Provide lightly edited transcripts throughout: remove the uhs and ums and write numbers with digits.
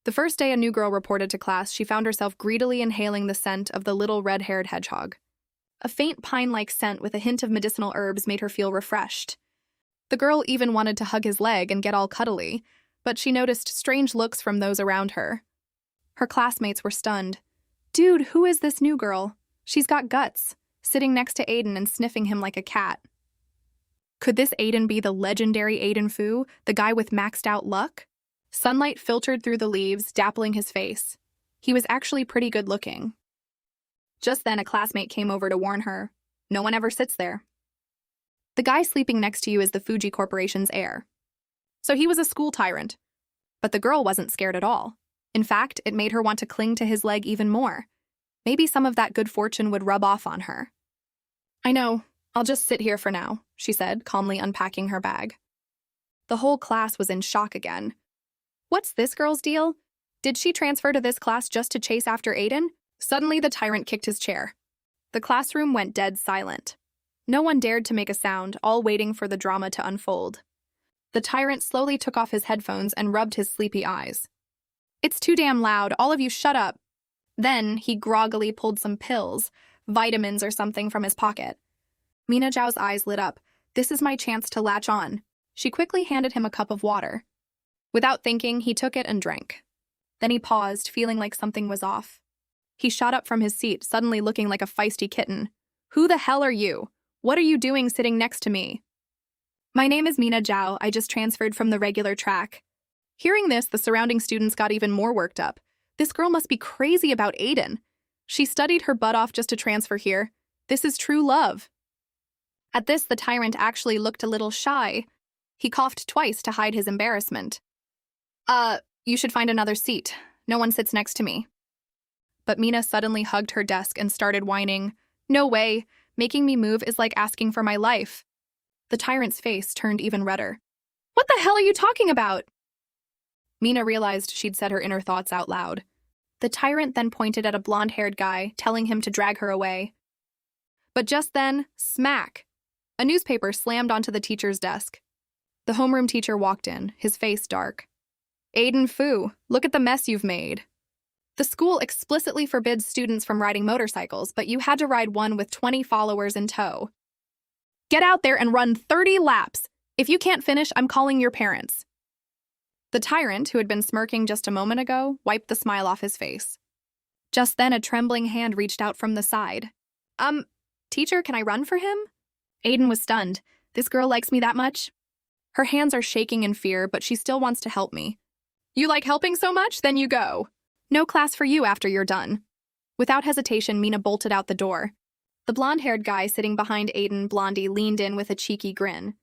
The first day a new girl reported to class, she found herself greedily inhaling the scent of the little red-haired hedgehog. A faint pine-like scent with a hint of medicinal herbs made her feel refreshed. The girl even wanted to hug his leg and get all cuddly, but she noticed strange looks from those around her. Her classmates were stunned. "Dude, who is this new girl? She's got guts," sitting next to Aiden and sniffing him like a cat. Could this Aiden be the legendary Aiden Fu, the guy with maxed-out luck? Sunlight filtered through the leaves, dappling his face. He was actually pretty good-looking. Just then, a classmate came over to warn her. No one ever sits there. The guy sleeping next to you is the Fuji Corporation's heir. So he was a school tyrant. But the girl wasn't scared at all. In fact, it made her want to cling to his leg even more. Maybe some of that good fortune would rub off on her. "I know. I'll just sit here for now," she said, calmly unpacking her bag. The whole class was in shock again. What's this girl's deal? Did she transfer to this class just to chase after Aiden? Suddenly, the tyrant kicked his chair. The classroom went dead silent. No one dared to make a sound, all waiting for the drama to unfold. The tyrant slowly took off his headphones and rubbed his sleepy eyes. "It's too damn loud, all of you shut up." Then, he groggily pulled some pills, vitamins or something from his pocket. Mina Zhao's eyes lit up. This is my chance to latch on. She quickly handed him a cup of water. Without thinking, he took it and drank. Then he paused, feeling like something was off. He shot up from his seat, suddenly looking like a feisty kitten. "Who the hell are you? What are you doing sitting next to me?" "My name is Mina Zhao. I just transferred from the regular track." Hearing this, the surrounding students got even more worked up. This girl must be crazy about Aiden. She studied her butt off just to transfer here. This is true love. At this, the tyrant actually looked a little shy. He coughed twice to hide his embarrassment. You should find another seat. No one sits next to me." But Mina suddenly hugged her desk and started whining. "No way. Making me move is like asking for my life." The tyrant's face turned even redder. "What the hell are you talking about?" Mina realized she'd said her inner thoughts out loud. The tyrant then pointed at a blonde-haired guy, telling him to drag her away. But just then, smack! A newspaper slammed onto the teacher's desk. The homeroom teacher walked in, his face dark. "Aiden Fu, look at the mess you've made. The school explicitly forbids students from riding motorcycles, but you had to ride one with 20 followers in tow. Get out there and run 30 laps. If you can't finish, I'm calling your parents." The tyrant, who had been smirking just a moment ago, wiped the smile off his face. Just then, a trembling hand reached out from the side. Teacher, can I run for him?" Aiden was stunned. This girl likes me that much? Her hands are shaking in fear, but she still wants to help me. "You like helping so much? Then you go. No class for you after you're done." Without hesitation, Mina bolted out the door. The blonde-haired guy sitting behind Aiden, Blondie, leaned in with a cheeky grin.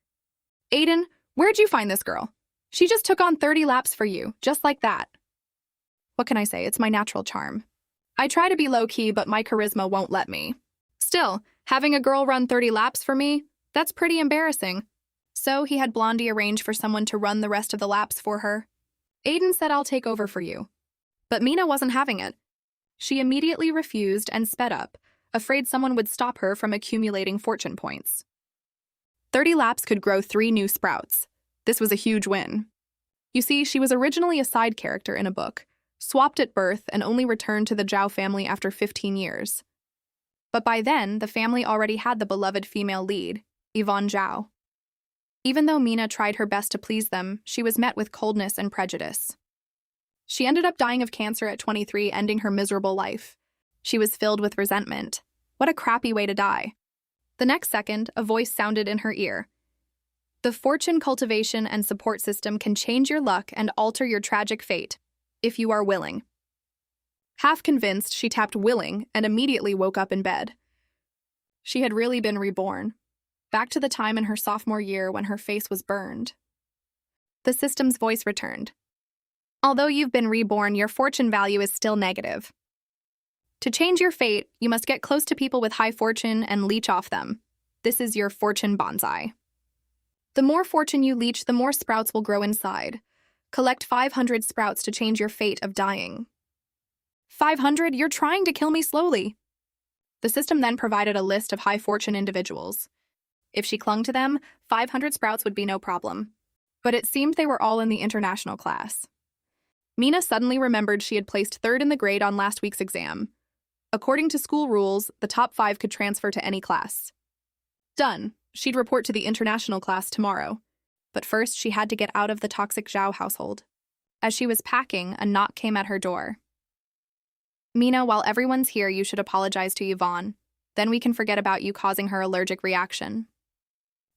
"Aiden, where'd you find this girl? She just took on 30 laps for you, just like that." "What can I say? It's my natural charm. I try to be low-key, but my charisma won't let me. Still, having a girl run 30 laps for me, that's pretty embarrassing." So he had Blondie arrange for someone to run the rest of the laps for her. Aiden said, "I'll take over for you." But Mina wasn't having it. She immediately refused and sped up, afraid someone would stop her from accumulating fortune points. 30 laps could grow 3 new sprouts. This was a huge win. You see, she was originally a side character in a book, swapped at birth, and only returned to the Zhao family after 15 years. But by then, the family already had the beloved female lead, Yvonne Zhao. Even though Mina tried her best to please them, she was met with coldness and prejudice. She ended up dying of cancer at 23, ending her miserable life. She was filled with resentment. What a crappy way to die. The next second, a voice sounded in her ear. "The fortune cultivation and support system can change your luck and alter your tragic fate, if you are willing." Half convinced, she tapped willing and immediately woke up in bed. She had really been reborn, back to the time in her sophomore year when her face was burned. The system's voice returned. "Although you've been reborn, your fortune value is still negative. To change your fate, you must get close to people with high fortune and leech off them. This is your fortune bonsai. The more fortune you leech, the more sprouts will grow inside. Collect 500 sprouts to change your fate of dying." 500? You're trying to kill me slowly. The system then provided a list of high fortune individuals. If she clung to them, 500 sprouts would be no problem. But it seemed they were all in the international class. Mina suddenly remembered she had placed third in the grade on last week's exam. According to school rules, the top 5 could transfer to any class. Done. She'd report to the international class tomorrow. But first, she had to get out of the toxic Zhao household. As she was packing, a knock came at her door. Mina, while everyone's here, you should apologize to Yvonne. Then we can forget about you causing her allergic reaction.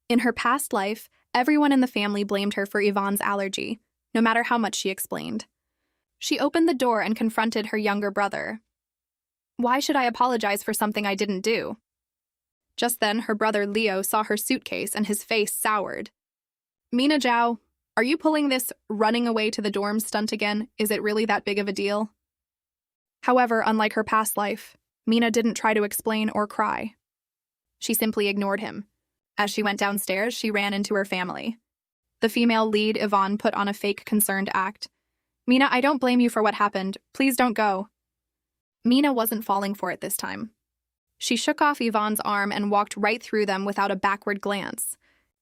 In her past life, everyone in the family blamed her for Yvonne's allergy, no matter how much she explained. She opened the door and confronted her younger brother. Why should I apologize for something I didn't do? Just then, her brother Leo saw her suitcase and his face soured. Mina Zhao, are you pulling this running away to the dorms stunt again? Is it really that big of a deal? However, unlike her past life, Mina didn't try to explain or cry. She simply ignored him. As she went downstairs, she ran into her family. The female lead, Yvonne, put on a fake concerned act. Mina, I don't blame you for what happened. Please don't go. Mina wasn't falling for it this time. She shook off Yvonne's arm and walked right through them without a backward glance.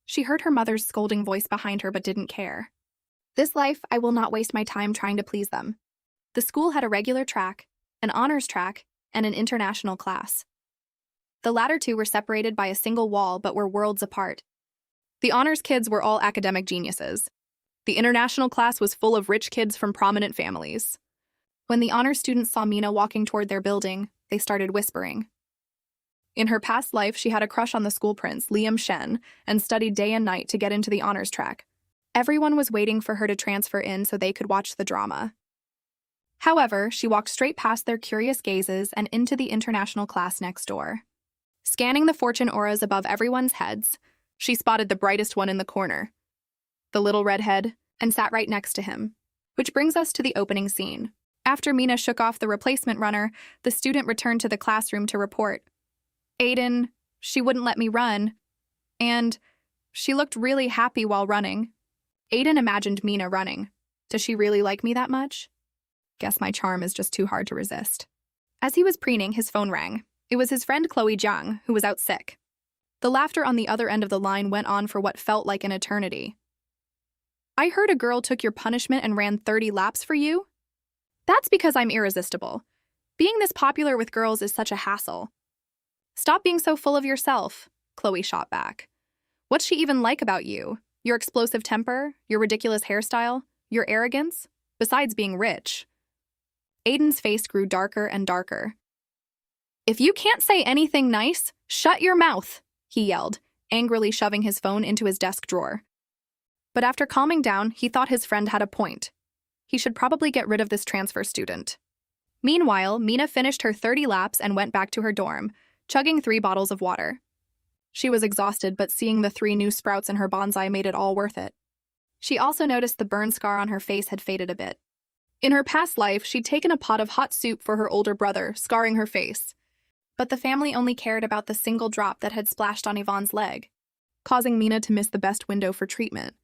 She heard her mother's scolding voice behind her but didn't care. This life, I will not waste my time trying to please them. The school had a regular track, an honors track, and an international class. The latter two were separated by a single wall but were worlds apart. The honors kids were all academic geniuses. The international class was full of rich kids from prominent families. When the honors students saw Mina walking toward their building, they started whispering. In her past life, she had a crush on the school prince, Liam Shen, and studied day and night to get into the honors track. Everyone was waiting for her to transfer in so they could watch the drama. However, she walked straight past their curious gazes and into the international class next door. Scanning the fortune auras above everyone's heads, she spotted the brightest one in the corner, the little redhead, and sat right next to him. Which brings us to the opening scene. After Mina shook off the replacement runner, the student returned to the classroom to report. Aiden, she wouldn't let me run, and she looked really happy while running. Aiden imagined Mina running. Does she really like me that much? Guess my charm is just too hard to resist. As he was preening, his phone rang. It was his friend Chloe Jiang, who was out sick. The laughter on the other end of the line went on for what felt like an eternity. I heard a girl took your punishment and ran 30 laps for you? That's because I'm irresistible. Being this popular with girls is such a hassle. Stop being so full of yourself, Chloe shot back. What's she even like about you? Your explosive temper? Your ridiculous hairstyle? Your arrogance? Besides being rich. Aiden's face grew darker and darker. If you can't say anything nice, shut your mouth, he yelled, angrily shoving his phone into his desk drawer. But after calming down, he thought his friend had a point. He should probably get rid of this transfer student. Meanwhile, Mina finished her 30 laps and went back to her dorm, chugging 3 bottles of water. She was exhausted, but seeing the 3 new sprouts in her bonsai made it all worth it. She also noticed the burn scar on her face had faded a bit. In her past life, she'd taken a pot of hot soup for her older brother, scarring her face. But the family only cared about the single drop that had splashed on Yvonne's leg, causing Mina to miss the best window for treatment.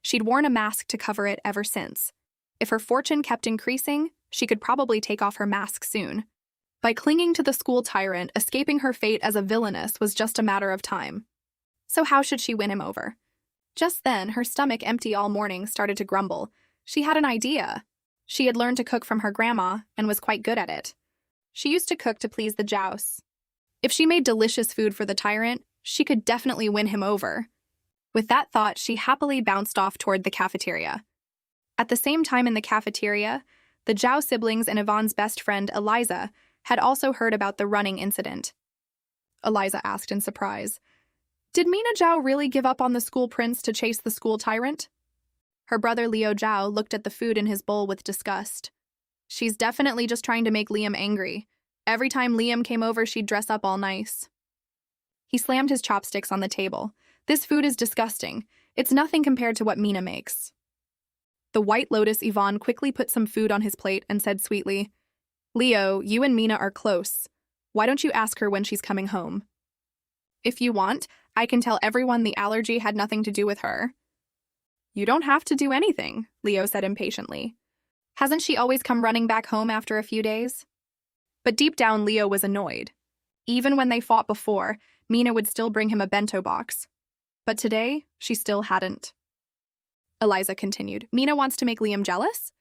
She'd worn a mask to cover it ever since. If her fortune kept increasing, she could probably take off her mask soon. By clinging to the school tyrant, escaping her fate as a villainess was just a matter of time. So how should she win him over? Just then, her stomach, empty all morning, started to grumble. She had an idea. She had learned to cook from her grandma and was quite good at it. She used to cook to please the Joust. If she made delicious food for the tyrant, she could definitely win him over. With that thought, she happily bounced off toward the cafeteria. At the same time in the cafeteria, the Zhao siblings and Yvonne's best friend, Eliza, had also heard about the running incident. Eliza asked in surprise, "Did Mina Zhao really give up on the school prince to chase the school tyrant?" Her brother Liu Zhao looked at the food in his bowl with disgust. She's definitely just trying to make Liam angry. Every time Liam came over, she'd dress up all nice. He slammed his chopsticks on the table. This food is disgusting. It's nothing compared to what Mina makes. The White Lotus Yvonne quickly put some food on his plate and said sweetly, "Leo, you and Mina are close. Why don't you ask her when she's coming home? If you want, I can tell everyone the allergy had nothing to do with her." "You don't have to do anything," Leo said impatiently. "Hasn't she always come running back home after a few days?" But deep down, Leo was annoyed. Even when they fought before, Mina would still bring him a bento box. But today, she still hadn't. Eliza continued, "Mina wants to make Liam jealous?"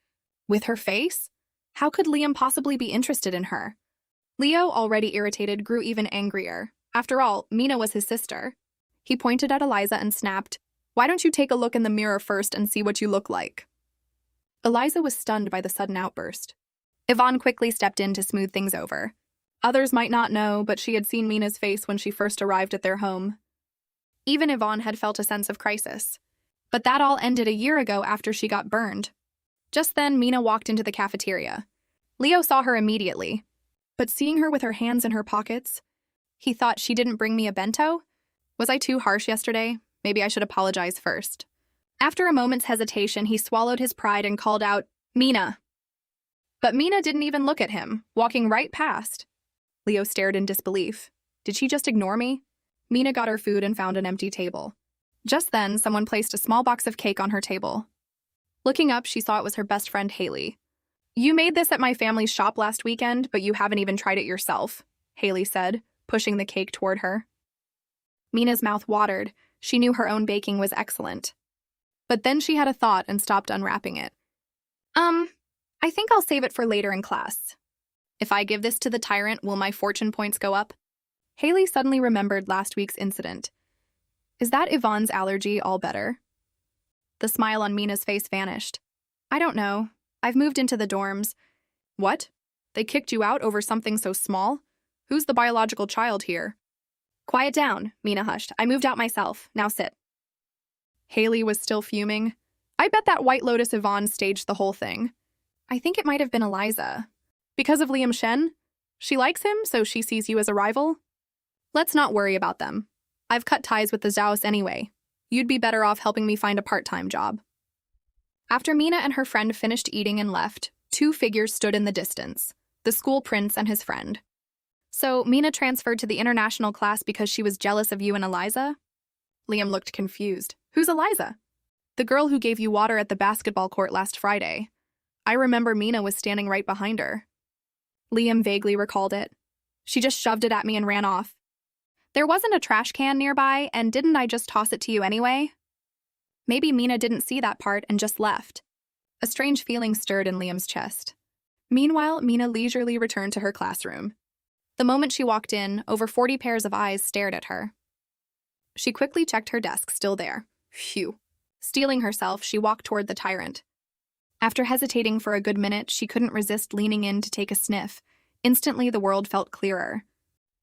With her face? How could Liam possibly be interested in her? Leo, already irritated, grew even angrier. After all, Mina was his sister. He pointed at Eliza and snapped, "Why don't you take a look in the mirror first and see what you look like?" Eliza was stunned by the sudden outburst. Yvonne quickly stepped in to smooth things over. Others might not know, but she had seen Mina's face when she first arrived at their home. Even Yvonne had felt a sense of crisis. But that all ended a year ago after she got burned. Just then, Mina walked into the cafeteria. Leo saw her immediately. But seeing her with her hands in her pockets, he thought, "She didn't bring me a bento? Was I too harsh yesterday? Maybe I should apologize first." After a moment's hesitation, he swallowed his pride and called out, "Mina." But Mina didn't even look at him, walking right past. Leo stared in disbelief. Did she just ignore me? Mina got her food and found an empty table. Just then, someone placed a small box of cake on her table. Looking up, she saw it was her best friend, Haley. "You made this at my family's shop last weekend, but you haven't even tried it yourself," Haley said, pushing the cake toward her. Mina's mouth watered. She knew her own baking was excellent. But then she had a thought and stopped unwrapping it. I think I'll save it for later in class. If I give this to the tyrant, will my fortune points go up?" Haley suddenly remembered last week's incident. Is that Yvonne's allergy all better? The smile on Mina's face vanished. "I don't know. I've moved into the dorms." "What? They kicked you out over something so small? Who's the biological child here?" "Quiet down," Mina hushed. "I moved out myself. Now sit." Haley was still fuming. "I bet that White Lotus Yvonne staged the whole thing. I think it might have been Eliza. Because of Liam Shen? She likes him, so she sees you as a rival? Let's not worry about them. I've cut ties with the Zhaos anyway. You'd be better off helping me find a part-time job." After Mina and her friend finished eating and left, two figures stood in the distance, the school prince and his friend. "So, Mina transferred to the international class because she was jealous of you and Eliza?" Liam looked confused. "Who's Eliza?" "The girl who gave you water at the basketball court last Friday. I remember Mina was standing right behind her." Liam vaguely recalled it. "She just shoved it at me and ran off. There wasn't a trash can nearby, and didn't I just toss it to you anyway?" Maybe Mina didn't see that part and just left. A strange feeling stirred in Liam's chest. Meanwhile, Mina leisurely returned to her classroom. The moment she walked in, over 40 pairs of eyes stared at her. She quickly checked her desk, still there. Phew. Steeling herself, she walked toward the tyrant. After hesitating for a good minute, she couldn't resist leaning in to take a sniff. Instantly, the world felt clearer.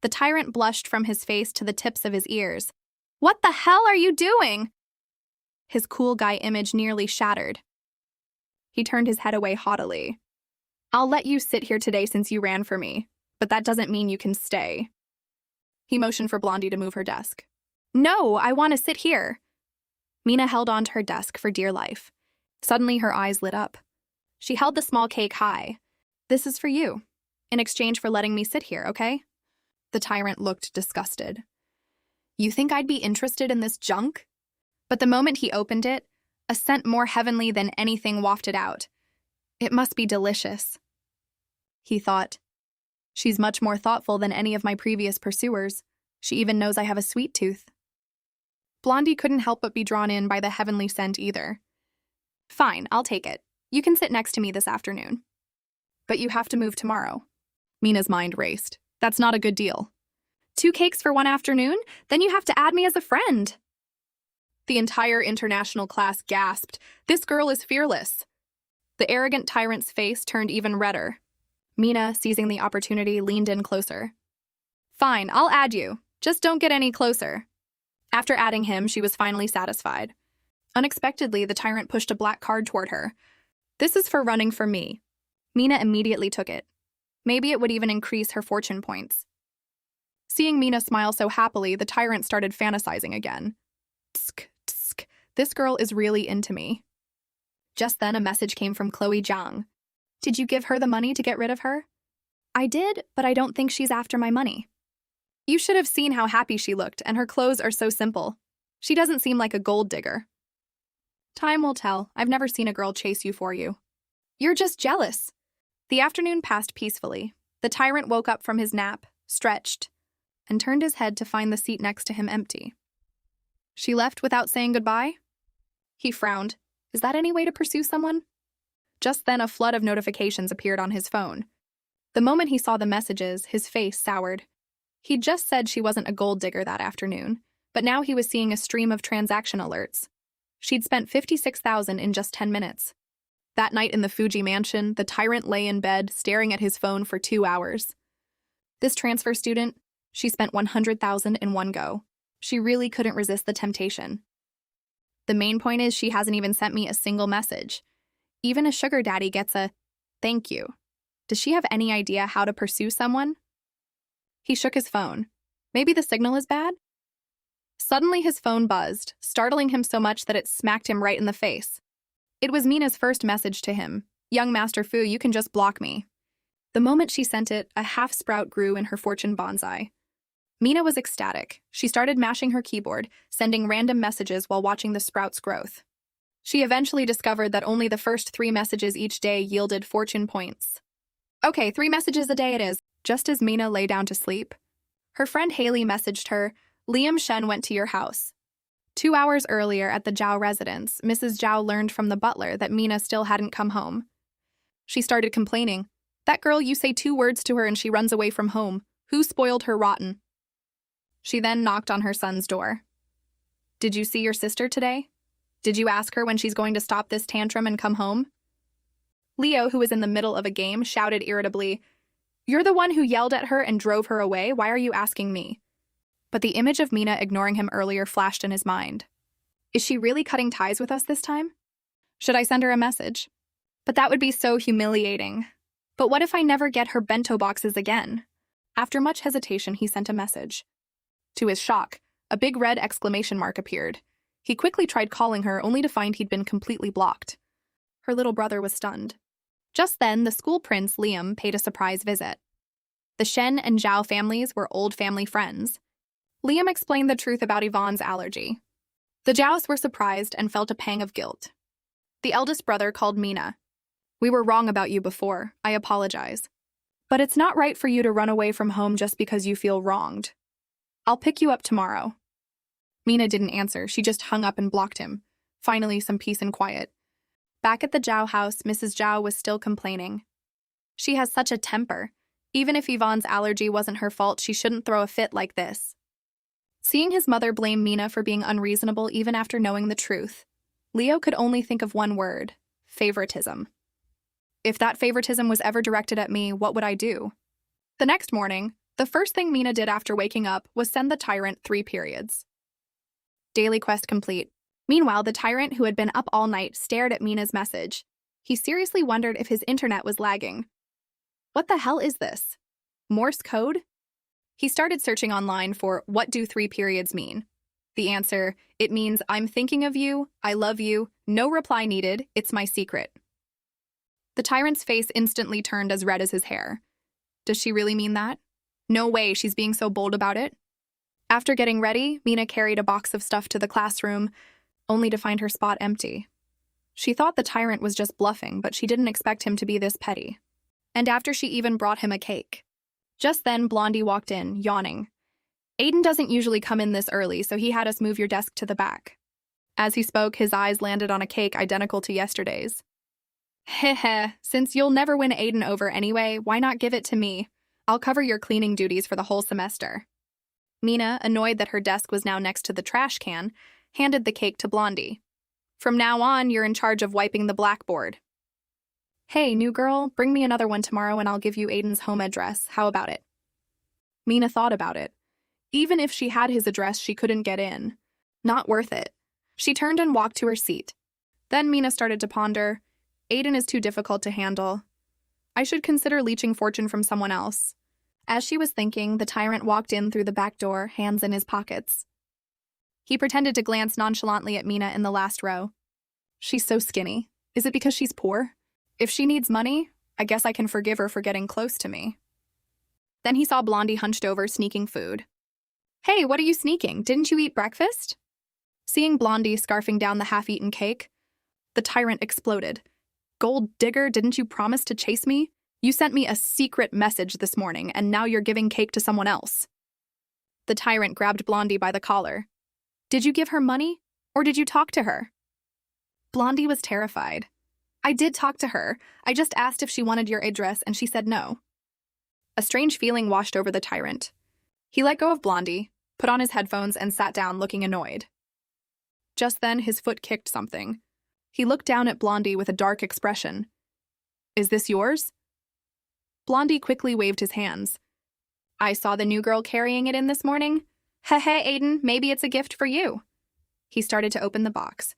The tyrant blushed from his face to the tips of his ears. "What the hell are you doing?" His cool guy image nearly shattered. He turned his head away haughtily. "I'll let you sit here today since you ran for me, but that doesn't mean you can stay." He motioned for Blondie to move her desk. "No, I want to sit here." Mina held on to her desk for dear life. Suddenly, her eyes lit up. She held the small cake high. "This is for you, in exchange for letting me sit here, okay?" The tyrant looked disgusted. "You think I'd be interested in this junk?" But the moment he opened it, a scent more heavenly than anything wafted out. "It must be delicious," he thought. "She's much more thoughtful than any of my previous pursuers. She even knows I have a sweet tooth." Blondie couldn't help but be drawn in by the heavenly scent either. "Fine, I'll take it. You can sit next to me this afternoon." "But you have to move tomorrow." Mina's mind raced. "That's not a good deal." "2 cakes for 1 afternoon? Then you have to add me as a friend." The entire international class gasped. This girl is fearless. The arrogant tyrant's face turned even redder. Mina, seizing the opportunity, leaned in closer. "Fine, I'll add you. Just don't get any closer." After adding him, she was finally satisfied. Unexpectedly, the tyrant pushed a black card toward her. "This is for running for me." Mina immediately took it. Maybe it would even increase her fortune points. Seeing Mina smile so happily, the tyrant started fantasizing again. Tsk, tsk, this girl is really into me. Just then, a message came from Chloe Zhang. "Did you give her the money to get rid of her?" "I did, but I don't think she's after my money." "You should have seen how happy she looked, and her clothes are so simple. She doesn't seem like a gold digger." "Time will tell. I've never seen a girl chase you for you." "You're just jealous." The afternoon passed peacefully. The tyrant woke up from his nap, stretched, and turned his head to find the seat next to him empty. "She left without saying goodbye?" He frowned. Is that any way to pursue someone? Just then, a flood of notifications appeared on his phone. The moment he saw the messages, his face soured. He'd just said she wasn't a gold digger that afternoon, but now he was seeing a stream of transaction alerts. She'd spent $56,000 in just 10 minutes. That night in the Fuji mansion, the tyrant lay in bed, staring at his phone for 2 hours. This transfer student, she spent $100,000 in one go. She really couldn't resist the temptation. The main point is she hasn't even sent me a single message. Even a sugar daddy gets a thank you. Does she have any idea how to pursue someone? He shook his phone. Maybe the signal is bad? Suddenly his phone buzzed, startling him so much that it smacked him right in the face. It was Mina's first message to him. "Young Master Fu, you can just block me." The moment she sent it, a half-sprout grew in her fortune bonsai. Mina was ecstatic. She started mashing her keyboard, sending random messages while watching the sprout's growth. She eventually discovered that only the first 3 messages each day yielded fortune points. Okay, 3 messages a day it is. Just as Mina lay down to sleep, her friend Haley messaged her, "Liam Shen went to your house." 2 hours earlier at the Zhao residence, Mrs. Zhao learned from the butler that Mina still hadn't come home. She started complaining. "That girl, you say 2 words to her and she runs away from home. Who spoiled her rotten?" She then knocked on her son's door. "Did you see your sister today? Did you ask her when she's going to stop this tantrum and come home?" Leo, who was in the middle of a game, shouted irritably, "You're the one who yelled at her and drove her away. Why are you asking me?" But the image of Mina ignoring him earlier flashed in his mind. Is she really cutting ties with us this time? Should I send her a message? But that would be so humiliating. But what if I never get her bento boxes again? After much hesitation, he sent a message. To his shock, a big red exclamation mark appeared. He quickly tried calling her, only to find he'd been completely blocked. Her little brother was stunned. Just then, the school prince, Liam, paid a surprise visit. The Shen and Zhao families were old family friends. Liam explained the truth about Yvonne's allergy. The Zhaos were surprised and felt a pang of guilt. The eldest brother called Mina. "We were wrong about you before. I apologize. But it's not right for you to run away from home just because you feel wronged. I'll pick you up tomorrow." Mina didn't answer. She just hung up and blocked him. Finally, some peace and quiet. Back at the Zhao house, Mrs. Zhao was still complaining. She has such a temper. Even if Yvonne's allergy wasn't her fault, she shouldn't throw a fit like this. Seeing his mother blame Mina for being unreasonable even after knowing the truth, Leo could only think of one word: favoritism. If that favoritism was ever directed at me, what would I do? The next morning, the first thing Mina did after waking up was send the tyrant 3 periods. Daily quest complete. Meanwhile, the tyrant, who had been up all night, stared at Mina's message. He seriously wondered if his internet was lagging. What the hell is this? Morse code? He started searching online for what do 3 periods mean. The answer: it means I'm thinking of you, I love you, no reply needed, it's my secret. The tyrant's face instantly turned as red as his hair. Does she really mean that? No way, she's being so bold about it. After getting ready, Mina carried a box of stuff to the classroom, only to find her spot empty. She thought the tyrant was just bluffing, but she didn't expect him to be this petty. And after she even brought him a cake. Just then, Blondie walked in, yawning. "Aiden doesn't usually come in this early, so he had us move your desk to the back." As he spoke, his eyes landed on a cake identical to yesterday's. "Heh, since you'll never win Aiden over anyway, why not give it to me? I'll cover your cleaning duties for the whole semester." Mina, annoyed that her desk was now next to the trash can, handed the cake to Blondie. "From now on, you're in charge of wiping the blackboard." "Hey, new girl, bring me another one tomorrow and I'll give you Aiden's home address. How about it?" Mina thought about it. Even if she had his address, she couldn't get in. Not worth it. She turned and walked to her seat. Then Mina started to ponder. Aiden is too difficult to handle. I should consider leeching fortune from someone else. As she was thinking, the tyrant walked in through the back door, hands in his pockets. He pretended to glance nonchalantly at Mina in the last row. She's so skinny. Is it because she's poor? If she needs money, I guess I can forgive her for getting close to me. Then he saw Blondie hunched over, sneaking food. "Hey, what are you sneaking? Didn't you eat breakfast?" Seeing Blondie scarfing down the half-eaten cake, the tyrant exploded. "Gold digger, didn't you promise to chase me? You sent me a secret message this morning, and now you're giving cake to someone else." The tyrant grabbed Blondie by the collar. "Did you give her money, or did you talk to her?" Blondie was terrified. I did talk to her. I just asked if she wanted your address and she said no. A strange feeling washed over the tyrant. He let go of Blondie, put on his headphones, and sat down looking annoyed. Just then, his foot kicked something. He looked down at Blondie with a dark expression. Is this yours? Blondie quickly waved his hands. I saw the new girl carrying it in this morning. Heh, Aiden, maybe it's a gift for you. He started to open the box.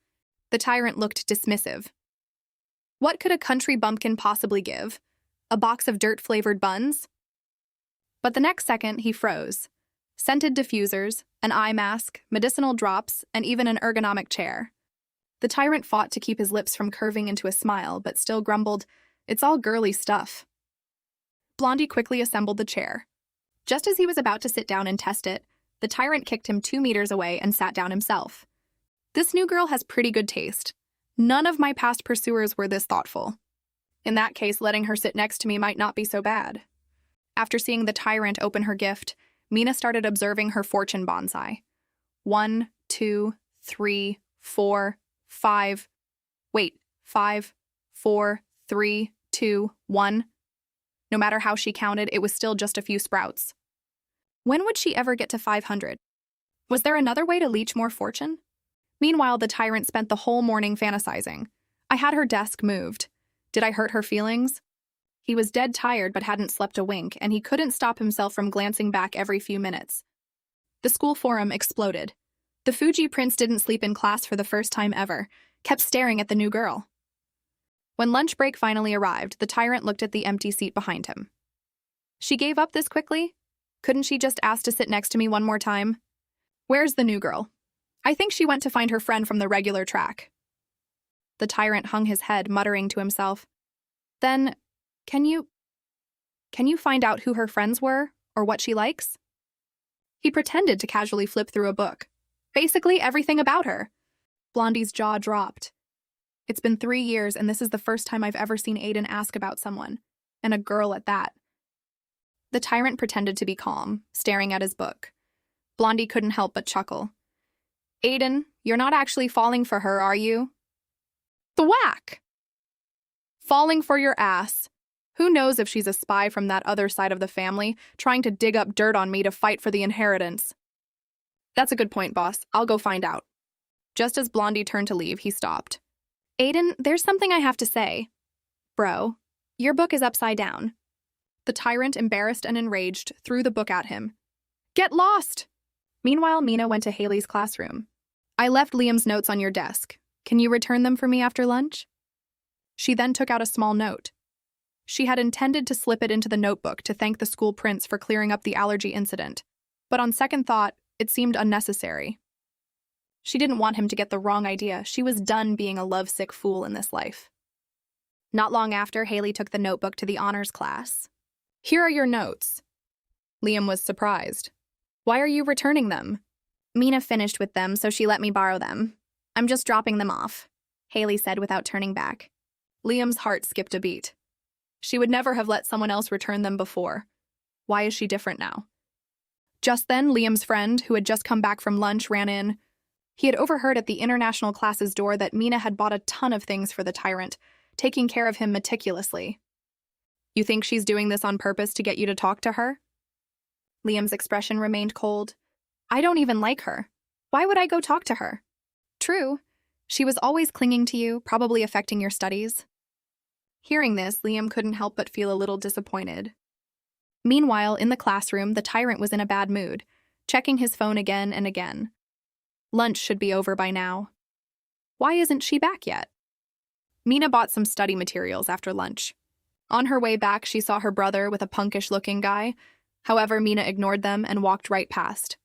The tyrant looked dismissive. What could a country bumpkin possibly give? A box of dirt-flavored buns? But the next second, he froze. Scented diffusers, an eye mask, medicinal drops, and even an ergonomic chair. The tyrant fought to keep his lips from curving into a smile, but still grumbled, It's all girly stuff. Blondie quickly assembled the chair. Just as he was about to sit down and test it, the tyrant kicked him 2 meters away and sat down himself. This new girl has pretty good taste. None of my past pursuers were this thoughtful. In that case, letting her sit next to me might not be so bad. After seeing the tyrant open her gift, Mina started observing her fortune bonsai. 1, 2, 3, 4, 5. Wait, 5, 4, 3, 2, 1. No matter how she counted, it was still just a few sprouts. When would she ever get to 500? Was there another way to leech more fortune? Meanwhile, the tyrant spent the whole morning fantasizing. I had her desk moved. Did I hurt her feelings? He was dead tired but hadn't slept a wink, and he couldn't stop himself from glancing back every few minutes. The school forum exploded. The Fuji prince didn't sleep in class for the first time ever, kept staring at the new girl. When lunch break finally arrived, the tyrant looked at the empty seat behind him. She gave up this quickly? Couldn't she just ask to sit next to me one more time? Where's the new girl? I think she went to find her friend from the regular track. The tyrant hung his head, muttering to himself. Then, can you find out who her friends were, or what she likes? He pretended to casually flip through a book. Basically everything about her. Blondie's jaw dropped. It's been 3 years, and this is the first time I've ever seen Aiden ask about someone, and a girl at that. The tyrant pretended to be calm, staring at his book. Blondie couldn't help but chuckle. Aiden, you're not actually falling for her, are you? Thwack! Falling for your ass. Who knows if she's a spy from that other side of the family, trying to dig up dirt on me to fight for the inheritance. That's a good point, boss. I'll go find out. Just as Blondie turned to leave, he stopped. Aiden, there's something I have to say. Bro, your book is upside down. The tyrant, embarrassed and enraged, threw the book at him. Get lost! Meanwhile, Mina went to Haley's classroom. I left Liam's notes on your desk. Can you return them for me after lunch? She then took out a small note. She had intended to slip it into the notebook to thank the school prince for clearing up the allergy incident, but on second thought, it seemed unnecessary. She didn't want him to get the wrong idea. She was done being a lovesick fool in this life. Not long after, Haley took the notebook to the honors class. Here are your notes. Liam was surprised. Why are you returning them? Mina finished with them, so she let me borrow them. I'm just dropping them off, Haley said without turning back. Liam's heart skipped a beat. She would never have let someone else return them before. Why is she different now? Just then, Liam's friend, who had just come back from lunch, ran in. He had overheard at the international class's door that Mina had bought a ton of things for the tyrant, taking care of him meticulously. You think she's doing this on purpose to get you to talk to her? Liam's expression remained cold. I don't even like her. Why would I go talk to her? True. She was always clinging to you, probably affecting your studies. Hearing this, Liam couldn't help but feel a little disappointed. Meanwhile, in the classroom, the tyrant was in a bad mood, checking his phone again and again. Lunch should be over by now. Why isn't she back yet? Mina bought some study materials after lunch. On her way back, she saw her brother with a punkish-looking guy. However, Mina ignored them and walked right past.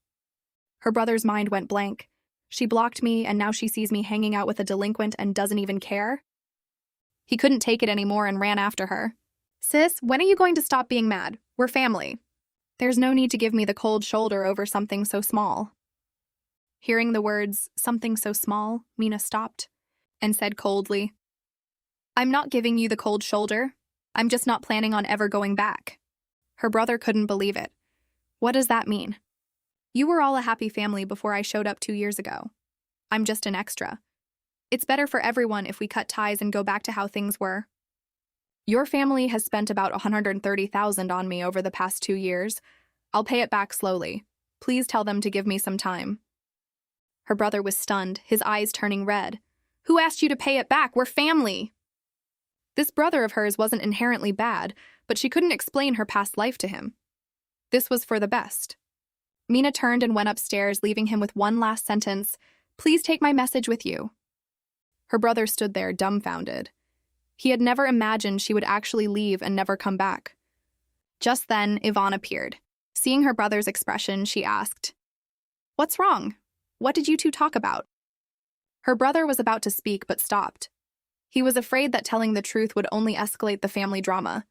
Her brother's mind went blank. She blocked me, and now she sees me hanging out with a delinquent and doesn't even care? He couldn't take it anymore and ran after her. Sis, when are you going to stop being mad? We're family. There's no need to give me the cold shoulder over something so small. Hearing the words, something so small, Mina stopped and said coldly, I'm not giving you the cold shoulder. I'm just not planning on ever going back. Her brother couldn't believe it. What does that mean? You were all a happy family before I showed up 2 years ago. I'm just an extra. It's better for everyone if we cut ties and go back to how things were. Your family has spent about $130,000 on me over the past 2 years. I'll pay it back slowly. Please tell them to give me some time. Her brother was stunned, his eyes turning red. Who asked you to pay it back? We're family. This brother of hers wasn't inherently bad, but she couldn't explain her past life to him. This was for the best. Mina turned and went upstairs, leaving him with one last sentence, "Please take my message with you." Her brother stood there, dumbfounded. He had never imagined she would actually leave and never come back. Just then, Yvonne appeared. Seeing her brother's expression, she asked, "What's wrong? What did you two talk about?" Her brother was about to speak but stopped. He was afraid that telling the truth would only escalate the family drama.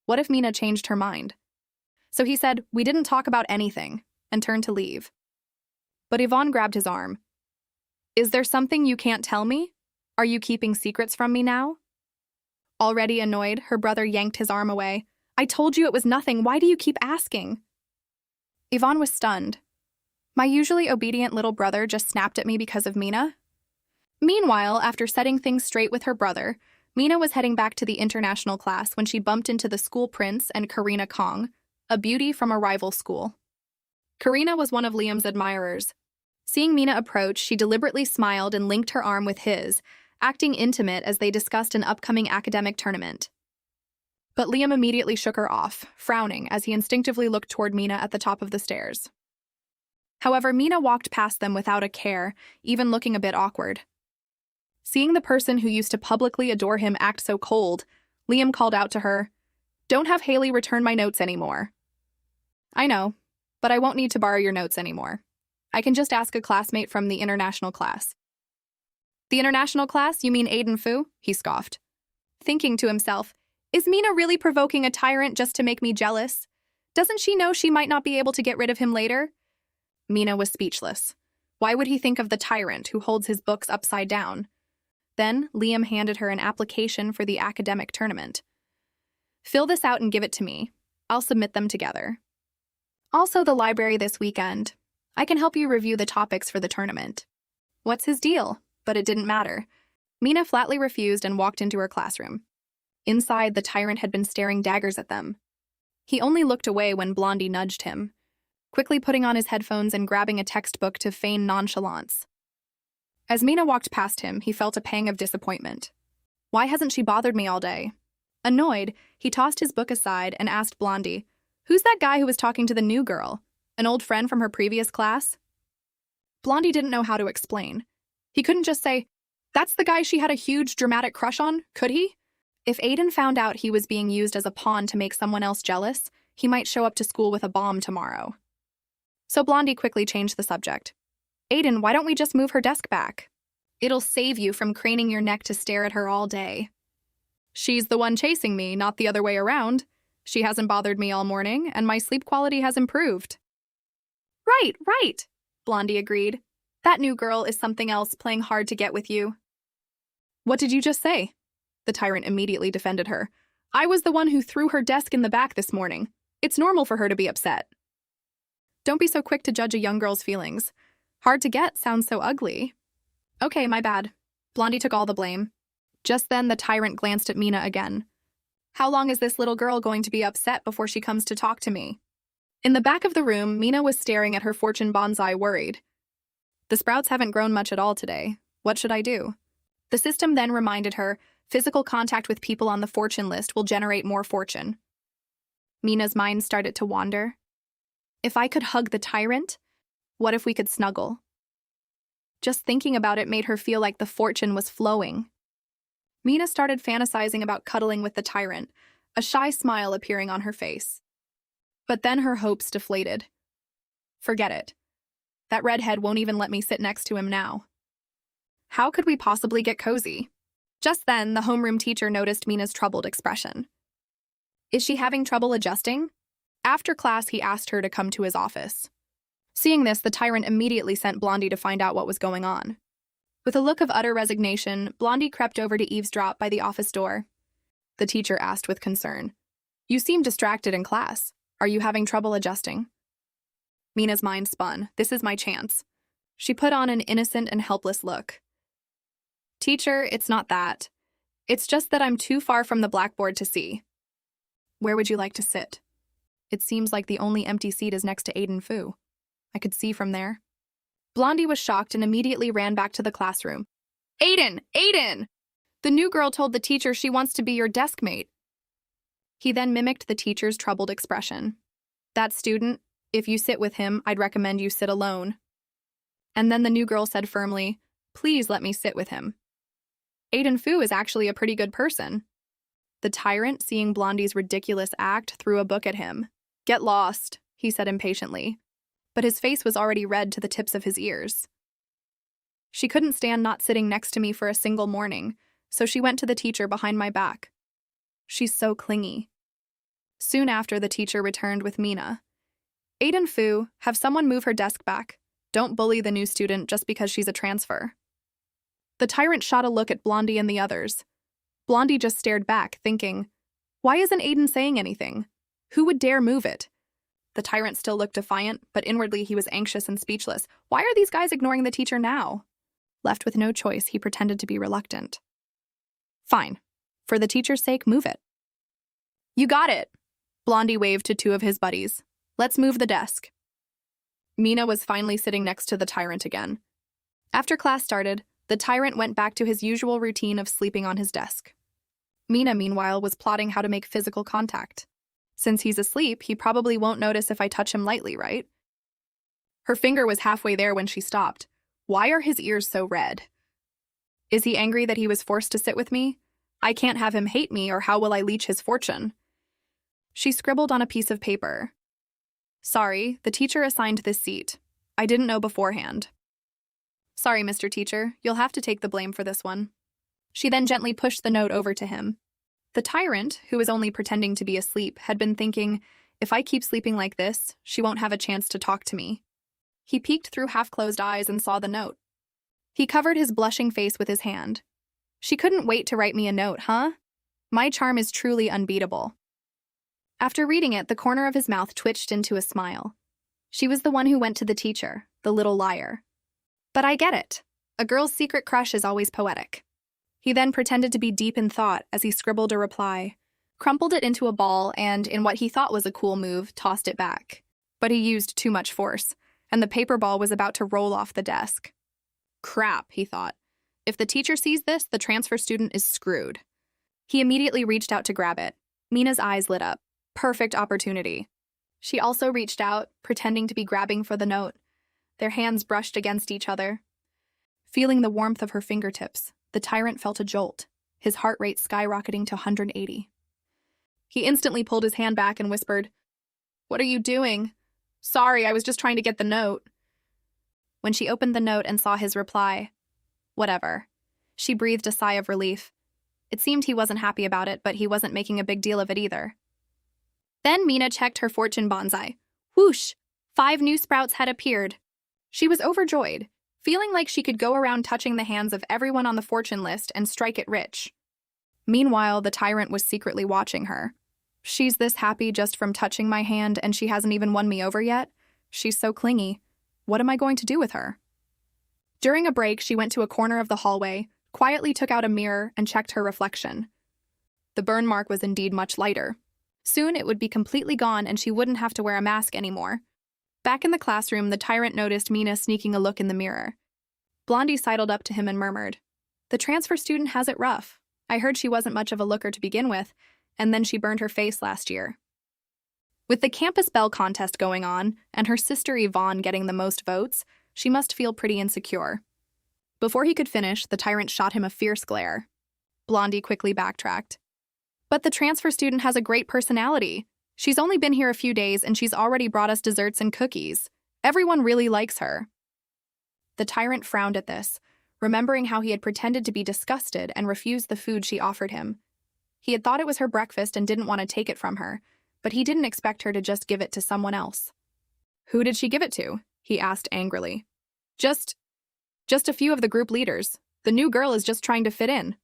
What if Mina changed her mind? So he said, "We didn't talk about anything," and turned to leave. But Yvonne grabbed his arm. "Is there something you can't tell me? Are you keeping secrets from me now?" Already annoyed, her brother yanked his arm away. "I told you it was nothing. Why do you keep asking?" Yvonne was stunned. My usually obedient little brother just snapped at me because of Mina? Meanwhile, after setting things straight with her brother, Mina was heading back to the international class when she bumped into the school prince and Karina Kong, a beauty from a rival school. Karina was one of Liam's admirers. Seeing Mina approach, she deliberately smiled and linked her arm with his, acting intimate as they discussed an upcoming academic tournament. But Liam immediately shook her off, frowning as he instinctively looked toward Mina at the top of the stairs. However, Mina walked past them without a care, even looking a bit awkward. Seeing the person who used to publicly adore him act so cold, Liam called out to her, "Don't have Haley return my notes anymore." "I know, but I won't need to borrow your notes anymore. I can just ask a classmate from the international class." "The international class? You mean Aiden Fu?" he scoffed. Thinking to himself, is Mina really provoking a tyrant just to make me jealous? Doesn't she know she might not be able to get rid of him later? Mina was speechless. Why would he think of the tyrant who holds his books upside down? Then, Liam handed her an application for the academic tournament. "Fill this out and give it to me. I'll submit them together. Also, the library this weekend. I can help you review the topics for the tournament." What's his deal? But it didn't matter. Mina flatly refused and walked into her classroom. Inside, the tyrant had been staring daggers at them. He only looked away when Blondie nudged him, quickly putting on his headphones and grabbing a textbook to feign nonchalance. As Mina walked past him, he felt a pang of disappointment. Why hasn't she bothered me all day? Annoyed, he tossed his book aside and asked Blondie, "Who's that guy who was talking to the new girl? An old friend from her previous class?" Blondie didn't know how to explain. He couldn't just say, "That's the guy she had a huge dramatic crush on," could he? If Aiden found out he was being used as a pawn to make someone else jealous, he might show up to school with a bomb tomorrow. So Blondie quickly changed the subject. "Aiden, why don't we just move her desk back? It'll save you from craning your neck to stare at her all day." "She's the one chasing me, not the other way around. She hasn't bothered me all morning, and my sleep quality has improved." Right, Blondie agreed. "That new girl is something else, playing hard to get with you." "What did you just say?" The tyrant immediately defended her. "I was the one who threw her desk in the back this morning. It's normal for her to be upset." "Don't be so quick to judge a young girl's feelings. Hard to get sounds so ugly." "Okay, my bad." Blondie took all the blame. Just then, the tyrant glanced at Mina again. "How long is this little girl going to be upset before she comes to talk to me?" In the back of the room, Mina was staring at her fortune bonsai, worried. "The sprouts haven't grown much at all today. What should I do?" The system then reminded her, physical contact with people on the fortune list will generate more fortune. Mina's mind started to wander. If I could hug the tyrant, what if we could snuggle? Just thinking about it made her feel like the fortune was flowing. Mina started fantasizing about cuddling with the tyrant, a shy smile appearing on her face. But then her hopes deflated. Forget it. That redhead won't even let me sit next to him now. How could we possibly get cozy? Just then, the homeroom teacher noticed Mina's troubled expression. Is she having trouble adjusting? After class, he asked her to come to his office. Seeing this, the tyrant immediately sent Blondie to find out what was going on. With a look of utter resignation, Blondie crept over to eavesdrop by the office door. The teacher asked with concern, "You seem distracted in class. Are you having trouble adjusting?" Mina's mind spun. This is my chance. She put on an innocent and helpless look. Teacher, it's not that. It's just that I'm too far from the blackboard to see. Where would you like to sit? It seems like the only empty seat is next to Aiden Fu. I could see from there. Blondie was shocked and immediately ran back to the classroom. Aiden! Aiden! The new girl told the teacher she wants to be your desk mate. He then mimicked the teacher's troubled expression. That student, if you sit with him, I'd recommend you sit alone. And then the new girl said firmly, please let me sit with him. Aiden Fu is actually a pretty good person. The tyrant, seeing Blondie's ridiculous act, threw a book at him. Get lost, he said impatiently. But his face was already red to the tips of his ears. She couldn't stand not sitting next to me for a single morning, so she went to the teacher behind my back. She's so clingy. Soon after, the teacher returned with Mina. Aiden Fu, have someone move her desk back. Don't bully the new student just because she's a transfer. The tyrant shot a look at Blondie and the others. Blondie just stared back, thinking, why isn't Aiden saying anything? Who would dare move it? The tyrant still looked defiant, but inwardly he was anxious and speechless. Why are these guys ignoring the teacher now? Left with no choice, he pretended to be reluctant. Fine. For the teacher's sake, move it. You got it. Blondie waved to two of his buddies. Let's move the desk. Mina was finally sitting next to the tyrant again. After class started, the tyrant went back to his usual routine of sleeping on his desk. Mina, meanwhile, was plotting how to make physical contact. Since he's asleep, he probably won't notice if I touch him lightly, right? Her finger was halfway there when she stopped. Why are his ears so red? Is he angry that he was forced to sit with me? I can't have him hate me, or how will I leech his fortune? She scribbled on a piece of paper. Sorry, the teacher assigned this seat. I didn't know beforehand. Sorry, Mr. Teacher, you'll have to take the blame for this one. She then gently pushed the note over to him. The tyrant, who was only pretending to be asleep, had been thinking, if I keep sleeping like this, she won't have a chance to talk to me. He peeked through half-closed eyes and saw the note. He covered his blushing face with his hand. She couldn't wait to write me a note, huh? My charm is truly unbeatable. After reading it, the corner of his mouth twitched into a smile. She was the one who went to the teacher, the little liar. But I get it. A girl's secret crush is always poetic. He then pretended to be deep in thought as he scribbled a reply, crumpled it into a ball, and, in what he thought was a cool move, tossed it back. But he used too much force, and the paper ball was about to roll off the desk. Crap, he thought. If the teacher sees this, the transfer student is screwed. He immediately reached out to grab it. Mina's eyes lit up. Perfect opportunity. She also reached out, pretending to be grabbing for the note. Their hands brushed against each other. Feeling the warmth of her fingertips, the tyrant felt a jolt, his heart rate skyrocketing to 180. He instantly pulled his hand back and whispered, "What are you doing?" "Sorry, I was just trying to get the note." When she opened the note and saw his reply, "Whatever," she breathed a sigh of relief. It seemed he wasn't happy about it, but he wasn't making a big deal of it either. Then Mina checked her fortune bonsai. Whoosh! 5 new sprouts had appeared. She was overjoyed, feeling like she could go around touching the hands of everyone on the fortune list and strike it rich. Meanwhile, the tyrant was secretly watching her. She's this happy just from touching my hand, and she hasn't even won me over yet? She's so clingy. What am I going to do with her? During a break, she went to a corner of the hallway, quietly took out a mirror, and checked her reflection. The burn mark was indeed much lighter. Soon it would be completely gone, and she wouldn't have to wear a mask anymore. Back in the classroom, the tyrant noticed Mina sneaking a look in the mirror. Blondie sidled up to him and murmured, "The transfer student has it rough. I heard she wasn't much of a looker to begin with, and then she burned her face last year." With the campus belle contest going on, and her sister Yvonne getting the most votes, she must feel pretty insecure. Before he could finish, the tyrant shot him a fierce glare. Blondie quickly backtracked. "But the transfer student has a great personality. She's only been here a few days, and she's already brought us desserts and cookies. Everyone really likes her." The tyrant frowned at this, remembering how he had pretended to be disgusted and refused the food she offered him. He had thought it was her breakfast and didn't want to take it from her, but he didn't expect her to just give it to someone else. "Who did she give it to?" he asked angrily. Just a few of the group leaders. The new girl is just trying to fit in."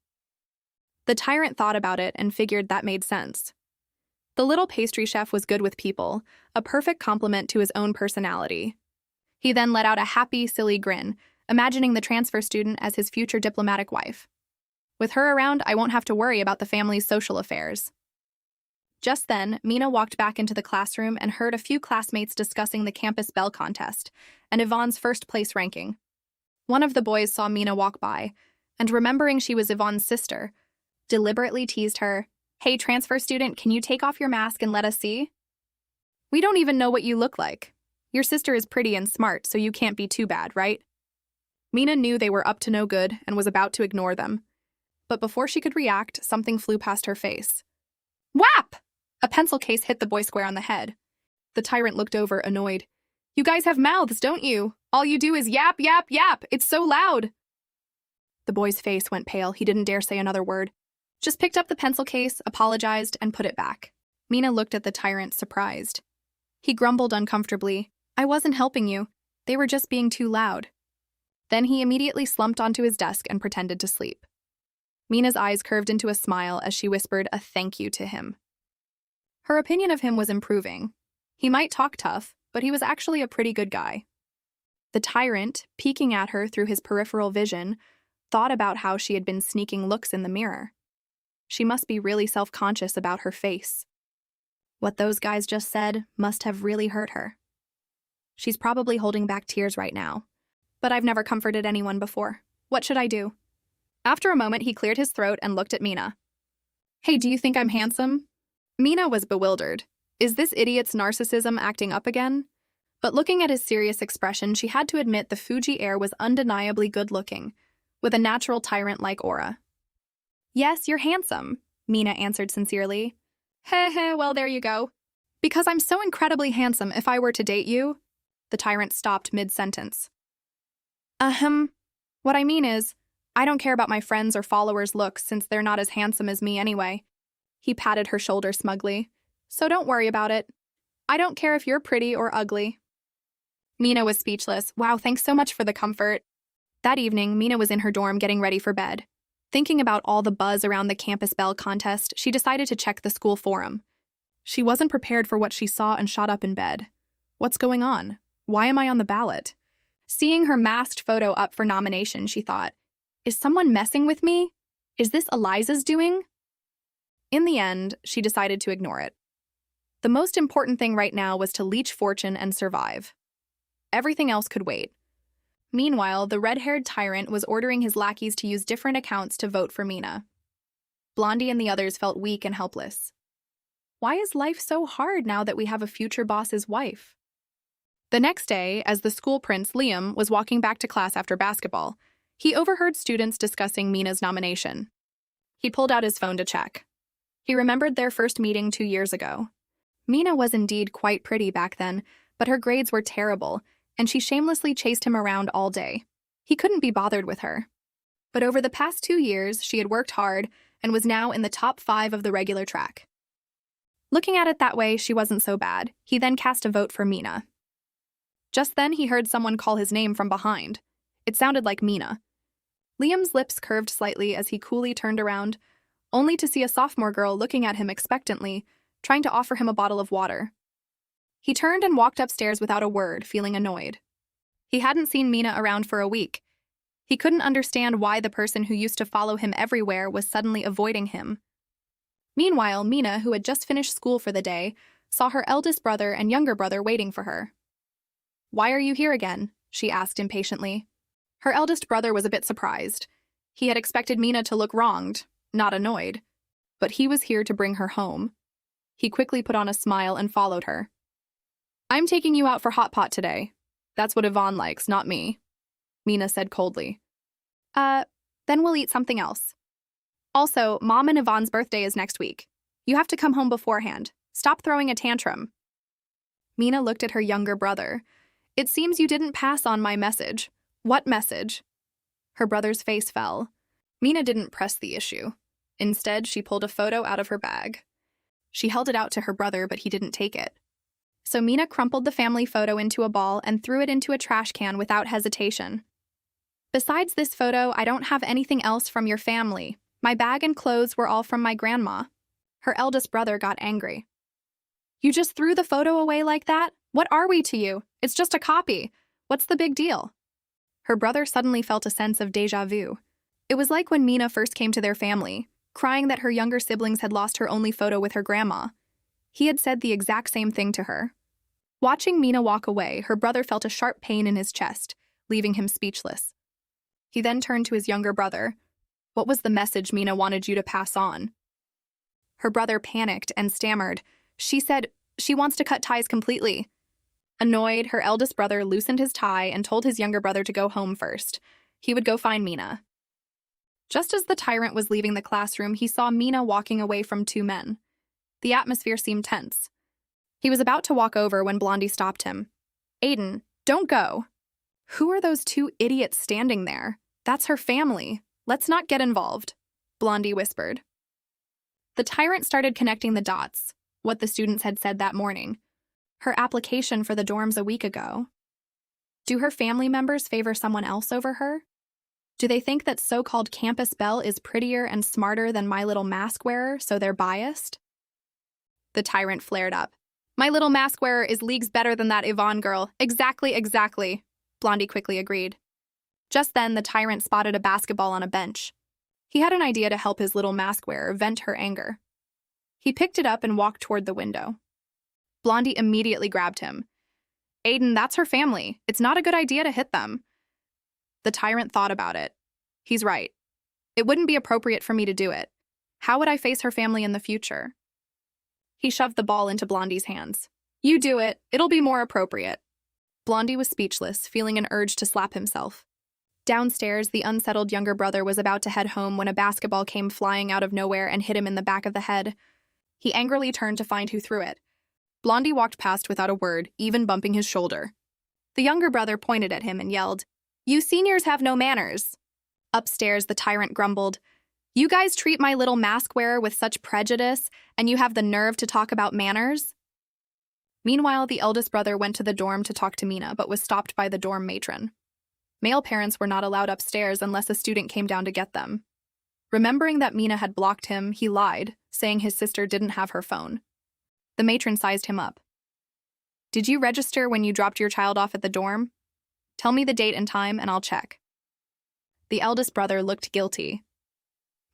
The tyrant thought about it and figured that made sense. The little pastry chef was good with people, a perfect complement to his own personality. He then let out a happy, silly grin, imagining the transfer student as his future diplomatic wife. With her around, I won't have to worry about the family's social affairs. Just then, Mina walked back into the classroom and heard a few classmates discussing the campus bell contest and Yvonne's first place ranking. One of the boys saw Mina walk by, and remembering she was Yvonne's sister, deliberately teased her, "Hey, transfer student, can you take off your mask and let us see? We don't even know what you look like. Your sister is pretty and smart, so you can't be too bad, right?" Mina knew they were up to no good and was about to ignore them. But before she could react, something flew past her face. Whap! A pencil case hit the boy square on the head. The tyrant looked over, annoyed. "You guys have mouths, don't you? All you do is yap, yap, yap. It's so loud." The boy's face went pale. He didn't dare say another word. Just picked up the pencil case, apologized, and put it back. Mina looked at the tyrant, surprised. He grumbled uncomfortably, "I wasn't helping you. They were just being too loud." Then he immediately slumped onto his desk and pretended to sleep. Mina's eyes curved into a smile as she whispered a thank you to him. Her opinion of him was improving. He might talk tough, but he was actually a pretty good guy. The tyrant, peeking at her through his peripheral vision, thought about how she had been sneaking looks in the mirror. She must be really self-conscious about her face. What those guys just said must have really hurt her. She's probably holding back tears right now. But I've never comforted anyone before. What should I do? After a moment, he cleared his throat and looked at Mina. "Hey, do you think I'm handsome?" Mina was bewildered. Is this idiot's narcissism acting up again? But looking at his serious expression, she had to admit the Fuji heir was undeniably good-looking, with a natural tyrant-like aura. "Yes, you're handsome," Mina answered sincerely. "Heh, well, there you go. Because I'm so incredibly handsome, if I were to date you..." The tyrant stopped mid-sentence. What I mean is, I don't care about my friends' or followers' looks since they're not as handsome as me anyway." He patted her shoulder smugly. "So don't worry about it. I don't care if you're pretty or ugly." Mina was speechless. Wow, thanks so much for the comfort. That evening, Mina was in her dorm getting ready for bed. Thinking about all the buzz around the campus bell contest, she decided to check the school forum. She wasn't prepared for what she saw and shot up in bed. What's going on? Why am I on the ballot? Seeing her masked photo up for nomination, she thought, is someone messing with me? Is this Eliza's doing? In the end, she decided to ignore it. The most important thing right now was to leech fortune and survive. Everything else could wait. Meanwhile, the red-haired tyrant was ordering his lackeys to use different accounts to vote for Mina. Blondie and the others felt weak and helpless. Why is life so hard now that we have a future boss's wife? The next day, as the school prince, Liam, was walking back to class after basketball, he overheard students discussing Mina's nomination. He pulled out his phone to check. He remembered their first meeting 2 years ago. Mina was indeed quite pretty back then, but her grades were terrible, and she shamelessly chased him around all day. He couldn't be bothered with her. But over the past 2 years, she had worked hard and was now in the top 5 of the regular track. Looking at it that way, she wasn't so bad. He then cast a vote for Mina. Just then, he heard someone call his name from behind. It sounded like Mina. Liam's lips curved slightly as he coolly turned around, only to see a sophomore girl looking at him expectantly, trying to offer him a bottle of water. He turned and walked upstairs without a word, feeling annoyed. He hadn't seen Mina around for a week. He couldn't understand why the person who used to follow him everywhere was suddenly avoiding him. Meanwhile, Mina, who had just finished school for the day, saw her eldest brother and younger brother waiting for her. "Why are you here again?" she asked impatiently. Her eldest brother was a bit surprised. He had expected Mina to look wronged, not annoyed. But he was here to bring her home. He quickly put on a smile and followed her. "I'm taking you out for hot pot today. That's what Yvonne likes, not me," Mina said coldly. Then we'll eat something else. Also, Mom and Yvonne's birthday is next week. You have to come home beforehand. Stop throwing a tantrum." Mina looked at her younger brother. "It seems you didn't pass on my message." "What message?" Her brother's face fell. Mina didn't press the issue. Instead, she pulled a photo out of her bag. She held it out to her brother, but he didn't take it. So Mina crumpled the family photo into a ball and threw it into a trash can without hesitation. "Besides this photo, I don't have anything else from your family. My bag and clothes were all from my grandma." Her eldest brother got angry. "You just threw the photo away like that? What are we to you? It's just a copy. What's the big deal?" Her brother suddenly felt a sense of déjà vu. It was like when Mina first came to their family, crying that her younger siblings had lost her only photo with her grandma. He had said the exact same thing to her. Watching Mina walk away, her brother felt a sharp pain in his chest, leaving him speechless. He then turned to his younger brother. What was the message Mina wanted you to pass on? Her brother panicked and stammered. She said she wants to cut ties completely. Annoyed, her eldest brother loosened his tie and told his younger brother to go home first. He would go find Mina. Just as the tyrant was leaving the classroom, he saw Mina walking away from two men. The atmosphere seemed tense. He was about to walk over when Blondie stopped him. Aiden, don't go. Who are those two idiots standing there? That's her family. Let's not get involved, Blondie whispered. The tyrant started connecting the dots, what the students had said that morning. Her application for the dorms a week ago. Do her family members favor someone else over her? Do they think that so-called campus belle is prettier and smarter than my little mask wearer, so they're biased? The tyrant flared up. My little mask wearer is leagues better than that Yvonne girl. Exactly. Blondie quickly agreed. Just then, the tyrant spotted a basketball on a bench. He had an idea to help his little mask wearer vent her anger. He picked it up and walked toward the window. Blondie immediately grabbed him. Aiden, that's her family. It's not a good idea to hit them. The tyrant thought about it. He's right. It wouldn't be appropriate for me to do it. How would I face her family in the future? He shoved the ball into Blondie's hands. You do it. It'll be more appropriate. Blondie was speechless, feeling an urge to slap himself. Downstairs, the unsettled younger brother was about to head home when a basketball came flying out of nowhere and hit him in the back of the head. He angrily turned to find who threw it. Blondie walked past without a word, even bumping his shoulder. The younger brother pointed at him and yelled, You seniors have no manners. Upstairs, the tyrant grumbled, You guys treat my little mask wearer with such prejudice, and you have the nerve to talk about manners? Meanwhile, the eldest brother went to the dorm to talk to Mina, but was stopped by the dorm matron. Male parents were not allowed upstairs unless a student came down to get them. Remembering that Mina had blocked him, he lied, saying his sister didn't have her phone. The matron sized him up. Did you register when you dropped your child off at the dorm? Tell me the date and time and I'll check. The eldest brother looked guilty.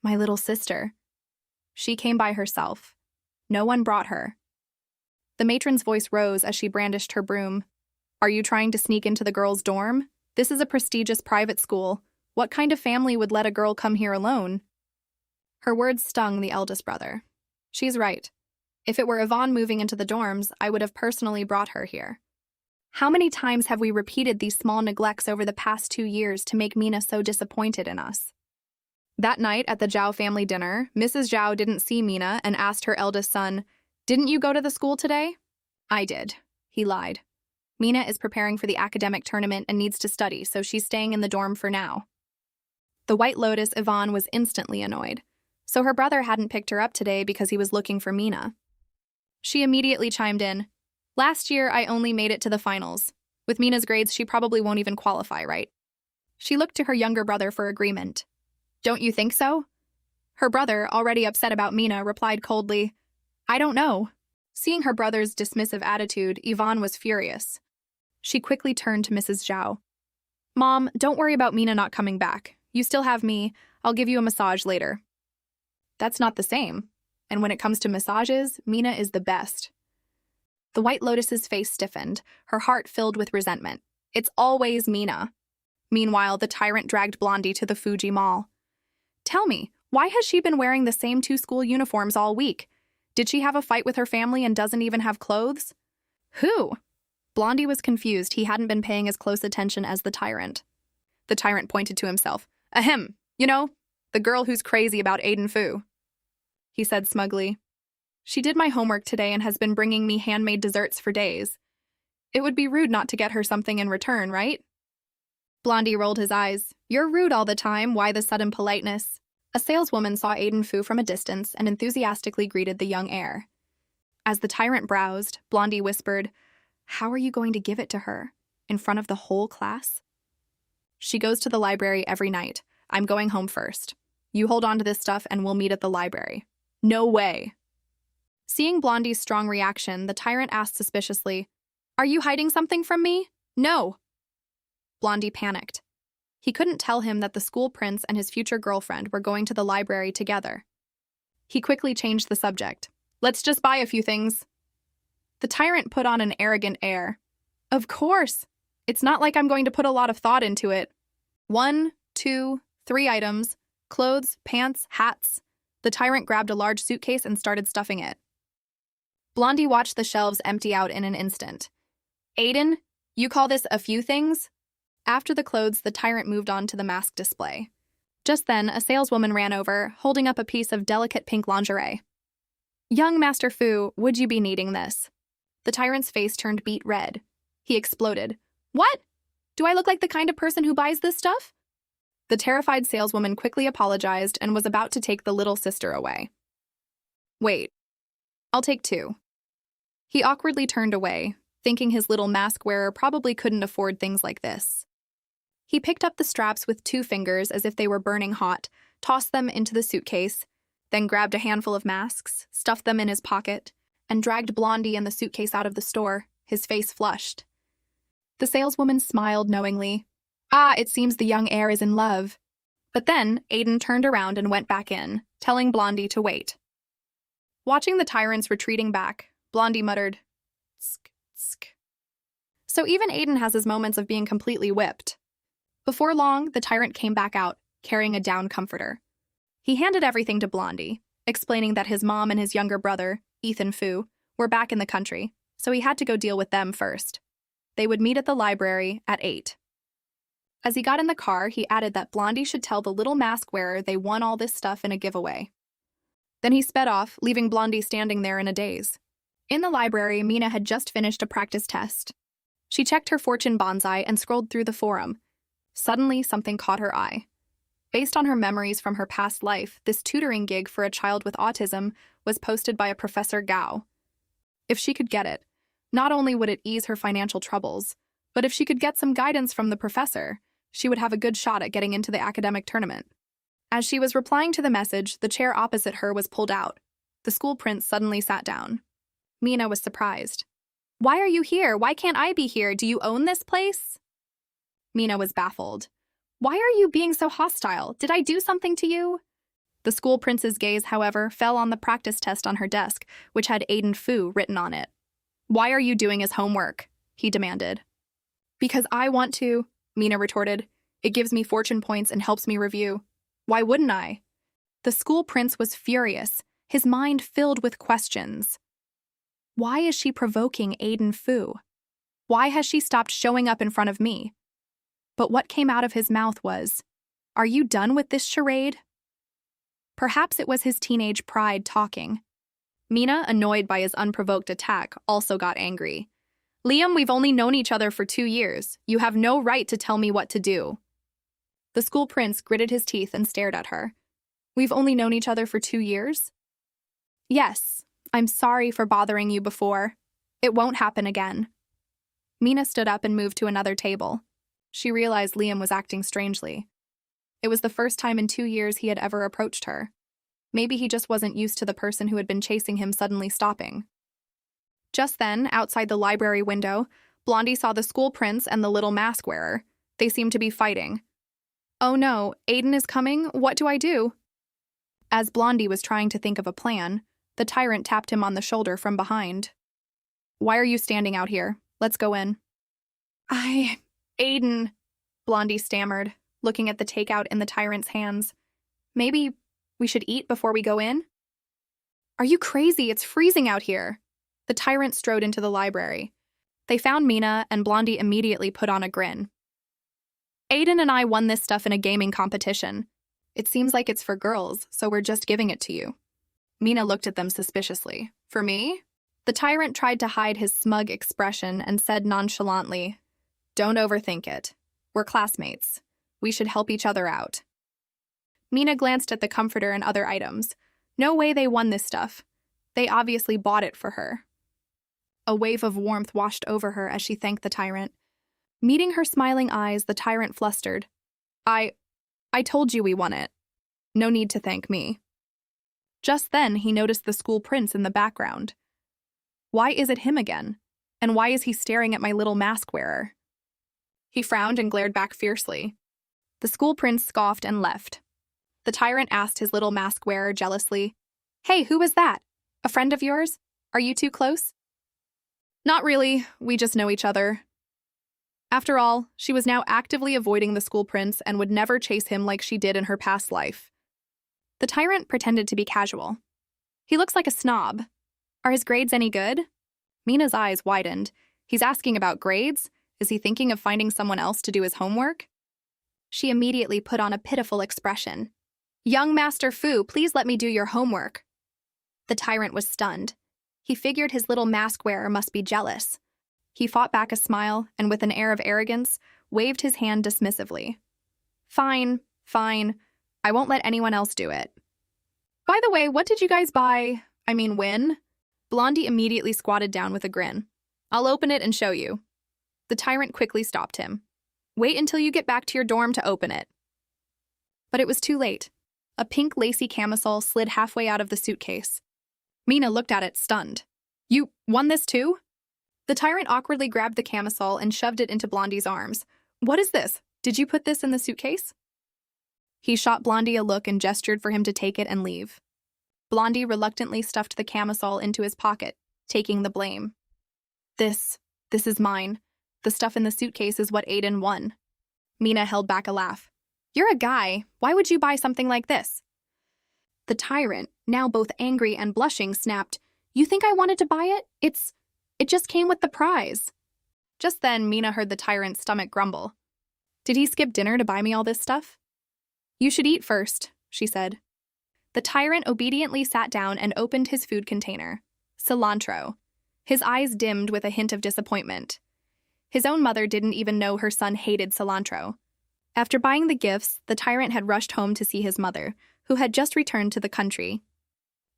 My little sister. She came by herself. No one brought her. The matron's voice rose as she brandished her broom. Are you trying to sneak into the girls' dorm? This is a prestigious private school. What kind of family would let a girl come here alone? Her words stung the eldest brother. She's right. If it were Yvonne moving into the dorms, I would have personally brought her here. How many times have we repeated these small neglects over the past 2 years to make Mina so disappointed in us? That night at the Zhao family dinner, Mrs. Zhao didn't see Mina and asked her eldest son, Didn't you go to the school today? I did. He lied. Mina is preparing for the academic tournament and needs to study, so she's staying in the dorm for now. The White Lotus, Yvonne, was instantly annoyed. So her brother hadn't picked her up today because he was looking for Mina. She immediately chimed in. Last year, I only made it to the finals. With Mina's grades, she probably won't even qualify, right? She looked to her younger brother for agreement. Don't you think so? Her brother, already upset about Mina, replied coldly, I don't know. Seeing her brother's dismissive attitude, Yvonne was furious. She quickly turned to Mrs. Zhao. Mom, don't worry about Mina not coming back. You still have me. I'll give you a massage later. That's not the same. And when it comes to massages, Mina is the best. The White Lotus's face stiffened, her heart filled with resentment. It's always Mina. Meanwhile, the tyrant dragged Blondie to the Fuji Mall. Tell me, why has she been wearing the same 2 school uniforms all week? Did she have a fight with her family and doesn't even have clothes? Who? Blondie was confused. He hadn't been paying as close attention as the tyrant. The tyrant pointed to himself. Ahem, you know, the girl who's crazy about Aiden Fu. He said smugly. She did my homework today and has been bringing me handmade desserts for days. It would be rude not to get her something in return, right? Blondie rolled his eyes. You're rude all the time. Why the sudden politeness? A saleswoman saw Aiden Fu from a distance and enthusiastically greeted the young heir. As the tyrant browsed, Blondie whispered, How are you going to give it to her? In front of the whole class? She goes to the library every night. I'm going home first. You hold on to this stuff and we'll meet at the library. No way. Seeing Blondie's strong reaction, the tyrant asked suspiciously, Are you hiding something from me? No. Blondie panicked. He couldn't tell him that the school prince and his future girlfriend were going to the library together. He quickly changed the subject. Let's just buy a few things. The tyrant put on an arrogant air. Of course. It's not like I'm going to put a lot of thought into it. 1, 2, 3 items. Clothes, pants, hats. The tyrant grabbed a large suitcase and started stuffing it. Blondie watched the shelves empty out in an instant. Aiden, you call this a few things? After the clothes, the tyrant moved on to the mask display. Just then, a saleswoman ran over, holding up a piece of delicate pink lingerie. Young Master Fu, would you be needing this? The tyrant's face turned beet red. He exploded. What? Do I look like the kind of person who buys this stuff? The terrified saleswoman quickly apologized and was about to take the little sister away. Wait, I'll take 2. He awkwardly turned away, thinking his little mask wearer probably couldn't afford things like this. He picked up the straps with 2 fingers as if they were burning hot, tossed them into the suitcase, then grabbed a handful of masks, stuffed them in his pocket, and dragged Blondie and the suitcase out of the store, his face flushed. The saleswoman smiled knowingly. Ah, it seems the young heir is in love. But then, Aiden turned around and went back in, telling Blondie to wait. Watching the tyrants retreating back, Blondie muttered, "Tsk, tsk." So even Aiden has his moments of being completely whipped. Before long, the tyrant came back out, carrying a down comforter. He handed everything to Blondie, explaining that his mom and his younger brother, Ethan Fu, were back in the country, so he had to go deal with them first. They would meet at the library at 8. As he got in the car, he added that Blondie should tell the little mask wearer they won all this stuff in a giveaway. Then he sped off, leaving Blondie standing there in a daze. In the library, Mina had just finished a practice test. She checked her fortune bonsai and scrolled through the forum. Suddenly, something caught her eye. Based on her memories from her past life, this tutoring gig for a child with autism was posted by a Professor Gao. If she could get it, not only would it ease her financial troubles, but if she could get some guidance from the professor, she would have a good shot at getting into the academic tournament. As she was replying to the message, the chair opposite her was pulled out. The school prince suddenly sat down. Mina was surprised. Why are you here? Why can't I be here? Do you own this place? Mina was baffled. Why are you being so hostile? Did I do something to you? The school prince's gaze, however, fell on the practice test on her desk, which had Aiden Fu written on it. Why are you doing his homework? He demanded. Because I want to, Mina retorted. It gives me fortune points and helps me review. Why wouldn't I? The school prince was furious, his mind filled with questions. Why is she provoking Aiden Fu? Why has she stopped showing up in front of me? But what came out of his mouth was, "Are you done with this charade?" Perhaps it was his teenage pride talking. Mina, annoyed by his unprovoked attack, also got angry. Liam, we've only known each other for 2 years. You have no right to tell me what to do. The school prince gritted his teeth and stared at her. We've only known each other for 2 years? Yes, I'm sorry for bothering you before. It won't happen again. Mina stood up and moved to another table. She realized Liam was acting strangely. It was the first time in 2 years he had ever approached her. Maybe he just wasn't used to the person who had been chasing him suddenly stopping. Just then, outside the library window, Blondie saw the school prince and the little mask wearer. They seemed to be fighting. Oh no, Aiden is coming? What do I do? As Blondie was trying to think of a plan, the tyrant tapped him on the shoulder from behind. Why are you standing out here? Let's go in. Aiden, Blondie stammered, looking at the takeout in the tyrant's hands. Maybe we should eat before we go in? Are you crazy? It's freezing out here. The tyrant strode into the library. They found Mina, and Blondie immediately put on a grin. Aiden and I won this stuff in a gaming competition. It seems like it's for girls, so we're just giving it to you. Mina looked at them suspiciously. For me? The tyrant tried to hide his smug expression and said nonchalantly, Don't overthink it. We're classmates. We should help each other out. Mina glanced at the comforter and other items. No way they won this stuff. They obviously bought it for her. A wave of warmth washed over her as she thanked the tyrant. Meeting her smiling eyes, the tyrant flustered. I told you we won it. No need to thank me. Just then, he noticed the school prince in the background. Why is it him again? And why is he staring at my little mask wearer? He frowned and glared back fiercely. The school prince scoffed and left. The tyrant asked his little mask wearer jealously, "Hey, who was that? A friend of yours? Are you two close?" "Not really, we just know each other." After all, she was now actively avoiding the school prince and would never chase him like she did in her past life. The tyrant pretended to be casual. "He looks like a snob. Are his grades any good?" Mina's eyes widened. He's asking about grades? Is he thinking of finding someone else to do his homework? She immediately put on a pitiful expression. "Young Master Fu, please let me do your homework." The tyrant was stunned. He figured his little mask wearer must be jealous. He fought back a smile and, with an air of arrogance, waved his hand dismissively. Fine. I won't let anyone else do it." "By the way, what did you guys win?" Blondie immediately squatted down with a grin. "I'll open it and show you." The tyrant quickly stopped him. "Wait until you get back to your dorm to open it." But it was too late. A pink lacy camisole slid halfway out of the suitcase. Mina looked at it, stunned. "You won this too?" The tyrant awkwardly grabbed the camisole and shoved it into Blondie's arms. "What is this? Did you put this in the suitcase?" He shot Blondie a look and gestured for him to take it and leave. Blondie reluctantly stuffed the camisole into his pocket, taking the blame. This is mine. The stuff in the suitcase is what Aiden won." Mina held back a laugh. "You're a guy. Why would you buy something like this?" The tyrant, now both angry and blushing, snapped, "You think I wanted to buy it? It just came with the prize." Just then, Mina heard the tyrant's stomach grumble. "Did he skip dinner to buy me all this stuff?" "You should eat first," she said. The tyrant obediently sat down and opened his food container. Cilantro. His eyes dimmed with a hint of disappointment. His own mother didn't even know her son hated cilantro. After buying the gifts, the tyrant had rushed home to see his mother, who had just returned to the country.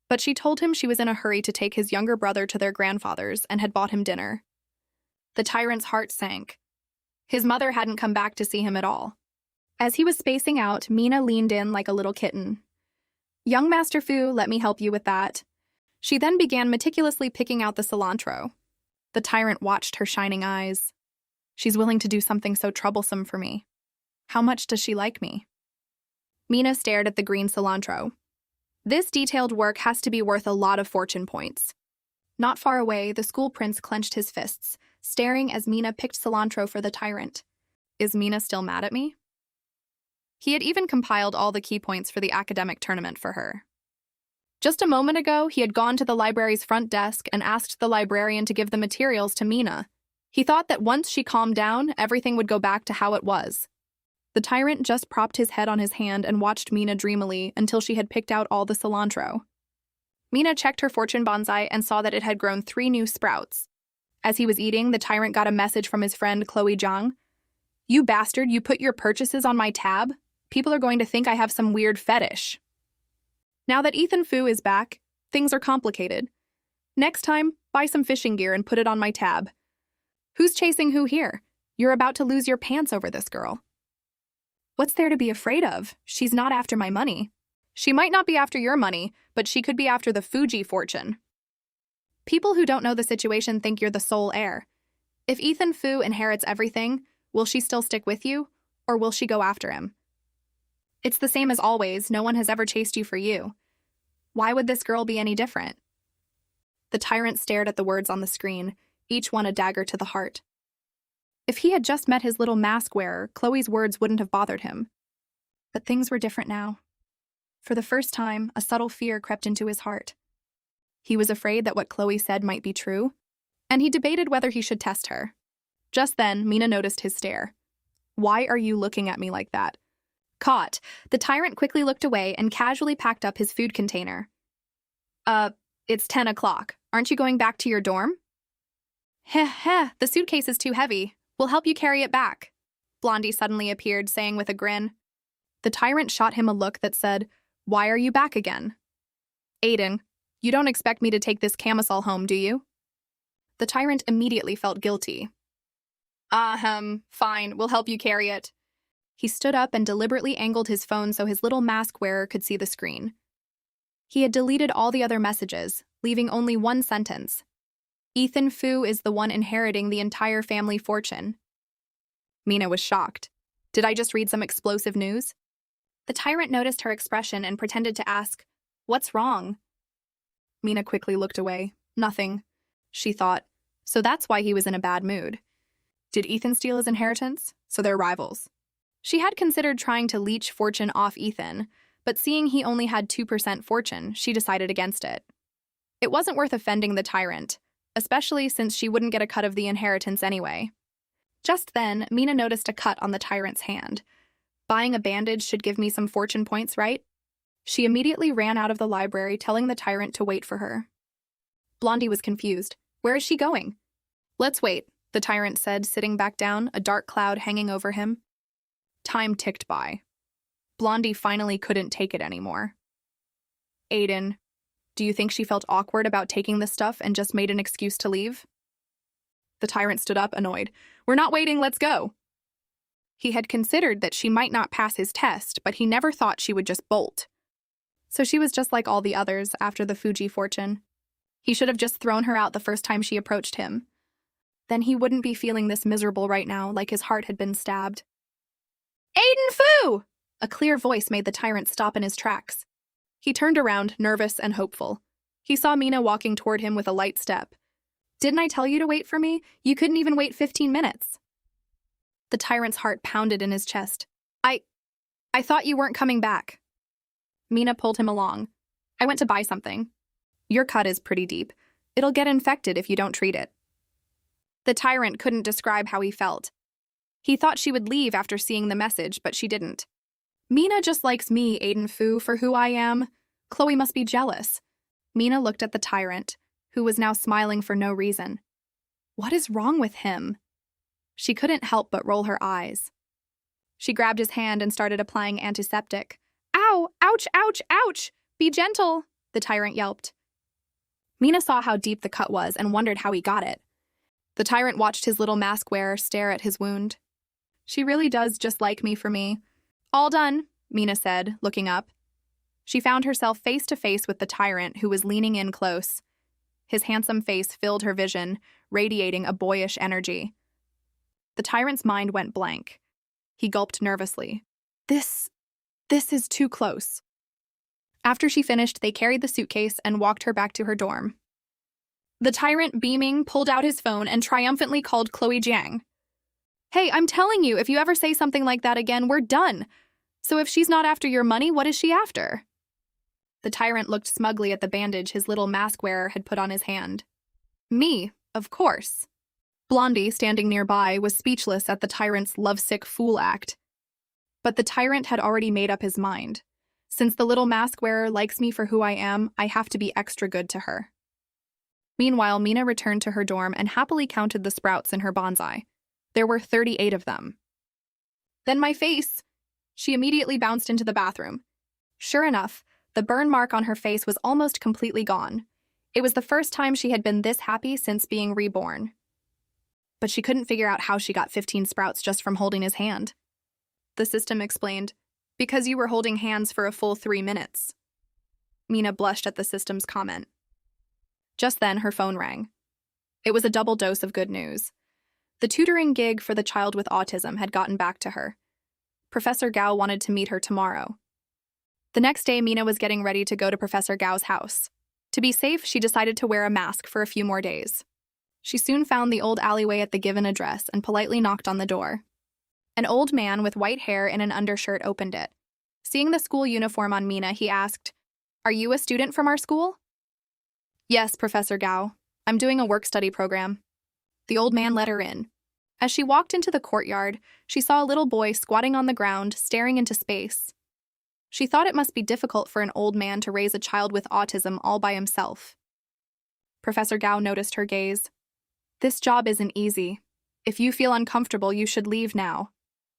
But she told him she was in a hurry to take his younger brother to their grandfather's and had bought him dinner. The tyrant's heart sank. His mother hadn't come back to see him at all. As he was spacing out, Mina leaned in like a little kitten. "Young Master Fu, let me help you with that." She then began meticulously picking out the cilantro. The tyrant watched her shining eyes. She's willing to do something so troublesome for me. How much does she like me? Mina stared at the green cilantro. This detailed work has to be worth a lot of fortune points. Not far away, the school prince clenched his fists, staring as Mina picked cilantro for the tyrant. Is Mina still mad at me? He had even compiled all the key points for the academic tournament for her. Just a moment ago, he had gone to the library's front desk and asked the librarian to give the materials to Mina. He thought that once she calmed down, everything would go back to how it was. The tyrant just propped his head on his hand and watched Mina dreamily until she had picked out all the cilantro. Mina checked her fortune bonsai and saw that it had grown 3 new sprouts. As he was eating, the tyrant got a message from his friend Chloe Zhang. "You bastard, you put your purchases on my tab? People are going to think I have some weird fetish." Now that Ethan Fu is back, things are complicated. Next time, buy some fishing gear and put it on my tab. Who's chasing who here? You're about to lose your pants over this girl. What's there to be afraid of? She's not after my money. She might not be after your money, but she could be after the Fuji fortune. People who don't know the situation think you're the sole heir. If Ethan Fu inherits everything, will she still stick with you, or will she go after him? It's the same as always, no one has ever chased you for you. Why would this girl be any different? The tyrant stared at the words on the screen, each one a dagger to the heart. If he had just met his little mask wearer, Chloe's words wouldn't have bothered him. But things were different now. For the first time, a subtle fear crept into his heart. He was afraid that what Chloe said might be true, and he debated whether he should test her. Just then, Mina noticed his stare. "Why are you looking at me like that?" Caught, the tyrant quickly looked away and casually packed up his food container. It's 10 o'clock. Aren't you going back to your dorm?" Heh, the suitcase is too heavy. We'll help you carry it back," Blondie suddenly appeared, saying with a grin. The tyrant shot him a look that said, "Why are you back again?" "Aiden, you don't expect me to take this camisole home, do you?" The tyrant immediately felt guilty. Fine, we'll help you carry it." He stood up and deliberately angled his phone so his little mask wearer could see the screen. He had deleted all the other messages, leaving only one sentence. "Ethan Fu is the one inheriting the entire family fortune." Mina was shocked. Did I just read some explosive news? The tyrant noticed her expression and pretended to ask, "What's wrong?" Mina quickly looked away. Nothing, she thought. So that's why he was in a bad mood. Did Ethan steal his inheritance? So they're rivals. She had considered trying to leech fortune off Ethan, but seeing he only had 2% fortune, she decided against it. It wasn't worth offending the tyrant, especially since she wouldn't get a cut of the inheritance anyway. Just then, Mina noticed a cut on the tyrant's hand. Buying a bandage should give me some fortune points, right? She immediately ran out of the library, telling the tyrant to wait for her. Blondie was confused. Where is she going? Let's wait, the tyrant said, sitting back down, a dark cloud hanging over him. Time ticked by. Blondie finally couldn't take it anymore. Aiden, do you think she felt awkward about taking this stuff and just made an excuse to leave? The tyrant stood up, annoyed. We're not waiting, let's go. He had considered that she might not pass his test, but he never thought she would just bolt. So she was just like all the others after the Fuji fortune. He should have just thrown her out the first time she approached him. Then he wouldn't be feeling this miserable right now, like his heart had been stabbed. Aiden Fu! A clear voice made the tyrant stop in his tracks. He turned around, nervous and hopeful. He saw Mina walking toward him with a light step. Didn't I tell you to wait for me? You couldn't even wait 15 minutes. The tyrant's heart pounded in his chest. I thought you weren't coming back. Mina pulled him along. I went to buy something. Your cut is pretty deep. It'll get infected if you don't treat it. The tyrant couldn't describe how he felt. He thought she would leave after seeing the message, but she didn't. Mina just likes me, Aiden Fu, for who I am. Chloe must be jealous. Mina looked at the tyrant, who was now smiling for no reason. What is wrong with him? She couldn't help but roll her eyes. She grabbed his hand and started applying antiseptic. Ow! Ouch! Ouch! Ouch! Be gentle! The tyrant yelped. Mina saw how deep the cut was and wondered how he got it. The tyrant watched his little mask wearer stare at his wound. She really does just like me for me. All done, Mina said, looking up. She found herself face to face with the tyrant, who was leaning in close. His handsome face filled her vision, radiating a boyish energy. The tyrant's mind went blank. He gulped nervously. This is too close. After she finished, they carried the suitcase and walked her back to her dorm. The tyrant, beaming, pulled out his phone and triumphantly called Chloe Jiang. Hey, I'm telling you, if you ever say something like that again, we're done. So if she's not after your money, what is she after? The tyrant looked smugly at the bandage his little mask wearer had put on his hand. Me, of course. Blondie, standing nearby, was speechless at the tyrant's lovesick fool act. But the tyrant had already made up his mind. Since the little mask wearer likes me for who I am, I have to be extra good to her. Meanwhile, Mina returned to her dorm and happily counted the sprouts in her bonsai. There were 38 of them. Then my face! She immediately bounced into the bathroom. Sure enough, the burn mark on her face was almost completely gone. It was the first time she had been this happy since being reborn. But she couldn't figure out how she got 15 sprouts just from holding his hand. The system explained, because you were holding hands for a full 3 minutes. Mina blushed at the system's comment. Just then, her phone rang. It was a double dose of good news. The tutoring gig for the child with autism had gotten back to her. Professor Gao wanted to meet her tomorrow. The next day, Mina was getting ready to go to Professor Gao's house. To be safe, she decided to wear a mask for a few more days. She soon found the old alleyway at the given address and politely knocked on the door. An old man with white hair and an undershirt opened it. Seeing the school uniform on Mina, he asked, "Are you a student from our school?" "Yes, Professor Gao. I'm doing a work-study program." The old man let her in. As she walked into the courtyard, she saw a little boy squatting on the ground, staring into space. She thought it must be difficult for an old man to raise a child with autism all by himself. Professor Gao noticed her gaze. "This job isn't easy. If you feel uncomfortable, you should leave now."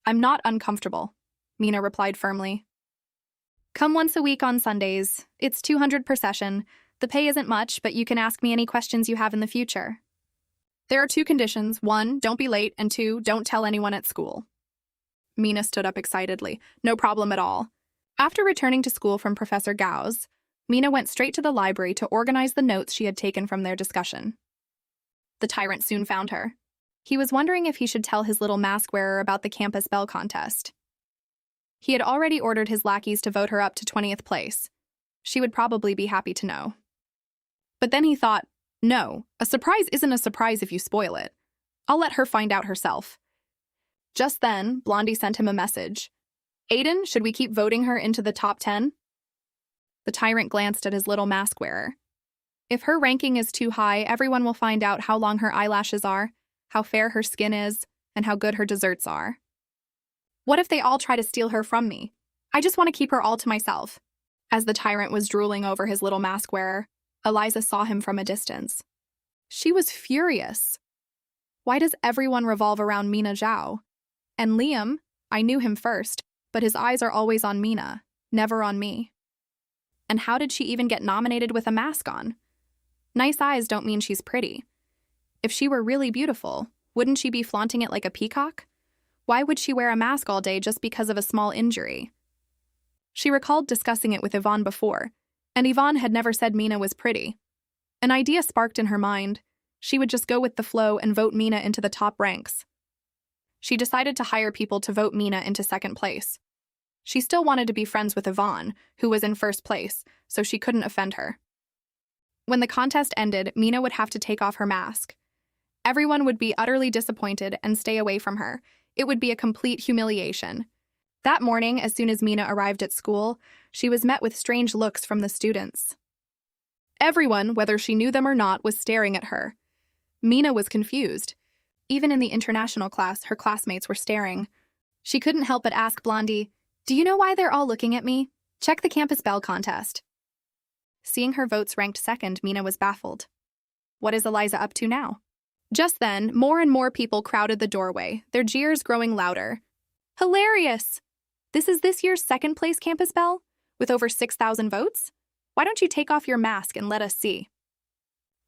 "I'm not uncomfortable," Mina replied firmly. "Come once a week on Sundays. It's 200 per session. The pay isn't much, but you can ask me any questions you have in the future. There are 2 conditions. 1, don't be late, and 2, don't tell anyone at school." Mina stood up excitedly. "No problem at all." After returning to school from Professor Gao's, Mina went straight to the library to organize the notes she had taken from their discussion. The tyrant soon found her. He was wondering if he should tell his little mask wearer about the campus bell contest. He had already ordered his lackeys to vote her up to 20th place. She would probably be happy to know. But then he thought, no, a surprise isn't a surprise if you spoil it. I'll let her find out herself. Just then, Blondie sent him a message. Aiden, should we keep voting her into the top 10? The tyrant glanced at his little mask wearer. If her ranking is too high, everyone will find out how long her eyelashes are, how fair her skin is, and how good her desserts are. What if they all try to steal her from me? I just want to keep her all to myself. As the tyrant was drooling over his little mask wearer, Eliza saw him from a distance. She was furious. Why does everyone revolve around Mina Zhao? And Liam, I knew him first, but his eyes are always on Mina, never on me. And how did she even get nominated with a mask on? Nice eyes don't mean she's pretty. If she were really beautiful, wouldn't she be flaunting it like a peacock? Why would she wear a mask all day just because of a small injury? She recalled discussing it with Yvonne before, and Yvonne had never said Mina was pretty. An idea sparked in her mind. She would just go with the flow and vote Mina into the top ranks. She decided to hire people to vote Mina into second place. She still wanted to be friends with Yvonne, who was in first place, so she couldn't offend her. When the contest ended, Mina would have to take off her mask. Everyone would be utterly disappointed and stay away from her. It would be a complete humiliation. That morning, as soon as Mina arrived at school, she was met with strange looks from the students. Everyone, whether she knew them or not, was staring at her. Mina was confused. Even in the international class, her classmates were staring. She couldn't help but ask Blondie, "Do you know why they're all looking at me? Check the campus bell contest." Seeing her votes ranked second, Mina was baffled. What is Eliza up to now? Just then, more and more people crowded the doorway, their jeers growing louder. Hilarious! This is this year's second place campus bell? With over 6,000 votes? Why don't you take off your mask and let us see?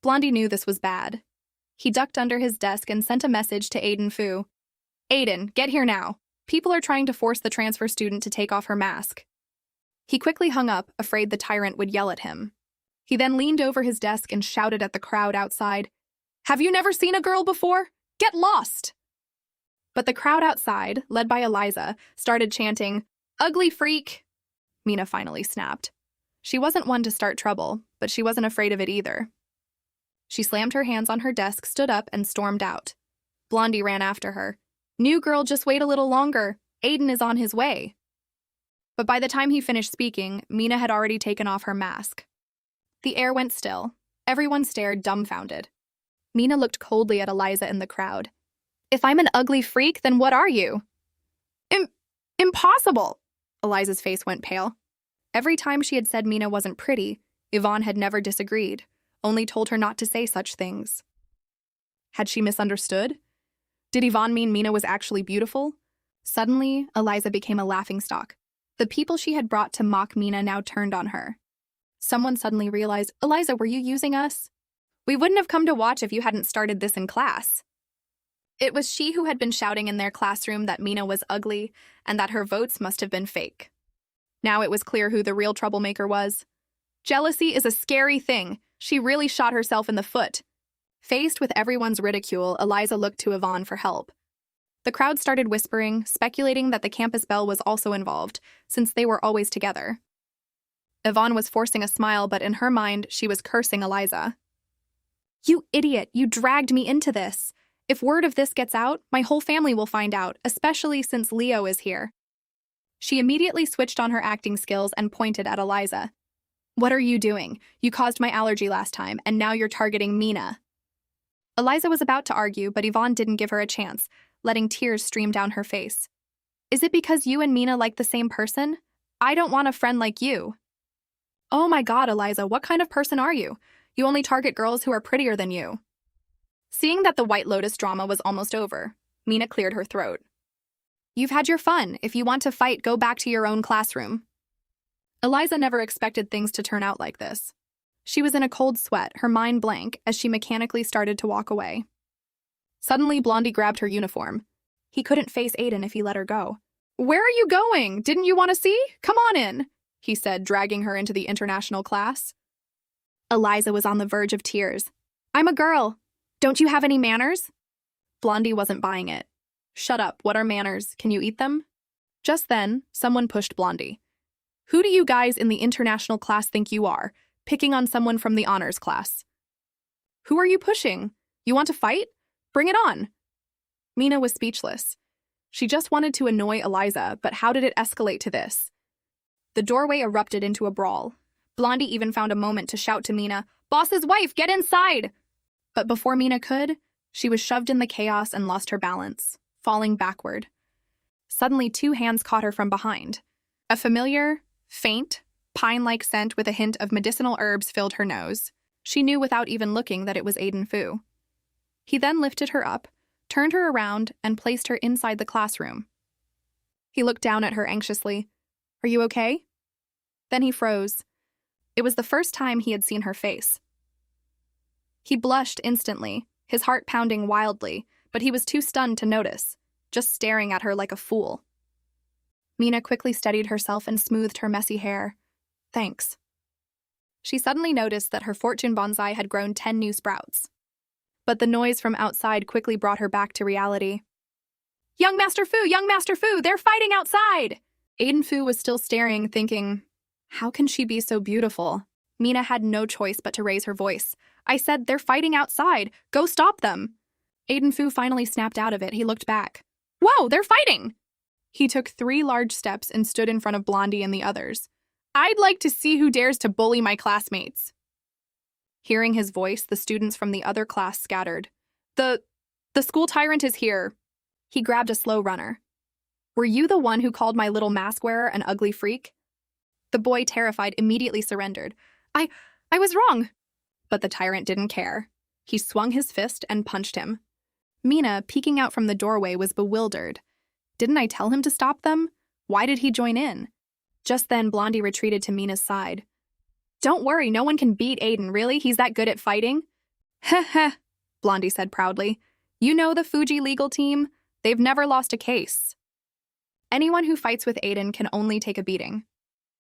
Blondie knew this was bad. He ducked under his desk and sent a message to Aiden Fu. Aiden, get here now. People are trying to force the transfer student to take off her mask. He quickly hung up, afraid the tyrant would yell at him. He then leaned over his desk and shouted at the crowd outside, "Have you never seen a girl before? Get lost!" But the crowd outside, led by Eliza, started chanting, "Ugly freak!" Mina finally snapped. She wasn't one to start trouble, but she wasn't afraid of it either. She slammed her hands on her desk, stood up, and stormed out. Blondie ran after her. "New girl, just wait a little longer. Aiden is on his way." But by the time he finished speaking, Mina had already taken off her mask. The air went still. Everyone stared, dumbfounded. Mina looked coldly at Eliza in the crowd. "If I'm an ugly freak, then what are you?" Impossible! Eliza's face went pale. Every time she had said Mina wasn't pretty, Yvonne had never disagreed, only told her not to say such things. Had she misunderstood? Did Yvonne mean Mina was actually beautiful? Suddenly, Eliza became a laughingstock. The people she had brought to mock Mina now turned on her. Someone suddenly realized, "Eliza, were you using us? We wouldn't have come to watch if you hadn't started this in class." It was she who had been shouting in their classroom that Mina was ugly and that her votes must have been fake. Now it was clear who the real troublemaker was. Jealousy is a scary thing. She really shot herself in the foot. Faced with everyone's ridicule, Eliza looked to Yvonne for help. The crowd started whispering, speculating that the campus bell was also involved, since they were always together. Yvonne was forcing a smile, but in her mind, she was cursing Eliza. "You idiot, you dragged me into this. If word of this gets out, my whole family will find out, especially since Leo is here." She immediately switched on her acting skills and pointed at Eliza. "What are you doing? You caused my allergy last time, and now you're targeting Mina." Eliza was about to argue, but Yvonne didn't give her a chance, letting tears stream down her face. "Is it because you and Mina like the same person? I don't want a friend like you." "Oh my God, Eliza, what kind of person are you? You only target girls who are prettier than you." Seeing that the White Lotus drama was almost over, Mina cleared her throat. "You've had your fun. If you want to fight, go back to your own classroom." Eliza never expected things to turn out like this. She was in a cold sweat, her mind blank, as she mechanically started to walk away. Suddenly, Blondie grabbed her uniform. He couldn't face Aiden if he let her go. "Where are you going? Didn't you want to see? Come on in," he said, dragging her into the international class. Eliza was on the verge of tears. "I'm a girl. Don't you have any manners?" Blondie wasn't buying it. "Shut up, what are manners? Can you eat them?" Just then, someone pushed Blondie. "Who do you guys in the international class think you are, picking on someone from the honors class?" "Who are you pushing? You want to fight? Bring it on." Mina was speechless. She just wanted to annoy Eliza, but how did it escalate to this? The doorway erupted into a brawl. Blondie even found a moment to shout to Mina, "Boss's wife, get inside!" But before Mina could, she was shoved in the chaos and lost her balance, falling backward. Suddenly, two hands caught her from behind. A familiar, faint, pine-like scent with a hint of medicinal herbs filled her nose. She knew without even looking that it was Aiden Fu. He then lifted her up, turned her around, and placed her inside the classroom. He looked down at her anxiously. "Are you okay?" Then he froze. It was the first time he had seen her face. He blushed instantly, his heart pounding wildly, but he was too stunned to notice, just staring at her like a fool. Mina quickly steadied herself and smoothed her messy hair. "Thanks." She suddenly noticed that her fortune bonsai had grown 10 new sprouts. But the noise from outside quickly brought her back to reality. Young Master Fu, they're fighting outside!" Aiden Fu was still staring, thinking, how can she be so beautiful? Mina had no choice but to raise her voice. "I said they're fighting outside. Go stop them." Aiden Fu finally snapped out of it. He looked back. "Whoa, they're fighting!" He took 3 large steps and stood in front of Blondie and the others. "I'd like to see who dares to bully my classmates." Hearing his voice, the students from the other class scattered. The school tyrant is here." He grabbed a slow runner. "Were you the one who called my little mask wearer an ugly freak?" The boy, terrified, immediately surrendered. I was wrong." But the tyrant didn't care. He swung his fist and punched him. Mina, peeking out from the doorway, was bewildered. Didn't I tell him to stop them? Why did he join in? Just then, Blondie retreated to Mina's side. "Don't worry, no one can beat Aiden, really? He's that good at fighting?" "Heh heh," Blondie said proudly. "You know the Fuji legal team? They've never lost a case. Anyone who fights with Aiden can only take a beating.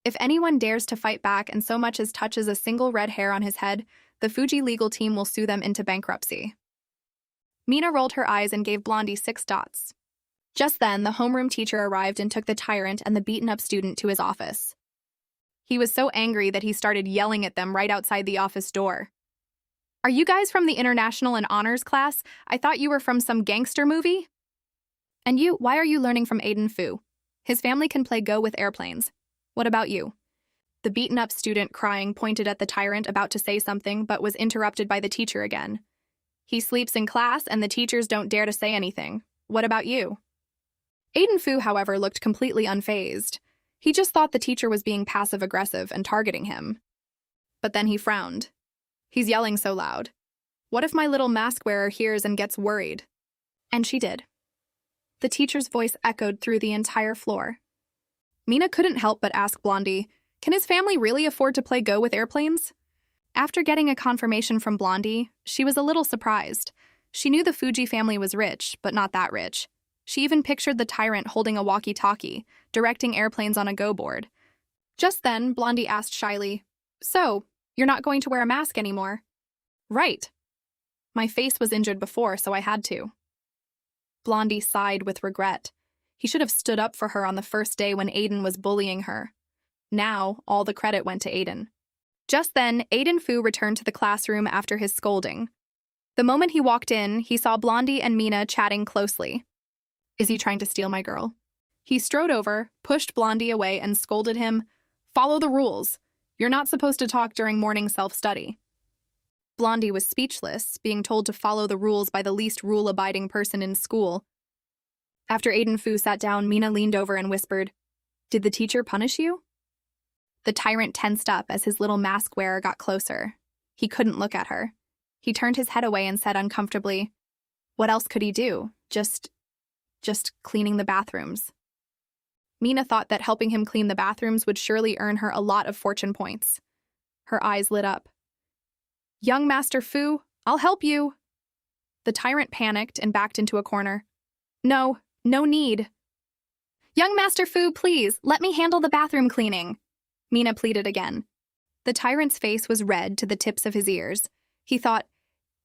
If anyone dares to fight back and so much as touches a single red hair on his head, the Fuji legal team will sue them into bankruptcy." Mina rolled her eyes and gave Blondie 6 dots. Just then, the homeroom teacher arrived and took the tyrant and the beaten-up student to his office. He was so angry that he started yelling at them right outside the office door. "Are you guys from the International and Honors class? I thought you were from some gangster movie? And you, why are you learning from Aiden Fu? His family can play Go with airplanes. What about you?" The beaten-up student, crying, pointed at the tyrant, about to say something, but was interrupted by the teacher again. "He sleeps in class, and the teachers don't dare to say anything. What about you?" Aiden Fu, however, looked completely unfazed. He just thought the teacher was being passive-aggressive and targeting him. But then he frowned. He's yelling so loud. What if my little mask-wearer hears and gets worried? And she did. The teacher's voice echoed through the entire floor. Mina couldn't help but ask Blondie, can his family really afford to play Go with airplanes? After getting a confirmation from Blondie, she was a little surprised. She knew the Fuji family was rich, but not that rich. She even pictured the tyrant holding a walkie-talkie, directing airplanes on a Go board. Just then, Blondie asked shyly, "So, you're not going to wear a mask anymore?" "Right. My face was injured before, so I had to." Blondie sighed with regret. He should have stood up for her on the first day when Aiden was bullying her. Now, all the credit went to Aiden. Just then, Aiden Fu returned to the classroom after his scolding. The moment he walked in, he saw Blondie and Mina chatting closely. Is he trying to steal my girl? He strode over, pushed Blondie away, and scolded him, "Follow the rules. You're not supposed to talk during morning self-study." Blondie was speechless, being told to follow the rules by the least rule-abiding person in school. After Aiden Fu sat down, Mina leaned over and whispered, "Did the teacher punish you?" The tyrant tensed up as his little mask wearer got closer. He couldn't look at her. He turned his head away and said uncomfortably, "What else could he do? Just cleaning the bathrooms." Mina thought that helping him clean the bathrooms would surely earn her a lot of fortune points. Her eyes lit up. "Young Master Fu, I'll help you." The tyrant panicked and backed into a corner. No need." "Young Master Fu, please, let me handle the bathroom cleaning," Mina pleaded again. The tyrant's face was red to the tips of his ears. He thought,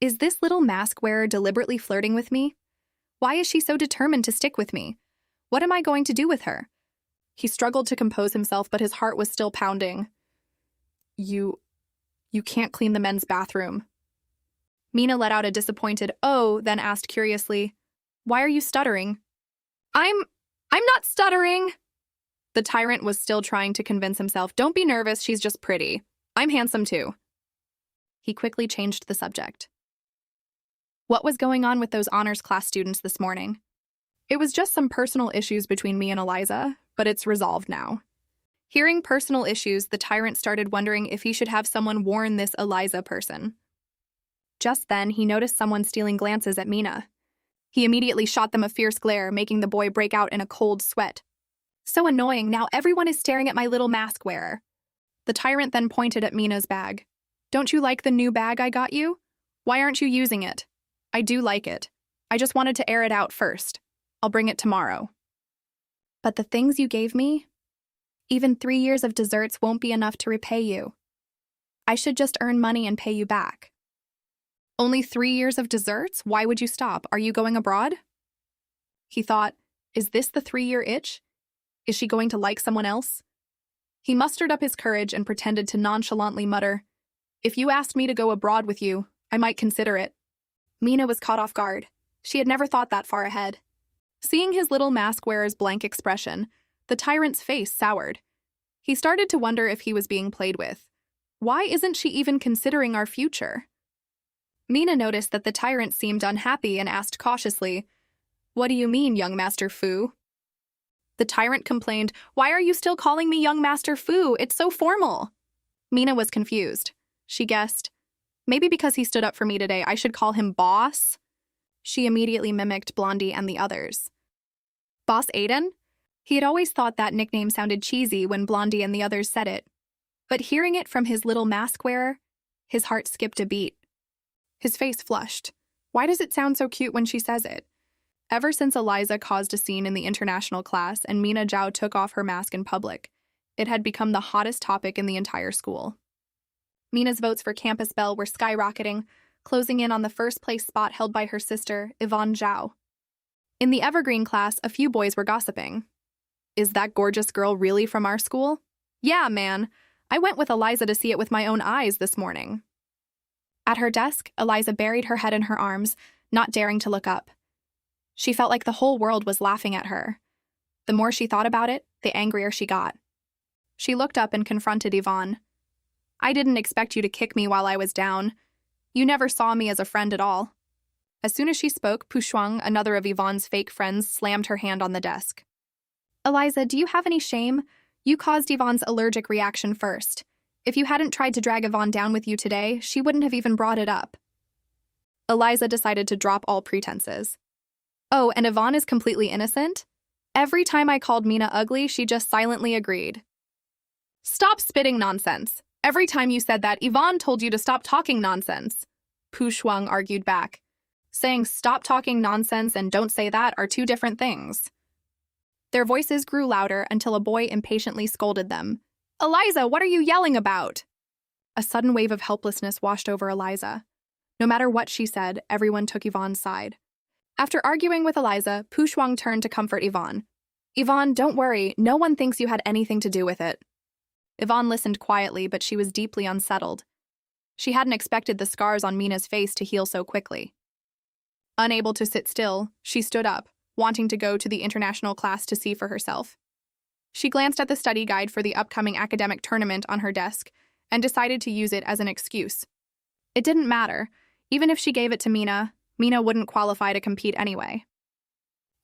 is this little mask wearer deliberately flirting with me? Why is she so determined to stick with me? What am I going to do with her? He struggled to compose himself, but his heart was still pounding. You can't clean the men's bathroom. Mina let out a disappointed "oh," then asked curiously, "Why are you stuttering?" I'm not stuttering." The tyrant was still trying to convince himself, "Don't be nervous, she's just pretty. I'm handsome too." He quickly changed the subject. What was going on with those honors class students this morning? It was just some personal issues between me and Eliza, but it's resolved now. Hearing personal issues, the tyrant started wondering if he should have someone warn this Eliza person. Just then, he noticed someone stealing glances at Mina. He immediately shot them a fierce glare, making the boy break out in a cold sweat. So annoying, now everyone is staring at my little mask wearer. The tyrant then pointed at Mina's bag. "Don't you like the new bag I got you? Why aren't you using it?" "I do like it. I just wanted to air it out first. I'll bring it tomorrow." "But the things you gave me? Even 3 years of desserts won't be enough to repay you. I should just earn money and pay you back." "Only 3 years of desserts? Why would you stop? Are you going abroad?" He thought, is this the 3-year itch? Is she going to like someone else? He mustered up his courage and pretended to nonchalantly mutter, "If you asked me to go abroad with you, I might consider it." Mina was caught off guard. She had never thought that far ahead. Seeing his little mask wearer's blank expression, the tyrant's face soured. He started to wonder if he was being played with. Why isn't she even considering our future? Mina noticed that the tyrant seemed unhappy and asked cautiously, "What do you mean, young Master Fu?" The tyrant complained, "Why are you still calling me young Master Fu? It's so formal." Mina was confused. She guessed, maybe because he stood up for me today, I should call him boss? She immediately mimicked Blondie and the others. Boss Aiden? He had always thought that nickname sounded cheesy when Blondie and the others said it. But hearing it from his little mask wearer, his heart skipped a beat. His face flushed. Why does it sound so cute when she says it? Ever since Eliza caused a scene in the international class and Mina Zhao took off her mask in public, it had become the hottest topic in the entire school. Mina's votes for Campus Belle were skyrocketing, closing in on the first-place spot held by her sister, Yvonne Zhao. In the Evergreen class, a few boys were gossiping. "Is that gorgeous girl really from our school?" "Yeah, man. I went with Eliza to see it with my own eyes this morning." At her desk, Eliza buried her head in her arms, not daring to look up. She felt like the whole world was laughing at her. The more she thought about it, the angrier she got. She looked up and confronted Yvonne. "I didn't expect you to kick me while I was down. You never saw me as a friend at all." As soon as she spoke, Pushuang, another of Yvonne's fake friends, slammed her hand on the desk. "Eliza, do you have any shame? You caused Yvonne's allergic reaction first. If you hadn't tried to drag Yvonne down with you today, she wouldn't have even brought it up." Eliza decided to drop all pretenses. "Oh, and Yvonne is completely innocent? Every time I called Mina ugly, she just silently agreed." "Stop spitting nonsense. Every time you said that, Yvonne told you to stop talking nonsense," Pu Shuang argued back. Saying "stop talking nonsense" and "don't say that" are two different things. Their voices grew louder until a boy impatiently scolded them. "Eliza, what are you yelling about?" A sudden wave of helplessness washed over Eliza. No matter what she said, everyone took Yvonne's side. After arguing with Eliza, Pu Shuang turned to comfort Yvonne. "Yvonne, don't worry, no one thinks you had anything to do with it." Yvonne listened quietly, but she was deeply unsettled. She hadn't expected the scars on Mina's face to heal so quickly. Unable to sit still, she stood up, wanting to go to the international class to see for herself. She glanced at the study guide for the upcoming academic tournament on her desk and decided to use it as an excuse. It didn't matter. Even if she gave it to Mina, Mina wouldn't qualify to compete anyway.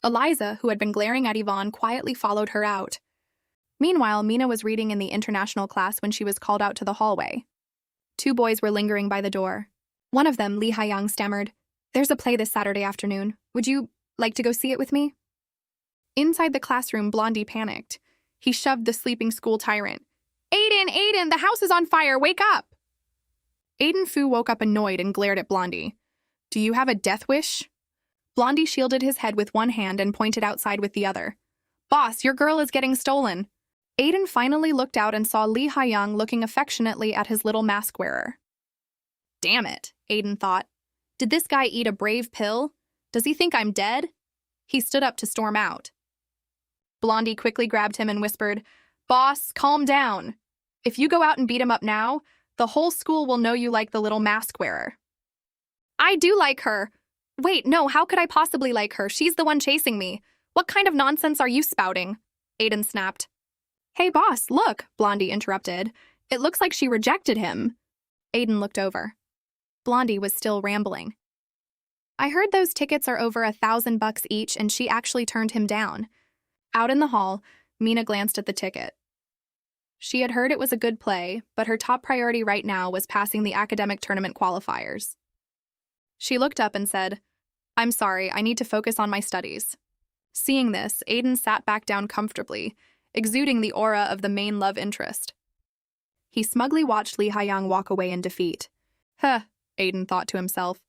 Eliza, who had been glaring at Yvonne, quietly followed her out. Meanwhile, Mina was reading in the international class when she was called out to the hallway. Two boys were lingering by the door. One of them, Li Haiyang, stammered, "There's a play this Saturday afternoon. Would you like to go see it with me?" Inside the classroom, Blondie panicked. He shoved the sleeping school tyrant. Aiden, the house is on fire, wake up!" Aiden Fu woke up annoyed and glared at Blondie. "Do you have a death wish?" Blondie shielded his head with one hand and pointed outside with the other. "Boss, your girl is getting stolen." Aiden finally looked out and saw Li Haiyang looking affectionately at his little mask wearer. Damn it, Aiden thought. Did this guy eat a brave pill? Does he think I'm dead? He stood up to storm out. Blondie quickly grabbed him and whispered, "Boss, calm down. If you go out and beat him up now, the whole school will know you like the little mask wearer." "I do like her. Wait, no, how could I possibly like her? She's the one chasing me. What kind of nonsense are you spouting?" Aiden snapped. "Hey, boss, look," Blondie interrupted. "It looks like she rejected him." Aiden looked over. Blondie was still rambling. "I heard those tickets are over $1,000 each, and she actually turned him down." Out in the hall, Mina glanced at the ticket. She had heard it was a good play, but her top priority right now was passing the academic tournament qualifiers. She looked up and said, "I'm sorry, I need to focus on my studies." Seeing this, Aiden sat back down comfortably, exuding the aura of the main love interest. He smugly watched Lee Haiyang walk away in defeat. "Huh," Aiden thought to himself.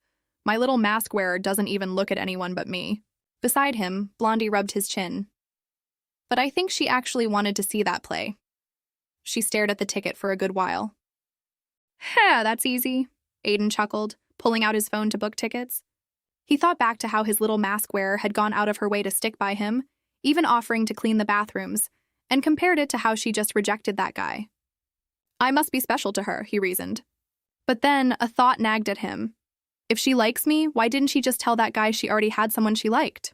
"My little mask wearer doesn't even look at anyone but me." Beside him, Blondie rubbed his chin. But I think she actually wanted to see that play. She stared at the ticket for a good while. "Heh, that's easy," Aiden chuckled, pulling out his phone to book tickets. He thought back to how his little mask wearer had gone out of her way to stick by him, even offering to clean the bathrooms, and compared it to how she just rejected that guy. "I must be special to her," he reasoned. But then a thought nagged at him. If she likes me, why didn't she just tell that guy she already had someone she liked?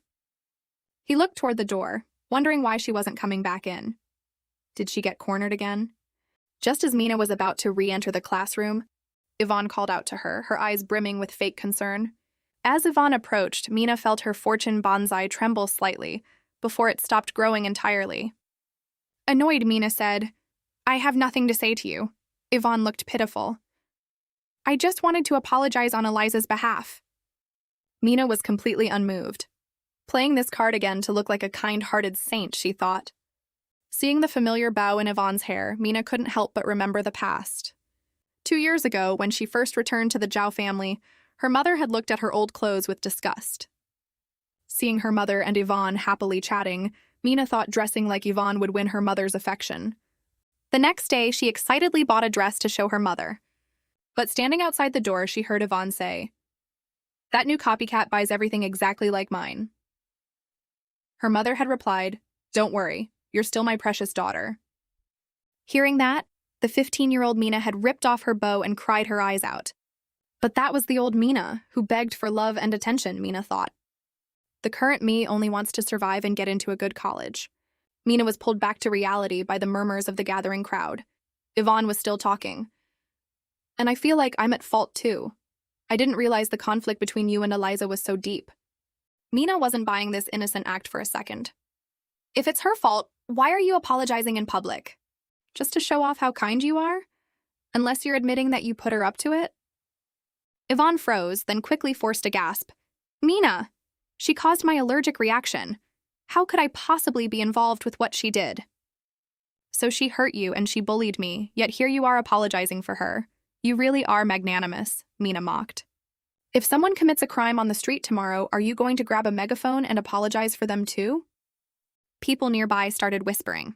He looked toward the door, wondering why she wasn't coming back in. Did she get cornered again? Just as Mina was about to re-enter the classroom, Yvonne called out to her, her eyes brimming with fake concern. As Yvonne approached, Mina felt her fortune bonsai tremble slightly before it stopped growing entirely. Annoyed, Mina said, "I have nothing to say to you." Yvonne looked pitiful. "I just wanted to apologize on Eliza's behalf." Mina was completely unmoved. Playing this card again to look like a kind-hearted saint, she thought. Seeing the familiar bow in Yvonne's hair, Mina couldn't help but remember the past. 2 years ago, when she first returned to the Zhao family, her mother had looked at her old clothes with disgust. Seeing her mother and Yvonne happily chatting, Mina thought dressing like Yvonne would win her mother's affection. The next day, she excitedly bought a dress to show her mother. But standing outside the door, she heard Yvonne say, "That new copycat buys everything exactly like mine." Her mother had replied, "Don't worry, you're still my precious daughter." Hearing that, the 15-year-old Mina had ripped off her bow and cried her eyes out. But that was the old Mina, who begged for love and attention, Mina thought. The current me only wants to survive and get into a good college. Mina was pulled back to reality by the murmurs of the gathering crowd. Yvonne was still talking. "And I feel like I'm at fault too. I didn't realize the conflict between you and Eliza was so deep." Mina wasn't buying this innocent act for a second. "If it's her fault, why are you apologizing in public? Just to show off how kind you are? Unless you're admitting that you put her up to it?" Yvonne froze, then quickly forced a gasp. "Mina! She caused my allergic reaction. How could I possibly be involved with what she did?" "So she hurt you and she bullied me, yet here you are apologizing for her. You really are magnanimous," Mina mocked. "If someone commits a crime on the street tomorrow, are you going to grab a megaphone and apologize for them too?" People nearby started whispering.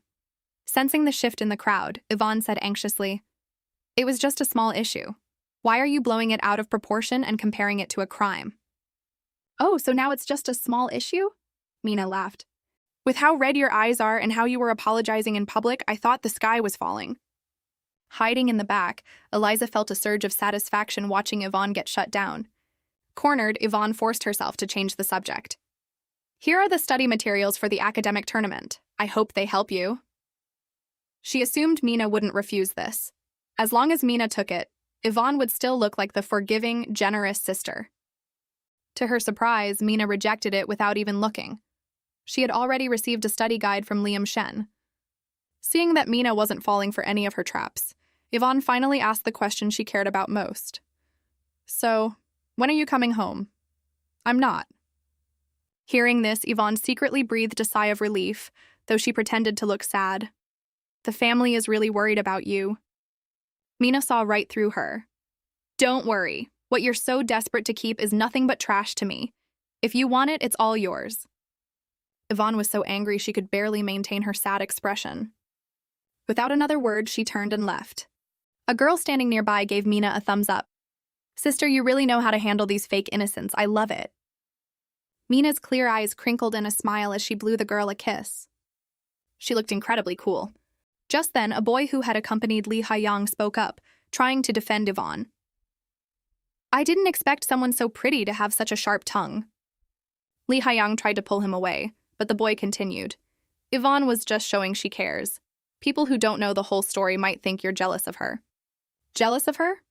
Sensing the shift in the crowd, Yvonne said anxiously, "It was just a small issue. Why are you blowing it out of proportion and comparing it to a crime?" "Oh, so now it's just a small issue?" Mina laughed. "With how red your eyes are and how you were apologizing in public, I thought the sky was falling." Hiding in the back, Eliza felt a surge of satisfaction watching Yvonne get shut down. Cornered, Yvonne forced herself to change the subject. "Here are the study materials for the academic tournament. I hope they help you." She assumed Mina wouldn't refuse this. As long as Mina took it, Yvonne would still look like the forgiving, generous sister. To her surprise, Mina rejected it without even looking. She had already received a study guide from Liam Shen. Seeing that Mina wasn't falling for any of her traps, Yvonne finally asked the question she cared about most. "So, when are you coming home?" "I'm not." Hearing this, Yvonne secretly breathed a sigh of relief, though she pretended to look sad. "The family is really worried about you." Mina saw right through her. "Don't worry. What you're so desperate to keep is nothing but trash to me. If you want it, it's all yours." Yvonne was so angry she could barely maintain her sad expression. Without another word, she turned and left. A girl standing nearby gave Mina a thumbs up. "Sister, you really know how to handle these fake innocents. I love it." Mina's clear eyes crinkled in a smile as she blew the girl a kiss. She looked incredibly cool. Just then, a boy who had accompanied Lee Haiyang spoke up, trying to defend Yvonne. I didn't expect someone so pretty to have such a sharp tongue. Lee Haiyang tried to pull him away, but the boy continued. Yvonne was just showing she cares. People who don't know the whole story might think you're jealous of her. Jealous of her?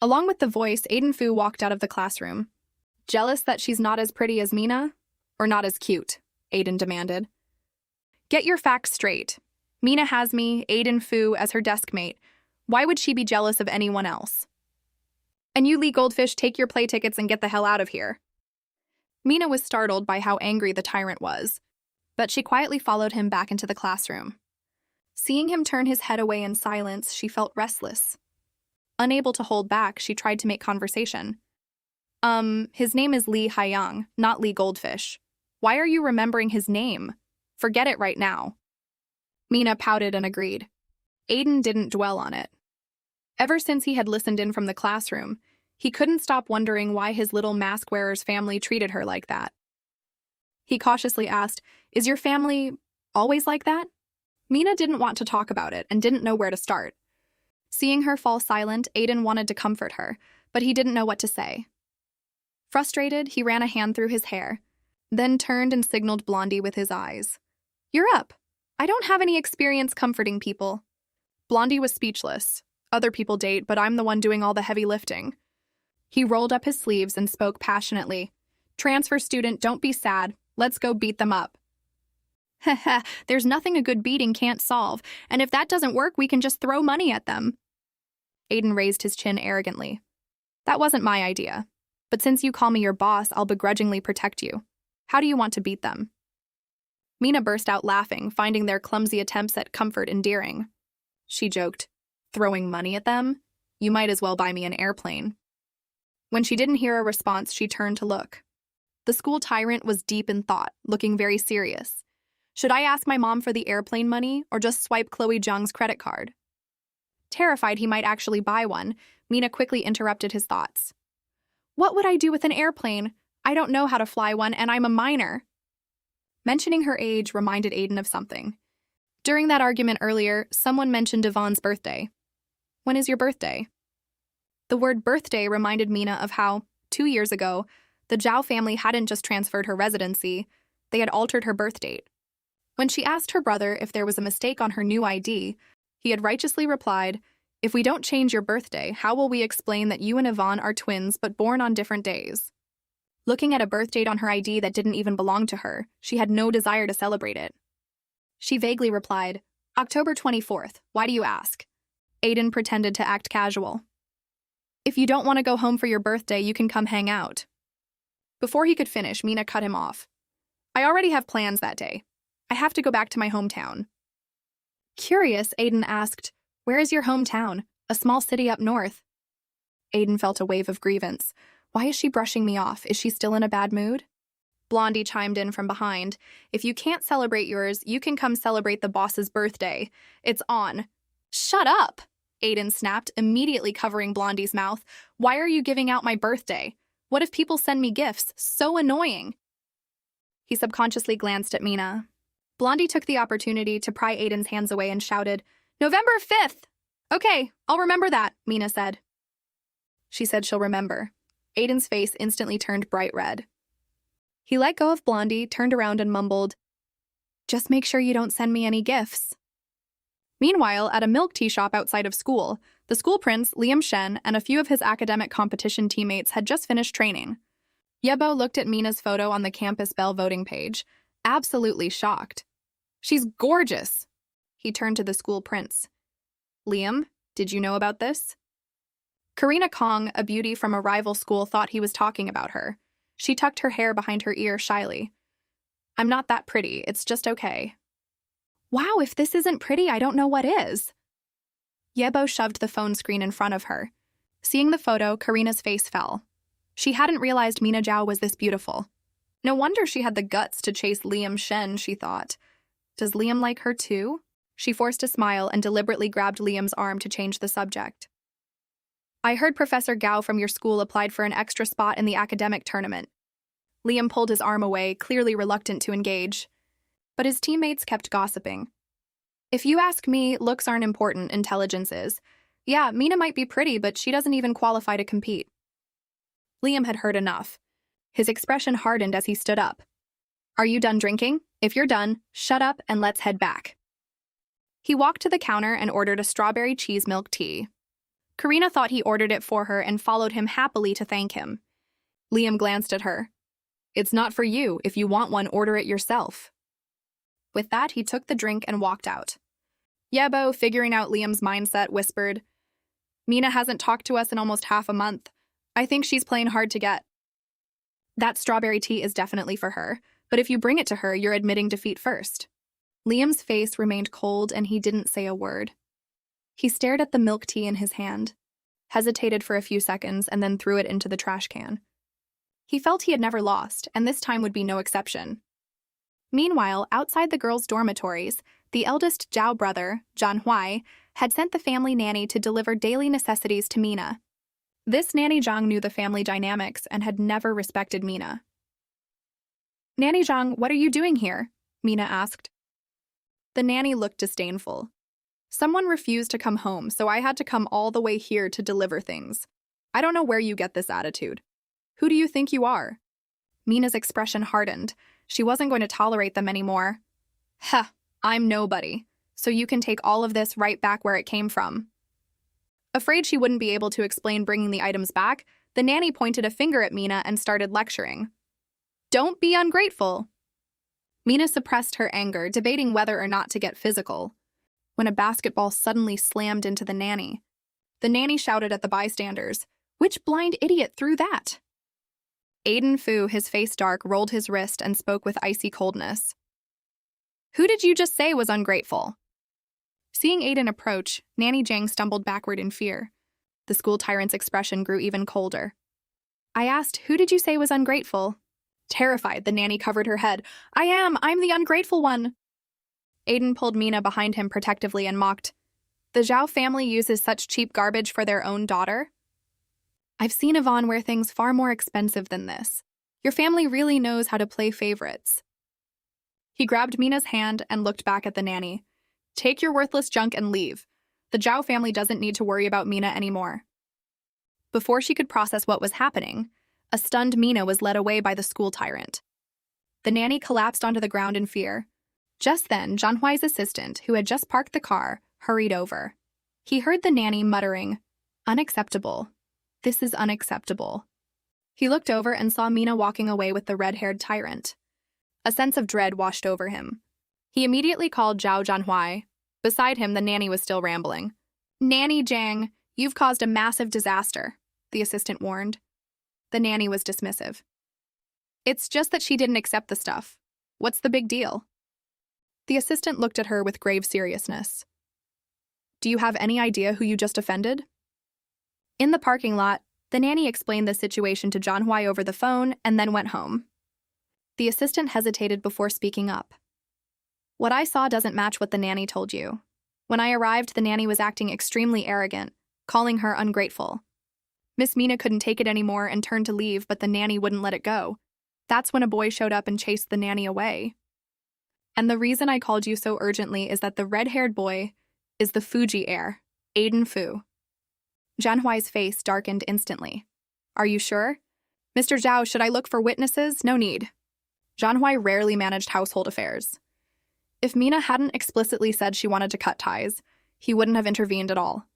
Along with the voice, Aiden Fu walked out of the classroom. Jealous that she's not as pretty as Mina? Or not as cute? Aiden demanded. Get your facts straight. Mina has me, Aiden Fu, as her desk mate. Why would she be jealous of anyone else? And you, Lee Goldfish, take your play tickets and get the hell out of here. Mina was startled by how angry the tyrant was, but she quietly followed him back into the classroom. Seeing him turn his head away in silence, she felt restless. Unable to hold back, she tried to make conversation. His name is Lee Haiyang, not Lee Goldfish. Why are you remembering his name? Forget it right now. Mina pouted and agreed. Aiden didn't dwell on it. Ever since he had listened in from the classroom, he couldn't stop wondering why his little mask-wearer's family treated her like that. He cautiously asked, Is your family always like that? Mina didn't want to talk about it and didn't know where to start. Seeing her fall silent, Aiden wanted to comfort her, but he didn't know what to say. Frustrated, he ran a hand through his hair, then turned and signaled Blondie with his eyes. You're up. I don't have any experience comforting people. Blondie was speechless. Other people date, but I'm the one doing all the heavy lifting. He rolled up his sleeves and spoke passionately. Transfer student, don't be sad. Let's go beat them up. Heh, there's nothing a good beating can't solve, and if that doesn't work, we can just throw money at them. Aiden raised his chin arrogantly. That wasn't my idea. But since you call me your boss, I'll begrudgingly protect you. How do you want to beat them? Mina burst out laughing, finding their clumsy attempts at comfort endearing. She joked, Throwing money at them? You might as well buy me an airplane. When she didn't hear a response, she turned to look. The school tyrant was deep in thought, looking very serious. Should I ask my mom for the airplane money, or just swipe Chloe Jung's credit card? Terrified he might actually buy one, Mina quickly interrupted his thoughts. What would I do with an airplane? I don't know how to fly one, and I'm a minor. Mentioning her age reminded Aiden of something. During that argument earlier, someone mentioned Yvonne's birthday. When is your birthday? The word birthday reminded Mina of how, 2 years ago, the Zhao family hadn't just transferred her residency, they had altered her birth date. When she asked her brother if there was a mistake on her new ID, he had righteously replied, If we don't change your birthday, how will we explain that you and Yvonne are twins but born on different days? Looking at a birth date on her ID that didn't even belong to her, she had no desire to celebrate it. She vaguely replied, October 24th, why do you ask? Aiden pretended to act casual. If you don't want to go home for your birthday, you can come hang out. Before he could finish, Mina cut him off. I already have plans that day. I have to go back to my hometown. Curious, Aiden asked, Where is your hometown? A small city up north. Aiden felt a wave of grievance. Why is she brushing me off? Is she still in a bad mood? Blondie chimed in from behind. If you can't celebrate yours, you can come celebrate the boss's birthday. It's on. Shut up, Aiden snapped, immediately covering Blondie's mouth. Why are you giving out my birthday? What if people send me gifts? So annoying. He subconsciously glanced at Mina. Blondie took the opportunity to pry Aiden's hands away and shouted, November 5th! Okay, I'll remember that, Mina said. She said she'll remember. Aiden's face instantly turned bright red. He let go of Blondie, turned around and mumbled, Just make sure you don't send me any gifts. Meanwhile, at a milk tea shop outside of school, the school prince, Liam Shen, and a few of his academic competition teammates had just finished training. Yebo looked at Mina's photo on the campus bell voting page, absolutely shocked. She's gorgeous. He turned to the school prince. Liam, did you know about this? Karina Kong, a beauty from a rival school, thought he was talking about her. She tucked her hair behind her ear shyly. I'm not that pretty, it's just okay. Wow, if this isn't pretty, I don't know what is. Yebo shoved the phone screen in front of her. Seeing the photo, Karina's face fell. She hadn't realized Mina Zhao was this beautiful. No wonder she had the guts to chase Liam Shen, she thought. Does Liam like her too? She forced a smile and deliberately grabbed Liam's arm to change the subject. I heard Professor Gao from your school applied for an extra spot in the academic tournament. Liam pulled his arm away, clearly reluctant to engage. But his teammates kept gossiping. If you ask me, looks aren't important, intelligence is. Yeah, Mina might be pretty, but she doesn't even qualify to compete. Liam had heard enough. His expression hardened as he stood up. Are you done drinking? If you're done, shut up and let's head back. He walked to the counter and ordered a strawberry cheese milk tea. Karina thought he ordered it for her and followed him happily to thank him. Liam glanced at her. It's not for you. If you want one, order it yourself. With that, he took the drink and walked out. Yebo, figuring out Liam's mindset, whispered, Mina hasn't talked to us in almost half a month. I think she's playing hard to get. That strawberry tea is definitely for her, but if you bring it to her, you're admitting defeat first. Liam's face remained cold and he didn't say a word. He stared at the milk tea in his hand, hesitated for a few seconds, and then threw it into the trash can. He felt he had never lost, and this time would be no exception. Meanwhile, outside the girls' dormitories, the eldest Zhao brother, Manhwa, had sent the family nanny to deliver daily necessities to Mina. This nanny Zhang knew the family dynamics and had never respected Mina. Nanny Zhang, what are you doing here? Mina asked. The nanny looked disdainful. Someone refused to come home, so I had to come all the way here to deliver things. I don't know where you get this attitude. Who do you think you are? Mina's expression hardened. She wasn't going to tolerate them anymore. Heh, I'm nobody, so you can take all of this right back where it came from. Afraid she wouldn't be able to explain bringing the items back, the nanny pointed a finger at Mina and started lecturing. Don't be ungrateful. Mina suppressed her anger, debating whether or not to get physical, when a basketball suddenly slammed into the nanny. The nanny shouted at the bystanders, "Which blind idiot threw that?" Aiden Fu, his face dark, rolled his wrist and spoke with icy coldness. Who did you just say was ungrateful? Seeing Aiden approach, Nanny Jiang stumbled backward in fear. The school tyrant's expression grew even colder. I asked, who did you say was ungrateful? Terrified, the nanny covered her head. I'm the ungrateful one. Aiden pulled Mina behind him protectively and mocked. The Zhao family uses such cheap garbage for their own daughter? I've seen Yvonne wear things far more expensive than this. Your family really knows how to play favorites. He grabbed Mina's hand and looked back at the nanny. Take your worthless junk and leave. The Zhao family doesn't need to worry about Mina anymore. Before she could process what was happening, a stunned Mina was led away by the school tyrant. The nanny collapsed onto the ground in fear. Just then, Zhanhuai's assistant, who had just parked the car, hurried over. He heard the nanny muttering, Unacceptable. This is unacceptable. He looked over and saw Mina walking away with the red-haired tyrant. A sense of dread washed over him. He immediately called Zhao Zhanhuai. Beside him, the nanny was still rambling. Nanny Jiang, you've caused a massive disaster, the assistant warned. The nanny was dismissive. It's just that she didn't accept the stuff. What's the big deal? The assistant looked at her with grave seriousness. Do you have any idea who you just offended? In the parking lot, the nanny explained the situation to Zhanhuai over the phone and then went home. The assistant hesitated before speaking up. What I saw doesn't match what the nanny told you. When I arrived, the nanny was acting extremely arrogant, calling her ungrateful. Miss Mina couldn't take it anymore and turned to leave, but the nanny wouldn't let it go. That's when a boy showed up and chased the nanny away. And the reason I called you so urgently is that the red-haired boy is the Fuji heir, Aiden Fu. Zhanhuai's face darkened instantly. Are you sure? Mr. Zhao, should I look for witnesses? No need. Zhanhuai rarely managed household affairs. If Mina hadn't explicitly said she wanted to cut ties, he wouldn't have intervened at all.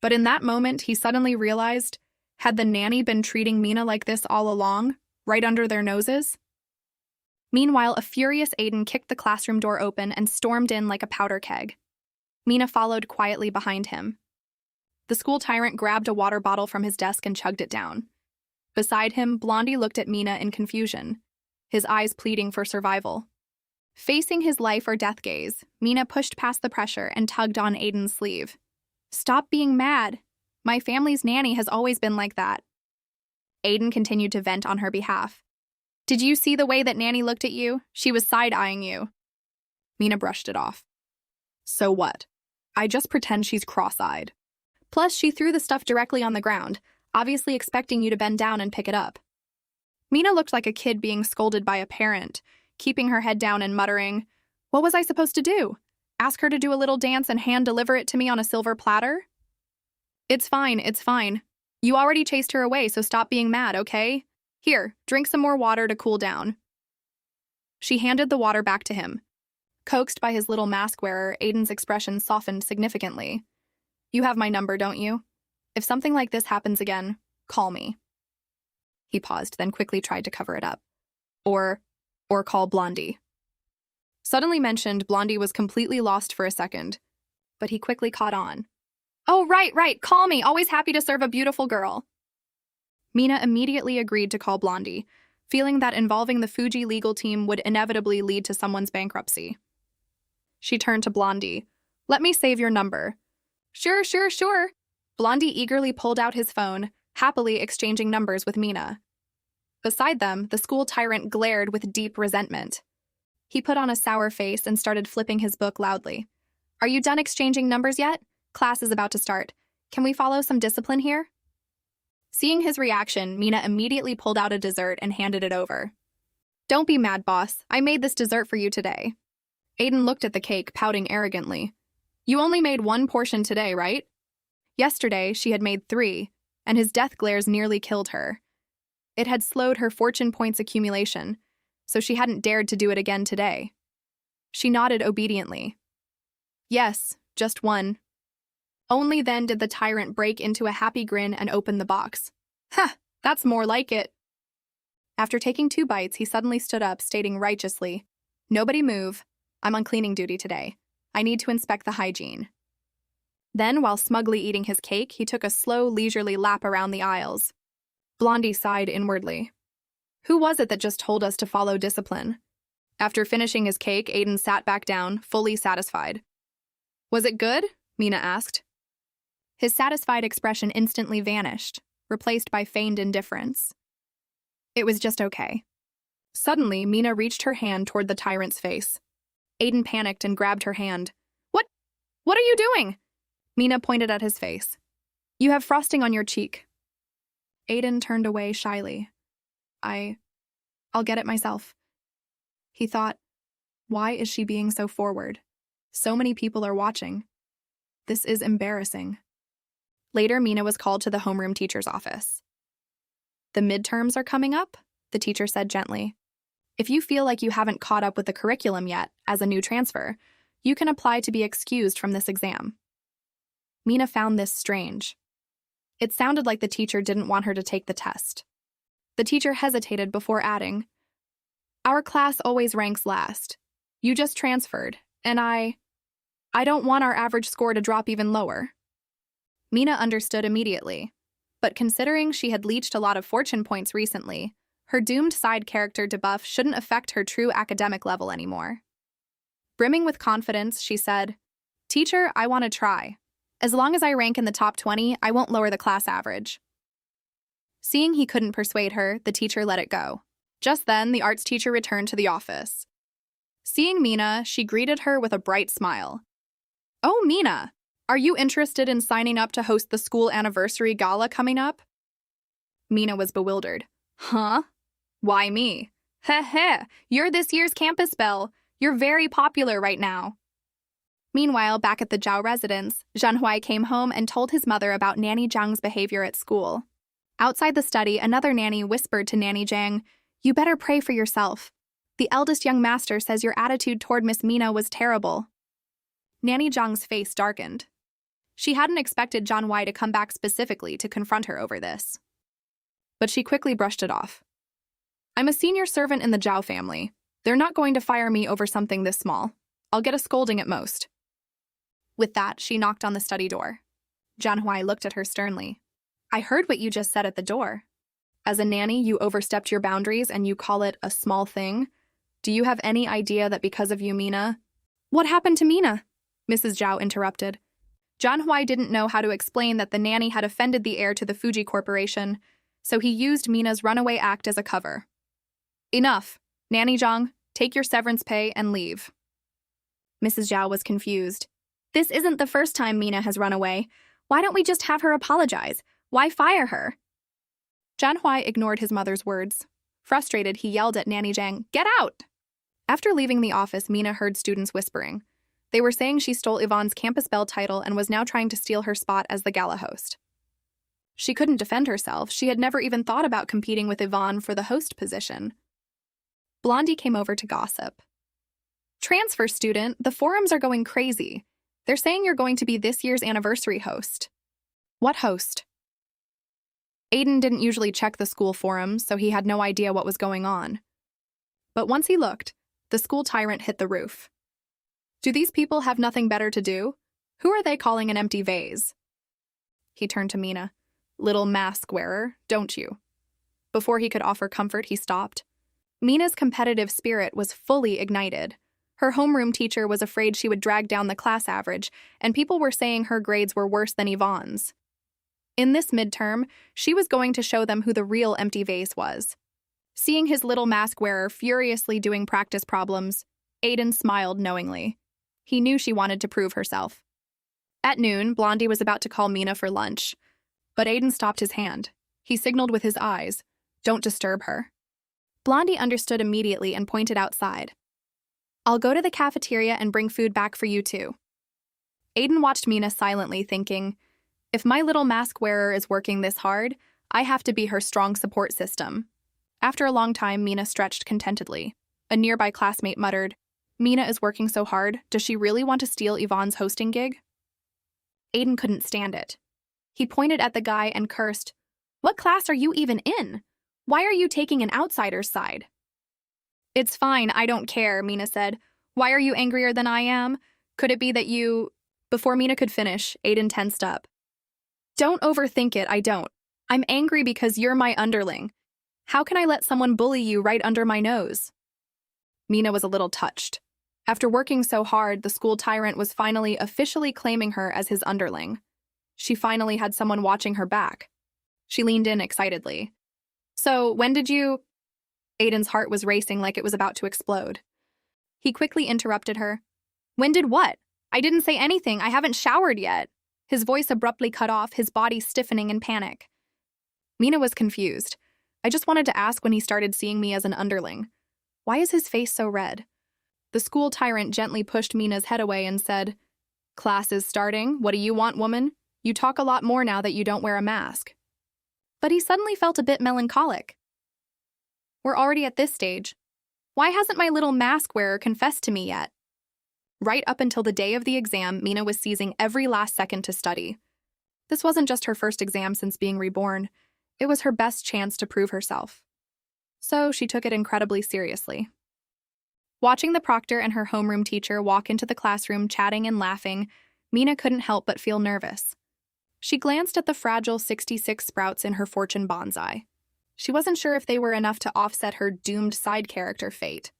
But in that moment, he suddenly realized, had the nanny been treating Mina like this all along, right under their noses? Meanwhile, a furious Aiden kicked the classroom door open and stormed in like a powder keg. Mina followed quietly behind him. The school tyrant grabbed a water bottle from his desk and chugged it down. Beside him, Blondie looked at Mina in confusion, his eyes pleading for survival. Facing his life or death gaze, Mina pushed past the pressure and tugged on Aiden's sleeve. Stop being mad. My family's nanny has always been like that. Aiden continued to vent on her behalf. Did you see the way that nanny looked at you? She was side-eyeing you. Mina brushed it off. So what? I just pretend she's cross-eyed. Plus, she threw the stuff directly on the ground, obviously expecting you to bend down and pick it up. Mina looked like a kid being scolded by a parent, keeping her head down and muttering, "What was I supposed to do? Ask her to do a little dance and hand-deliver it to me on a silver platter?" It's fine, it's fine. You already chased her away, so stop being mad, okay? Here, drink some more water to cool down. She handed the water back to him. Coaxed by his little mask wearer, Aiden's expression softened significantly. You have my number, don't you? If something like this happens again, call me. He paused, then quickly tried to cover it up. Or call Blondie. Suddenly mentioned, Blondie was completely lost for a second, but he quickly caught on. Oh, right, call me, always happy to serve a beautiful girl. Mina immediately agreed to call Blondie, feeling that involving the Fuji legal team would inevitably lead to someone's bankruptcy. She turned to Blondie. Let me save your number. Sure. Blondie eagerly pulled out his phone, happily exchanging numbers with Mina. Beside them, the school tyrant glared with deep resentment. He put on a sour face and started flipping his book loudly. Are you done exchanging numbers yet? Class is about to start. Can we follow some discipline here? Seeing his reaction, Mina immediately pulled out a dessert and handed it over. Don't be mad, boss. I made this dessert for you today. Aiden looked at the cake, pouting arrogantly. You only made one portion today, right? Yesterday, she had made 3, and his death glares nearly killed her. It had slowed her fortune points accumulation, so she hadn't dared to do it again today. She nodded obediently. Yes, just one. Only then did the tyrant break into a happy grin and open the box. Ha! That's more like it. After taking 2 bites, he suddenly stood up, stating righteously, Nobody move. I'm on cleaning duty today. I need to inspect the hygiene. Then, while smugly eating his cake, he took a slow, leisurely lap around the aisles. Blondie sighed inwardly. Who was it that just told us to follow discipline? After finishing his cake, Aiden sat back down, fully satisfied. Was it good? Mina asked. His satisfied expression instantly vanished, replaced by feigned indifference. It was just okay. Suddenly, Mina reached her hand toward the tyrant's face. Aiden panicked and grabbed her hand. What are you doing? Mina pointed at his face. You have frosting on your cheek. Aiden turned away shyly. I'll get it myself. He thought, why is she being so forward? So many people are watching. This is embarrassing. Later, Mina was called to the homeroom teacher's office. The midterms are coming up, the teacher said gently. If you feel like you haven't caught up with the curriculum yet, as a new transfer, you can apply to be excused from this exam. Mina found this strange. It sounded like the teacher didn't want her to take the test. The teacher hesitated before adding, Our class always ranks last. You just transferred, and I don't want our average score to drop even lower. Mina understood immediately, but considering she had leached a lot of fortune points recently, her doomed side character debuff shouldn't affect her true academic level anymore. Brimming with confidence, she said, Teacher, I want to try. As long as I rank in the top 20, I won't lower the class average. Seeing he couldn't persuade her, the teacher let it go. Just then, the arts teacher returned to the office. Seeing Mina, she greeted her with a bright smile. Oh, Mina, are you interested in signing up to host the school anniversary gala coming up? Mina was bewildered. Huh? Why me? Heh, you're this year's campus belle. You're very popular right now. Meanwhile, back at the Zhao residence, Zhanhui came home and told his mother about Nanny Zhang's behavior at school. Outside the study, another nanny whispered to Nanny Zhang, You better pray for yourself. The eldest young master says your attitude toward Miss Mina was terrible. Nanny Zhang's face darkened. She hadn't expected Zhanhui to come back specifically to confront her over this. But she quickly brushed it off. I'm a senior servant in the Zhao family. They're not going to fire me over something this small. I'll get a scolding at most. With that, she knocked on the study door. Zhanhui looked at her sternly. I heard what you just said at the door. As a nanny, you overstepped your boundaries and you call it a small thing? Do you have any idea that because of you, Mina? What happened to Mina? Mrs. Zhao interrupted. Zhanhui didn't know how to explain that the nanny had offended the heir to the Fuji Corporation, so he used Mina's runaway act as a cover. Enough. Nanny Zhang, take your severance pay and leave. Mrs. Zhao was confused. This isn't the first time Mina has run away. Why don't we just have her apologize? Why fire her? Zhanhui ignored his mother's words. Frustrated, he yelled at Nanny Zhang, "Get out!" After leaving the office, Mina heard students whispering. They were saying she stole Yvonne's campus belle title and was now trying to steal her spot as the gala host. She couldn't defend herself. She had never even thought about competing with Yvonne for the host position. Blondie came over to gossip. "Transfer student, the forums are going crazy. They're saying you're going to be this year's anniversary host." "What host?" Aiden didn't usually check the school forums, so he had no idea what was going on. But once he looked, the school tyrant hit the roof. "Do these people have nothing better to do? Who are they calling an empty vase?" He turned to Mina. "Little mask wearer, don't you?" Before he could offer comfort, he stopped. Mina's competitive spirit was fully ignited. Her homeroom teacher was afraid she would drag down the class average, and people were saying her grades were worse than Yvonne's. In this midterm, she was going to show them who the real empty vase was. Seeing his little mask wearer furiously doing practice problems, Aiden smiled knowingly. He knew she wanted to prove herself. At noon, Blondie was about to call Mina for lunch, but Aiden stopped his hand. He signaled with his eyes, "Don't disturb her." Blondie understood immediately and pointed outside. "I'll go to the cafeteria and bring food back for you too." Aiden watched Mina silently, thinking, if my little mask wearer is working this hard, I have to be her strong support system. After a long time, Mina stretched contentedly. A nearby classmate muttered, "Mina is working so hard, does she really want to steal Yvonne's hosting gig?" Aiden couldn't stand it. He pointed at the guy and cursed, "What class are you even in? Why are you taking an outsider's side?" "It's fine, I don't care," Mina said. "Why are you angrier than I am? Could it be that you—" Before Mina could finish, Aiden tensed up. "Don't overthink it, I don't. I'm angry because you're my underling. How can I let someone bully you right under my nose?" Mina was a little touched. After working so hard, the school tyrant was finally officially claiming her as his underling. She finally had someone watching her back. She leaned in excitedly. "So, when did you—" Aiden's heart was racing like it was about to explode. He quickly interrupted her. "When did what? I didn't say anything. I haven't showered yet." His voice abruptly cut off, his body stiffening in panic. Mina was confused. "I just wanted to ask when he started seeing me as an underling. Why is his face so red?" The school tyrant gently pushed Mina's head away and said, "Class is starting. What do you want, woman? You talk a lot more now that you don't wear a mask." But he suddenly felt a bit melancholic. "We're already at this stage. Why hasn't my little mask wearer confessed to me yet?" Right up until the day of the exam, Mina was seizing every last second to study. This wasn't just her first exam since being reborn. It was her best chance to prove herself. So she took it incredibly seriously. Watching the proctor and her homeroom teacher walk into the classroom chatting and laughing, Mina couldn't help but feel nervous. She glanced at the fragile 66 sprouts in her fortune bonsai. She wasn't sure if they were enough to offset her doomed side character fate.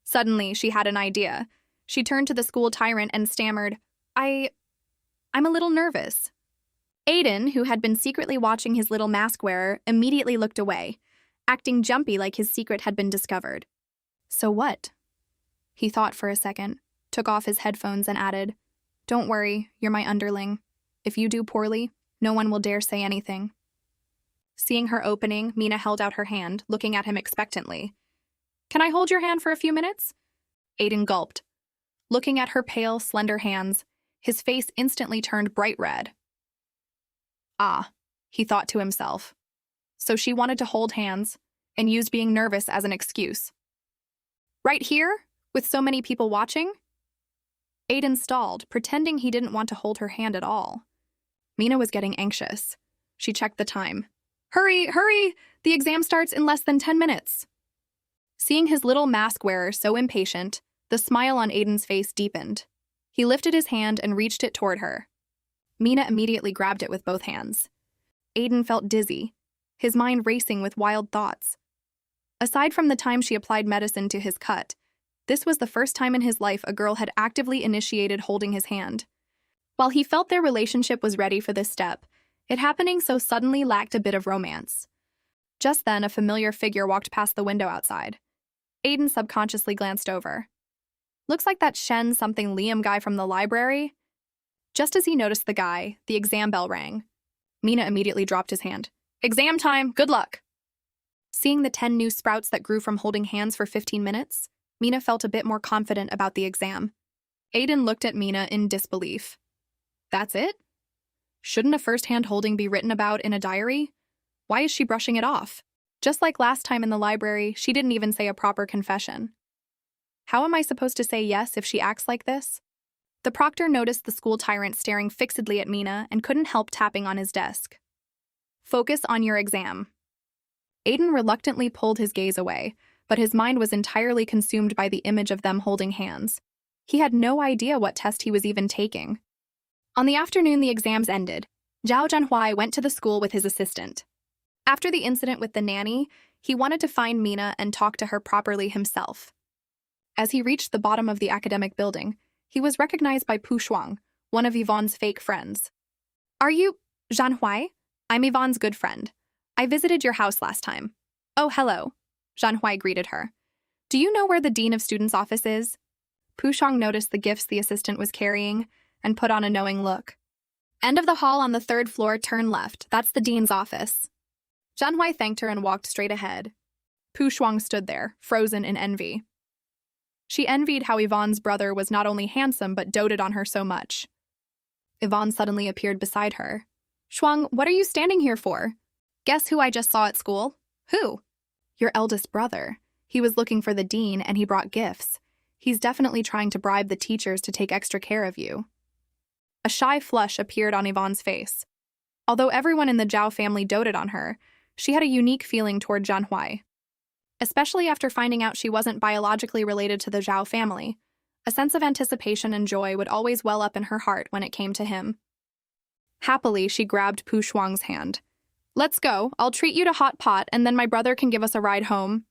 Suddenly, she had an idea. She turned to the school tyrant and stammered, I'm a little nervous." Aiden, who had been secretly watching his little mask wearer, immediately looked away, acting jumpy like his secret had been discovered. "So what?" He thought for a second, took off his headphones and added, "Don't worry, you're my underling. If you do poorly, no one will dare say anything." Seeing her opening, Mina held out her hand, looking at him expectantly. "Can I hold your hand for a few minutes?" Aiden gulped. Looking at her pale, slender hands, his face instantly turned bright red. Ah, he thought to himself. So she wanted to hold hands and used being nervous as an excuse. Right here, with so many people watching? Aiden stalled, pretending he didn't want to hold her hand at all. Mina was getting anxious. She checked the time. Hurry, hurry! The exam starts in less than 10 minutes. Seeing his little mask wearer so impatient, the smile on Aiden's face deepened. He lifted his hand and reached it toward her. Mina immediately grabbed it with both hands. Aiden felt dizzy, his mind racing with wild thoughts. Aside from the time she applied medicine to his cut, this was the first time in his life a girl had actively initiated holding his hand. While he felt their relationship was ready for this step, it happening so suddenly lacked a bit of romance. Just then, a familiar figure walked past the window outside. Aiden subconsciously glanced over. Looks like that Shen something Liam guy from the library. Just as he noticed the guy, the exam bell rang. Mina immediately dropped his hand. Exam time, good luck! Seeing the 10 new sprouts that grew from holding hands for 15 minutes, Mina felt a bit more confident about the exam. Aiden looked at Mina in disbelief. That's it? Shouldn't a first-hand holding be written about in a diary? Why is she brushing it off? Just like last time in the library, she didn't even say a proper confession. How am I supposed to say yes if she acts like this? The proctor noticed the school tyrant staring fixedly at Mina and couldn't help tapping on his desk. Focus on your exam. Aiden reluctantly pulled his gaze away, but his mind was entirely consumed by the image of them holding hands. He had no idea what test he was even taking. On the afternoon the exams ended, Zhao Zhenhuai went to the school with his assistant. After the incident with the nanny, he wanted to find Mina and talk to her properly himself. As he reached the bottom of the academic building, he was recognized by Pu Shuang, one of Yvonne's fake friends. Are you Zhenhuai? I'm Yvonne's good friend. I visited your house last time. Oh, hello. Zhenhuai greeted her. Do you know where the Dean of Students' office is? Pu Shuang noticed the gifts the assistant was carrying and put on a knowing look. End of the hall on the 3rd floor, turn left. That's the dean's office. Zhenhuai thanked her and walked straight ahead. Pu Shuang stood there, frozen in envy. She envied how Yvonne's brother was not only handsome but doted on her so much. Yvonne suddenly appeared beside her. Shuang, what are you standing here for? Guess who I just saw at school? Who? Your eldest brother. He was looking for the dean and he brought gifts. He's definitely trying to bribe the teachers to take extra care of you. A shy flush appeared on Yvonne's face. Although everyone in the Zhao family doted on her, she had a unique feeling toward Zhenhuai. Especially after finding out she wasn't biologically related to the Zhao family, a sense of anticipation and joy would always well up in her heart when it came to him. Happily, she grabbed Pu Shuang's hand. Let's go, I'll treat you to hot pot and then my brother can give us a ride home.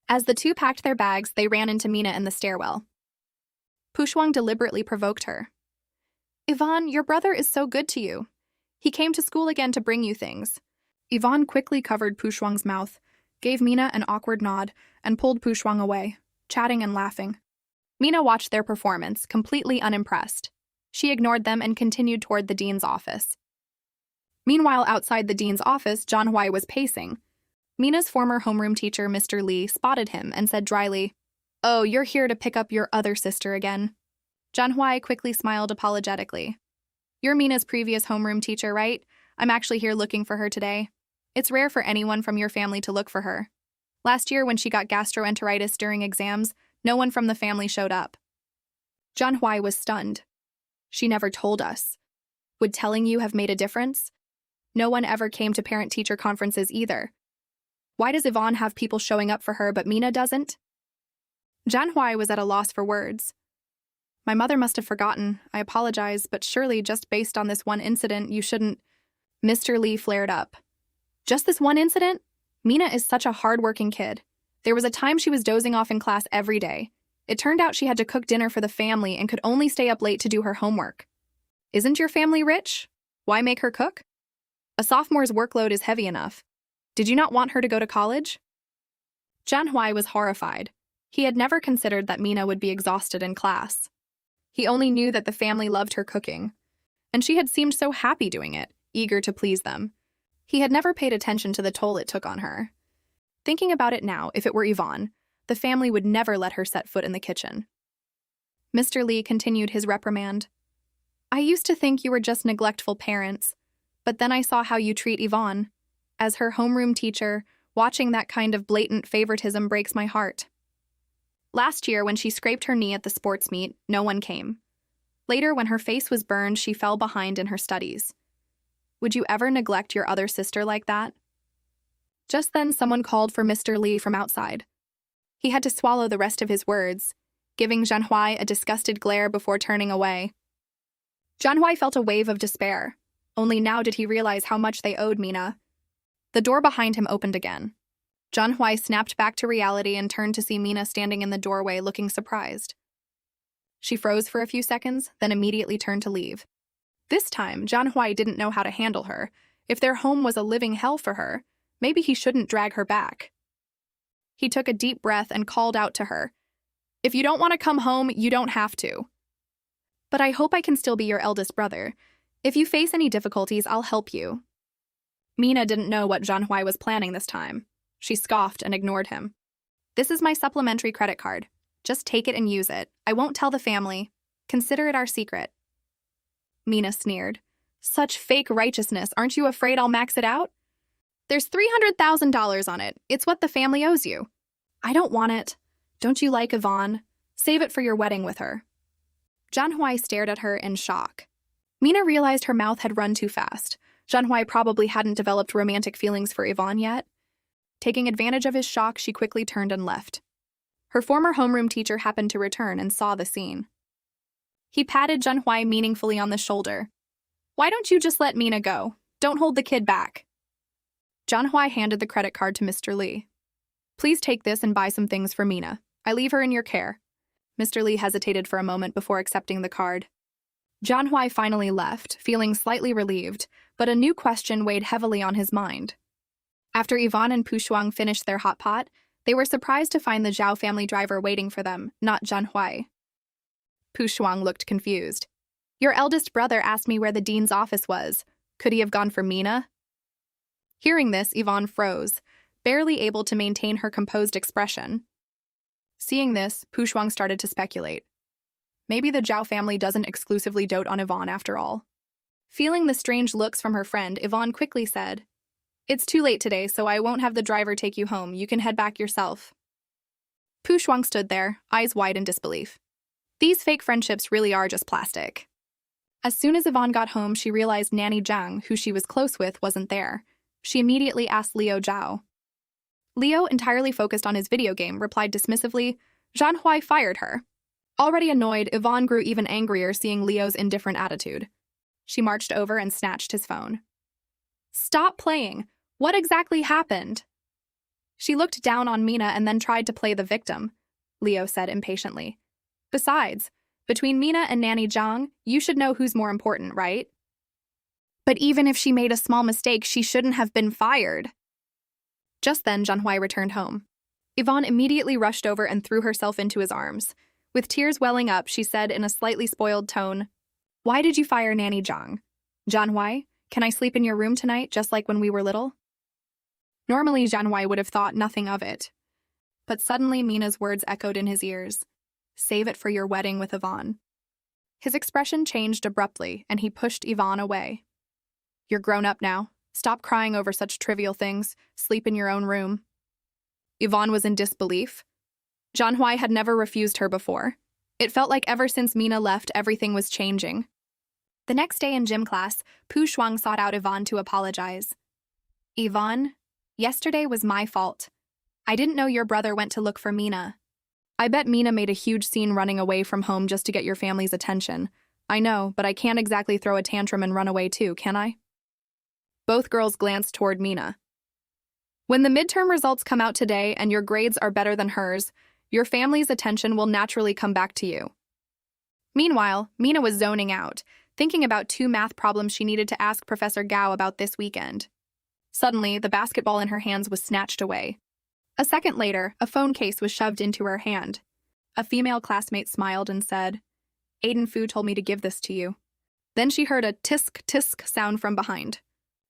As the two packed their bags, they ran into Mina in the stairwell. Pu Shuang deliberately provoked her. Yvonne, your brother is so good to you. He came to school again to bring you things. Yvonne quickly covered Pu Shuang's mouth, gave Mina an awkward nod, and pulled Pu Shuang away, chatting and laughing. Mina watched their performance, completely unimpressed. She ignored them and continued toward the dean's office. Meanwhile, outside the dean's office, Zhenhuai was pacing. Mina's former homeroom teacher, Mr. Li, spotted him and said dryly, Oh, you're here to pick up your other sister again. Zhenhuai quickly smiled apologetically. You're Mina's previous homeroom teacher, right? I'm actually here looking for her today. It's rare for anyone from your family to look for her. Last year, when she got gastroenteritis during exams, no one from the family showed up. Zhenhuai was stunned. She never told us. Would telling you have made a difference? No one ever came to parent-teacher conferences either. Why does Yvonne have people showing up for her but Mina doesn't? Zhenhuai was at a loss for words. My mother must have forgotten. I apologize, but surely just based on this one incident, you shouldn't... Mr. Li flared up. Just this one incident? Mina is such a hard-working kid. There was a time she was dozing off in class every day. It turned out she had to cook dinner for the family and could only stay up late to do her homework. Isn't your family rich? Why make her cook? A sophomore's workload is heavy enough. Did you not want her to go to college? Zhenhuai was horrified. He had never considered that Mina would be exhausted in class. He only knew that the family loved her cooking. And she had seemed so happy doing it, eager to please them. He had never paid attention to the toll it took on her. Thinking about it now, if it were Yvonne, the family would never let her set foot in the kitchen. Mr. Li continued his reprimand. I used to think you were just neglectful parents, but then I saw how you treat Yvonne. As her homeroom teacher, watching that kind of blatant favoritism breaks my heart. Last year, when she scraped her knee at the sports meet, no one came. Later, when her face was burned, she fell behind in her studies. Would you ever neglect your other sister like that? Just then, someone called for Mr. Li from outside. He had to swallow the rest of his words, giving Zhenhuai a disgusted glare before turning away. Zhenhuai felt a wave of despair. Only now did he realize how much they owed Mina. The door behind him opened again. Zhenhuai snapped back to reality and turned to see Mina standing in the doorway looking surprised. She froze for a few seconds, then immediately turned to leave. This time, Zhenhuai didn't know how to handle her. If their home was a living hell for her, maybe he shouldn't drag her back. He took a deep breath and called out to her. If you don't want to come home, you don't have to. But I hope I can still be your eldest brother. If you face any difficulties, I'll help you. Mina didn't know what Zhenhuai was planning this time. She scoffed and ignored him. This is my supplementary credit card. Just take it and use it. I won't tell the family. Consider it our secret. Mina sneered. Such fake righteousness. Aren't you afraid I'll max it out? There's $300,000 on it. It's what the family owes you. I don't want it. Don't you like Yvonne? Save it for your wedding with her. Janhwai stared at her in shock. Mina realized her mouth had run too fast. Janhwai probably hadn't developed romantic feelings for Yvonne yet. Taking advantage of his shock, she quickly turned and left. Her former homeroom teacher happened to return and saw the scene. He patted Janhwai meaningfully on the shoulder. Why don't you just let Mina go? Don't hold the kid back. Janhwai handed the credit card to Mr. Lee. Please take this and buy some things for Mina. I leave her in your care. Mr. Lee hesitated for a moment before accepting the card. Janhwai finally left, feeling slightly relieved, but a new question weighed heavily on his mind. After Yvonne and Pushuang finished their hot pot, they were surprised to find the Zhao family driver waiting for them, not Janhwai. Pushuang looked confused. Your eldest brother asked me where the dean's office was. Could he have gone for Mina? Hearing this, Yvonne froze, barely able to maintain her composed expression. Seeing this, Pushuang started to speculate. Maybe the Zhao family doesn't exclusively dote on Yvonne after all. Feeling the strange looks from her friend, Yvonne quickly said, It's too late today, so I won't have the driver take you home. You can head back yourself. Pushuang stood there, eyes wide in disbelief. These fake friendships really are just plastic. As soon as Yvonne got home, she realized Nanny Zhang, who she was close with, wasn't there. She immediately asked Liu Zhao. Liu, entirely focused on his video game, replied dismissively, Janhwai fired her. Already annoyed, Yvonne grew even angrier seeing Liu's indifferent attitude. She marched over and snatched his phone. Stop playing! What exactly happened? She looked down on Mina and then tried to play the victim, Liu said impatiently. Besides, between Mina and Nanny Zhang, you should know who's more important, right? But even if she made a small mistake, she shouldn't have been fired. Just then, Janhwai returned home. Yvonne immediately rushed over and threw herself into his arms. With tears welling up, she said in a slightly spoiled tone, Why did you fire Nanny Zhang? Janhwai, can I sleep in your room tonight, just like when we were little? Normally, Janhwai would have thought nothing of it. But suddenly, Mina's words echoed in his ears. Save it for your wedding with Yvonne. His expression changed abruptly, and he pushed Yvonne away. You're grown up now. Stop crying over such trivial things. Sleep in your own room. Yvonne was in disbelief. Janhwai had never refused her before. It felt like ever since Mina left, everything was changing. The next day in gym class, Pushuang sought out Yvonne to apologize. Yvonne, yesterday was my fault. I didn't know your brother went to look for Mina. I bet Mina made a huge scene running away from home just to get your family's attention. I know, but I can't exactly throw a tantrum and run away too, can I? Both girls glanced toward Mina. When the midterm results come out today and your grades are better than hers, your family's attention will naturally come back to you. Meanwhile, Mina was zoning out, thinking about 2 math problems she needed to ask Professor Gao about this weekend. Suddenly, the basketball in her hands was snatched away. A second later, a phone case was shoved into her hand. A female classmate smiled and said, Aiden Fu told me to give this to you. Then she heard a tisk-tisk sound from behind.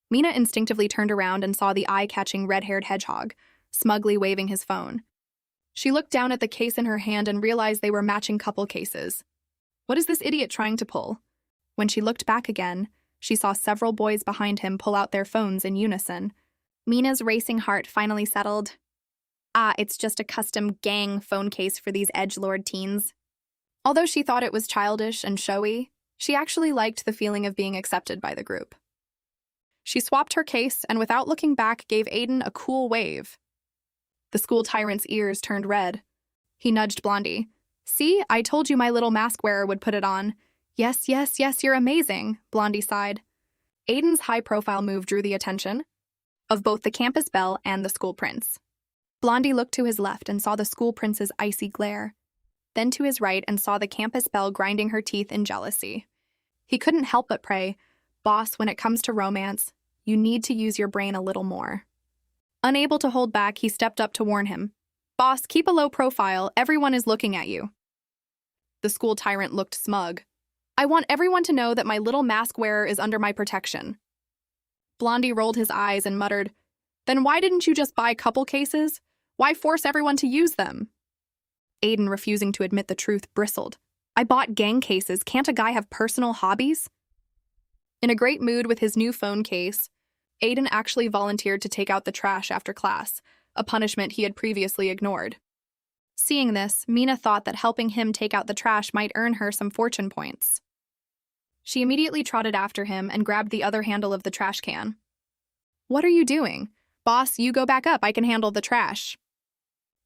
Mina instinctively turned around and saw the eye-catching red-haired hedgehog, smugly waving his phone. She looked down at the case in her hand and realized they were matching couple cases. What is this idiot trying to pull? When she looked back again, she saw several boys behind him pull out their phones in unison. Mina's racing heart finally settled. It's just a custom gang phone case for these edgelord teens. Although she thought it was childish and showy, she actually liked the feeling of being accepted by the group. She swapped her case and without looking back gave Aiden a cool wave. The school tyrant's ears turned red. He nudged Blondie. See, I told you my little mask wearer would put it on. Yes, yes, yes, you're amazing, Blondie sighed. Aiden's high-profile move drew the attention of both the campus belle and the school prince. Blondie looked to his left and saw the school prince's icy glare, then to his right and saw the campus belle grinding her teeth in jealousy. He couldn't help but pray, Boss, when it comes to romance, you need to use your brain a little more. Unable to hold back, he stepped up to warn him. Boss, keep a low profile, everyone is looking at you. The school tyrant looked smug. I want everyone to know that my little mask wearer is under my protection. Blondie rolled his eyes and muttered, Then why didn't you just buy couple cases? Why force everyone to use them? Aiden, refusing to admit the truth, bristled. I bought gang cases. Can't a guy have personal hobbies? In a great mood with his new phone case, Aiden actually volunteered to take out the trash after class, a punishment he had previously ignored. Seeing this, Mina thought that helping him take out the trash might earn her some fortune points. She immediately trotted after him and grabbed the other handle of the trash can. What are you doing? Boss, you go back up. I can handle the trash.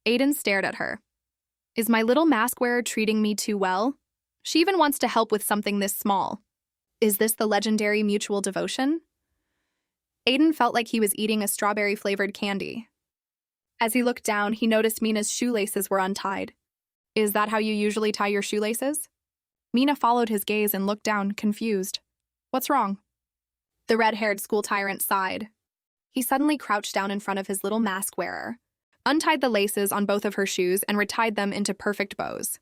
Aiden stared at her. Is my little mask wearer treating me too well? She even wants to help with something this small. Is this the legendary mutual devotion? Aiden felt like he was eating a strawberry-flavored candy. As he looked down, he noticed Mina's shoelaces were untied. Is that how you usually tie your shoelaces? Mina followed his gaze and looked down, confused. What's wrong? The red-haired school tyrant sighed. He suddenly crouched down in front of his little mask wearer, untied the laces on both of her shoes, and retied them into perfect bows.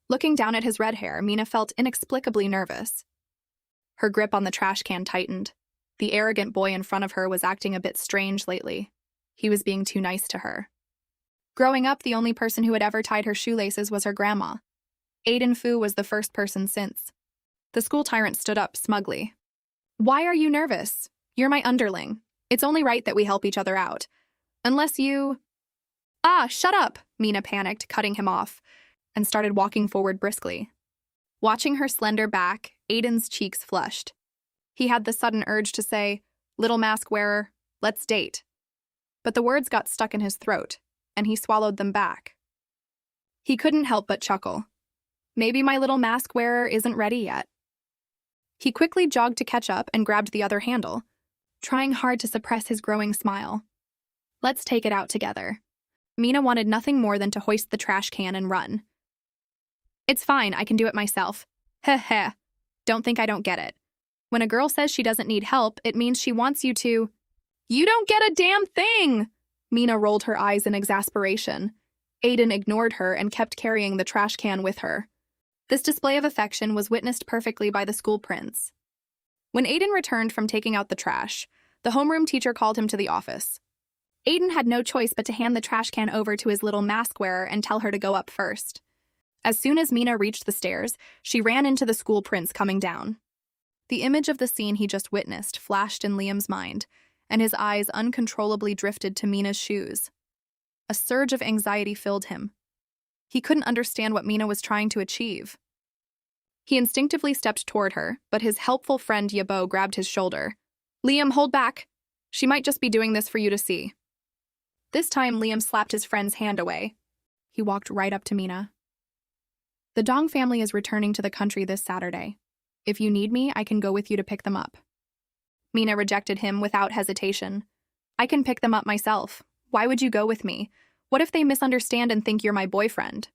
Looking down at his red hair, Mina felt inexplicably nervous. Her grip on the trash can tightened. The arrogant boy in front of her was acting a bit strange lately. He was being too nice to her. Growing up, the only person who had ever tied her shoelaces was her grandma. Aiden Fu was the first person since. The school tyrant stood up smugly. Why are you nervous? You're my underling. It's only right that we help each other out. Unless you… Ah, shut up, Mina panicked, cutting him off, and started walking forward briskly. Watching her slender back, Aiden's cheeks flushed. He had the sudden urge to say, Little mask wearer, let's date. But the words got stuck in his throat, and he swallowed them back. He couldn't help but chuckle. Maybe my little mask wearer isn't ready yet. He quickly jogged to catch up and grabbed the other handle, trying hard to suppress his growing smile. Let's take it out together. Mina wanted nothing more than to hoist the trash can and run. It's fine, I can do it myself. Heh heh. Don't think I don't get it. When a girl says she doesn't need help, it means she wants you to… You don't get a damn thing! Mina rolled her eyes in exasperation. Aiden ignored her and kept carrying the trash can with her. This display of affection was witnessed perfectly by the school prince. When Aiden returned from taking out the trash, the homeroom teacher called him to the office. Aiden had no choice but to hand the trash can over to his little mask wearer and tell her to go up first. As soon as Mina reached the stairs, she ran into the school prince coming down. The image of the scene he just witnessed flashed in Liam's mind, and his eyes uncontrollably drifted to Mina's shoes. A surge of anxiety filled him. He couldn't understand what Mina was trying to achieve. He instinctively stepped toward her, but his helpful friend Yabo grabbed his shoulder. Liam, hold back. She might just be doing this for you to see. This time, Liam slapped his friend's hand away. He walked right up to Mina. The Dong family is returning to the country this Saturday. If you need me, I can go with you to pick them up. Mina rejected him without hesitation. I can pick them up myself. Why would you go with me? What if they misunderstand and think you're my boyfriend?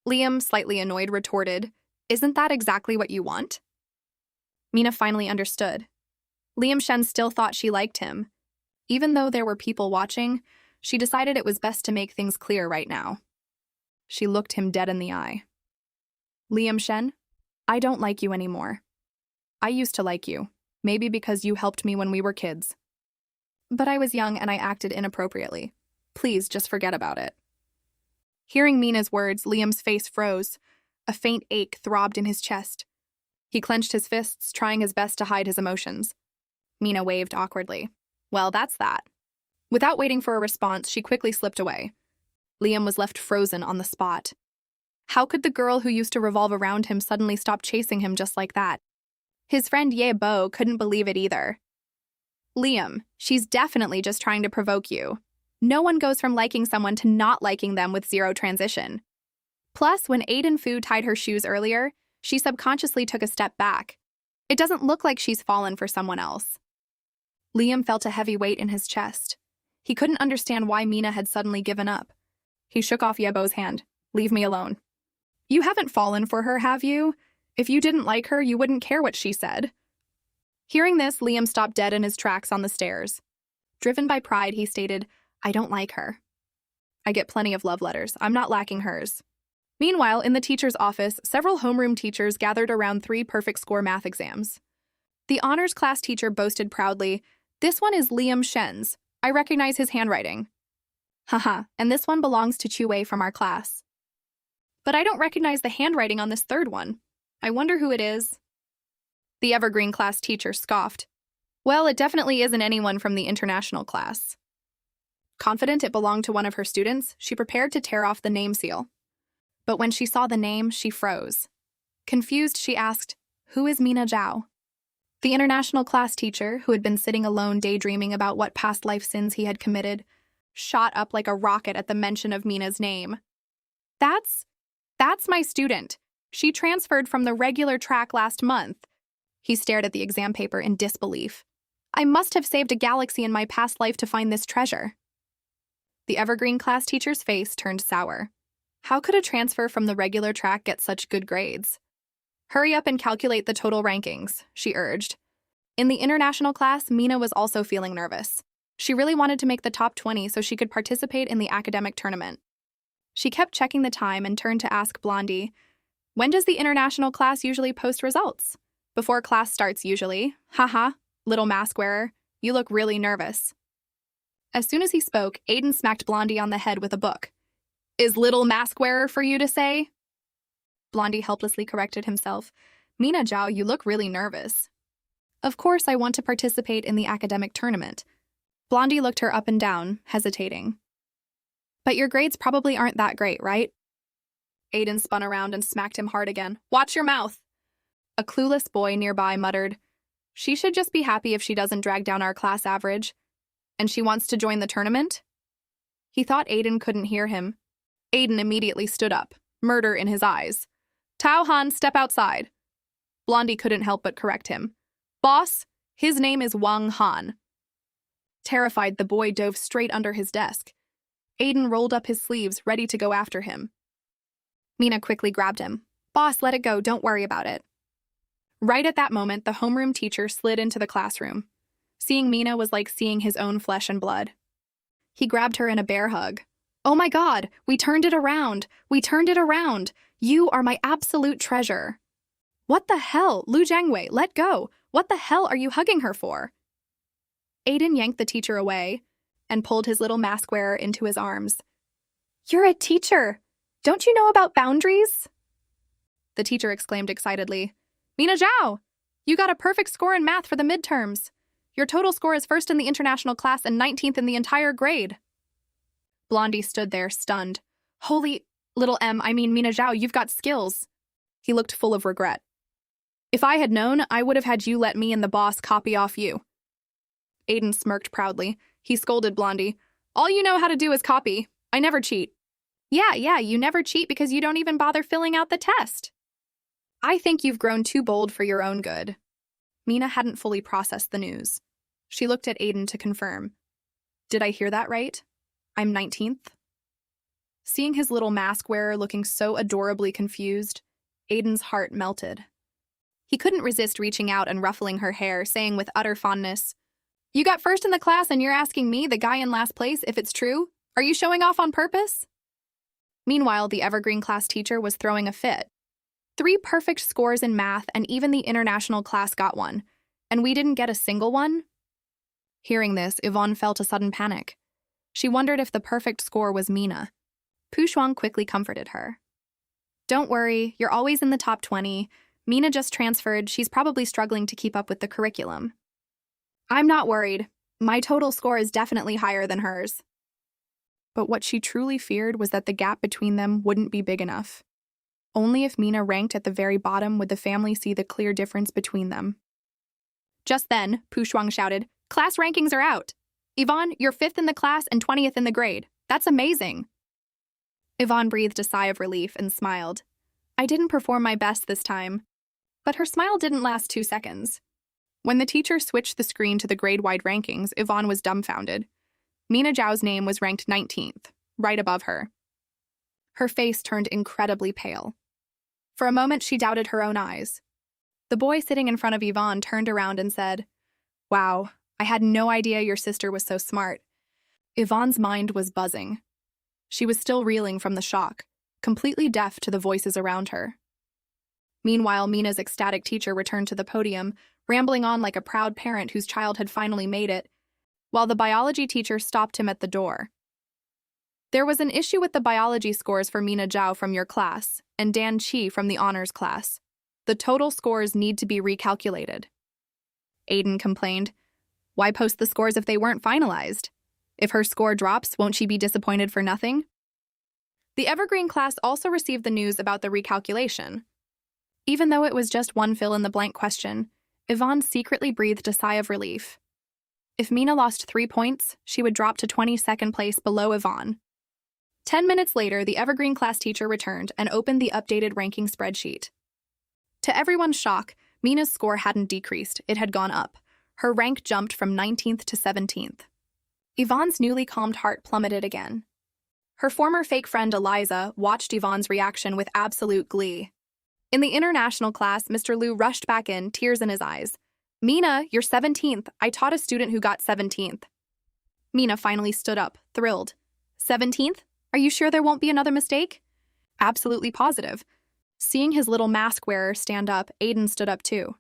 Liam, slightly annoyed, retorted, Isn't that exactly what you want? Mina finally understood. Liam Shen still thought she liked him. Even though there were people watching, she decided it was best to make things clear right now. She looked him dead in the eye. Liam Shen, I don't like you anymore. I used to like you, maybe because you helped me when we were kids. But I was young and I acted inappropriately. Please just forget about it. Hearing Mina's words, Liam's face froze. A faint ache throbbed in his chest. He clenched his fists, trying his best to hide his emotions. Mina waved awkwardly. Well, that's that. Without waiting for a response, she quickly slipped away. Liam was left frozen on the spot. How could the girl who used to revolve around him suddenly stop chasing him just like that? His friend Ye Bo couldn't believe it either. Liam, she's definitely just trying to provoke you. No one goes from liking someone to not liking them with zero transition. Plus, when Aiden Fu tied her shoes earlier, she subconsciously took a step back. It doesn't look like she's fallen for someone else. Liam felt a heavy weight in his chest. He couldn't understand why Mina had suddenly given up. He shook off Yebo's hand. Leave me alone. You haven't fallen for her, have you? If you didn't like her, you wouldn't care what she said. Hearing this, Liam stopped dead in his tracks on the stairs. Driven by pride, he stated, I don't like her. I get plenty of love letters. I'm not lacking hers. Meanwhile, in the teacher's office, several homeroom teachers gathered around 3 perfect score math exams. The honors class teacher boasted proudly, This one is Liam Shen's. I recognize his handwriting. Haha, and this one belongs to Chue from our class. But I don't recognize the handwriting on this third one. I wonder who it is. The Evergreen class teacher scoffed. Well, it definitely isn't anyone from the international class. Confident it belonged to one of her students, she prepared to tear off the name seal. But when she saw the name, she froze. Confused, she asked, "Who is Mina Zhao?" The international class teacher, who had been sitting alone daydreaming about what past life sins he had committed, shot up like a rocket at the mention of Mina's name. That's my student. She transferred from the regular track last month." He stared at the exam paper in disbelief. "I must have saved a galaxy in my past life to find this treasure." The Evergreen class teacher's face turned sour. How could a transfer from the regular track get such good grades? "Hurry up and calculate the total rankings," she urged. In the international class, Mina was also feeling nervous. She really wanted to make the top 20 so she could participate in the academic tournament. She kept checking the time and turned to ask Blondie, "When does the international class usually post results?" "Before class starts, usually. Haha, little mask wearer, you look really nervous." As soon as he spoke, Aiden smacked Blondie on the head with a book. "Is little mask wearer for you to say?" Blondie helplessly corrected himself. "Mina Zhao, you look really nervous." "Of course I want to participate in the academic tournament." Blondie looked her up and down, hesitating. "But your grades probably aren't that great, right?" Aiden spun around and smacked him hard again. "Watch your mouth!" A clueless boy nearby muttered, "She should just be happy if she doesn't drag down our class average. And she wants to join the tournament?" He thought Aiden couldn't hear him. Aiden immediately stood up, murder in his eyes. "Tao Han, step outside." Blondie couldn't help but correct him. "Boss, his name is Wang Han." Terrified, the boy dove straight under his desk. Aiden rolled up his sleeves, ready to go after him. Mina quickly grabbed him. "Boss, let it go, don't worry about it." Right at that moment, the homeroom teacher slid into the classroom. Seeing Mina was like seeing his own flesh and blood. He grabbed her in a bear hug. "Oh my God, we turned it around! We turned it around! You are my absolute treasure!" "What the hell? Lu Jiangwei, let go! What the hell are you hugging her for?" Aiden yanked the teacher away and pulled his little mask wearer into his arms. "You're a teacher! Don't you know about boundaries?" The teacher exclaimed excitedly. "Mina Zhao, you got a perfect score in math for the midterms. Your total score is first in the international class and 19th in the entire grade." Blondie stood there, stunned. "Holy, little Mina Zhao, you've got skills." He looked full of regret. "If I had known, I would have had you let me and the boss copy off you." Aiden smirked proudly. He scolded Blondie. "All you know how to do is copy. I never cheat." Yeah, you never cheat because you don't even bother filling out the test." "I think you've grown too bold for your own good." Mina hadn't fully processed the news. She looked at Aiden to confirm. "Did I hear that right? I'm 19th? Seeing his little mask wearer looking so adorably confused, Aiden's heart melted. He couldn't resist reaching out and ruffling her hair, saying with utter fondness, "You got first in the class and you're asking me, the guy in last place, if it's true? Are you showing off on purpose?" Meanwhile, the Evergreen class teacher was throwing a fit. 3 perfect scores in math, and even the international class got one. And we didn't get a single one? Hearing this, Yvonne felt a sudden panic. She wondered if the perfect score was Mina. Pu Shuang quickly comforted her. "Don't worry, you're always in the top 20. Mina just transferred, she's probably struggling to keep up with the curriculum." "I'm not worried. My total score is definitely higher than hers." But what she truly feared was that the gap between them wouldn't be big enough. Only if Mina ranked at the very bottom would the family see the clear difference between them. Just then, Pu Shuang shouted, "Class rankings are out! Yvonne, you're 5th in the class and 20th in the grade. That's amazing!" Yvonne breathed a sigh of relief and smiled. "I didn't perform my best this time." But her smile didn't last 2 seconds. When the teacher switched the screen to the grade-wide rankings, Yvonne was dumbfounded. Mina Zhao's name was ranked 19th, right above her. Her face turned incredibly pale. For a moment, she doubted her own eyes. The boy sitting in front of Yvonne turned around and said, "Wow, I had no idea your sister was so smart." Yvonne's mind was buzzing. She was still reeling from the shock, completely deaf to the voices around her. Meanwhile, Mina's ecstatic teacher returned to the podium, rambling on like a proud parent whose child had finally made it. while the biology teacher stopped him at the door. There was an issue with the biology scores for Mina Zhao from your class and Dan Chi from the honors class. The total scores need to be recalculated. Aiden complained. Why post the scores if they weren't finalized? If her score drops, won't she be disappointed for nothing? The Evergreen class also received the news about the recalculation. Even though it was just one fill-in-the-blank question, Yvonne secretly breathed a sigh of relief. If Mina lost 3 points, she would drop to 22nd place below Yvonne. 10 minutes later, the Evergreen class teacher returned and opened the updated ranking spreadsheet. To everyone's shock, Mina's score hadn't decreased, it had gone up. Her rank jumped from 19th to 17th. Yvonne's newly calmed heart plummeted again. Her former fake friend Eliza watched Yvonne's reaction with absolute glee. In the international class, Mr. Liu rushed back in, tears in his eyes. Mina, you're 17th. I taught a student who got 17th. Mina finally stood up, thrilled. 17th? Are you sure there won't be another mistake? Absolutely positive. Seeing his little mask wearer stand up, Aiden stood up too.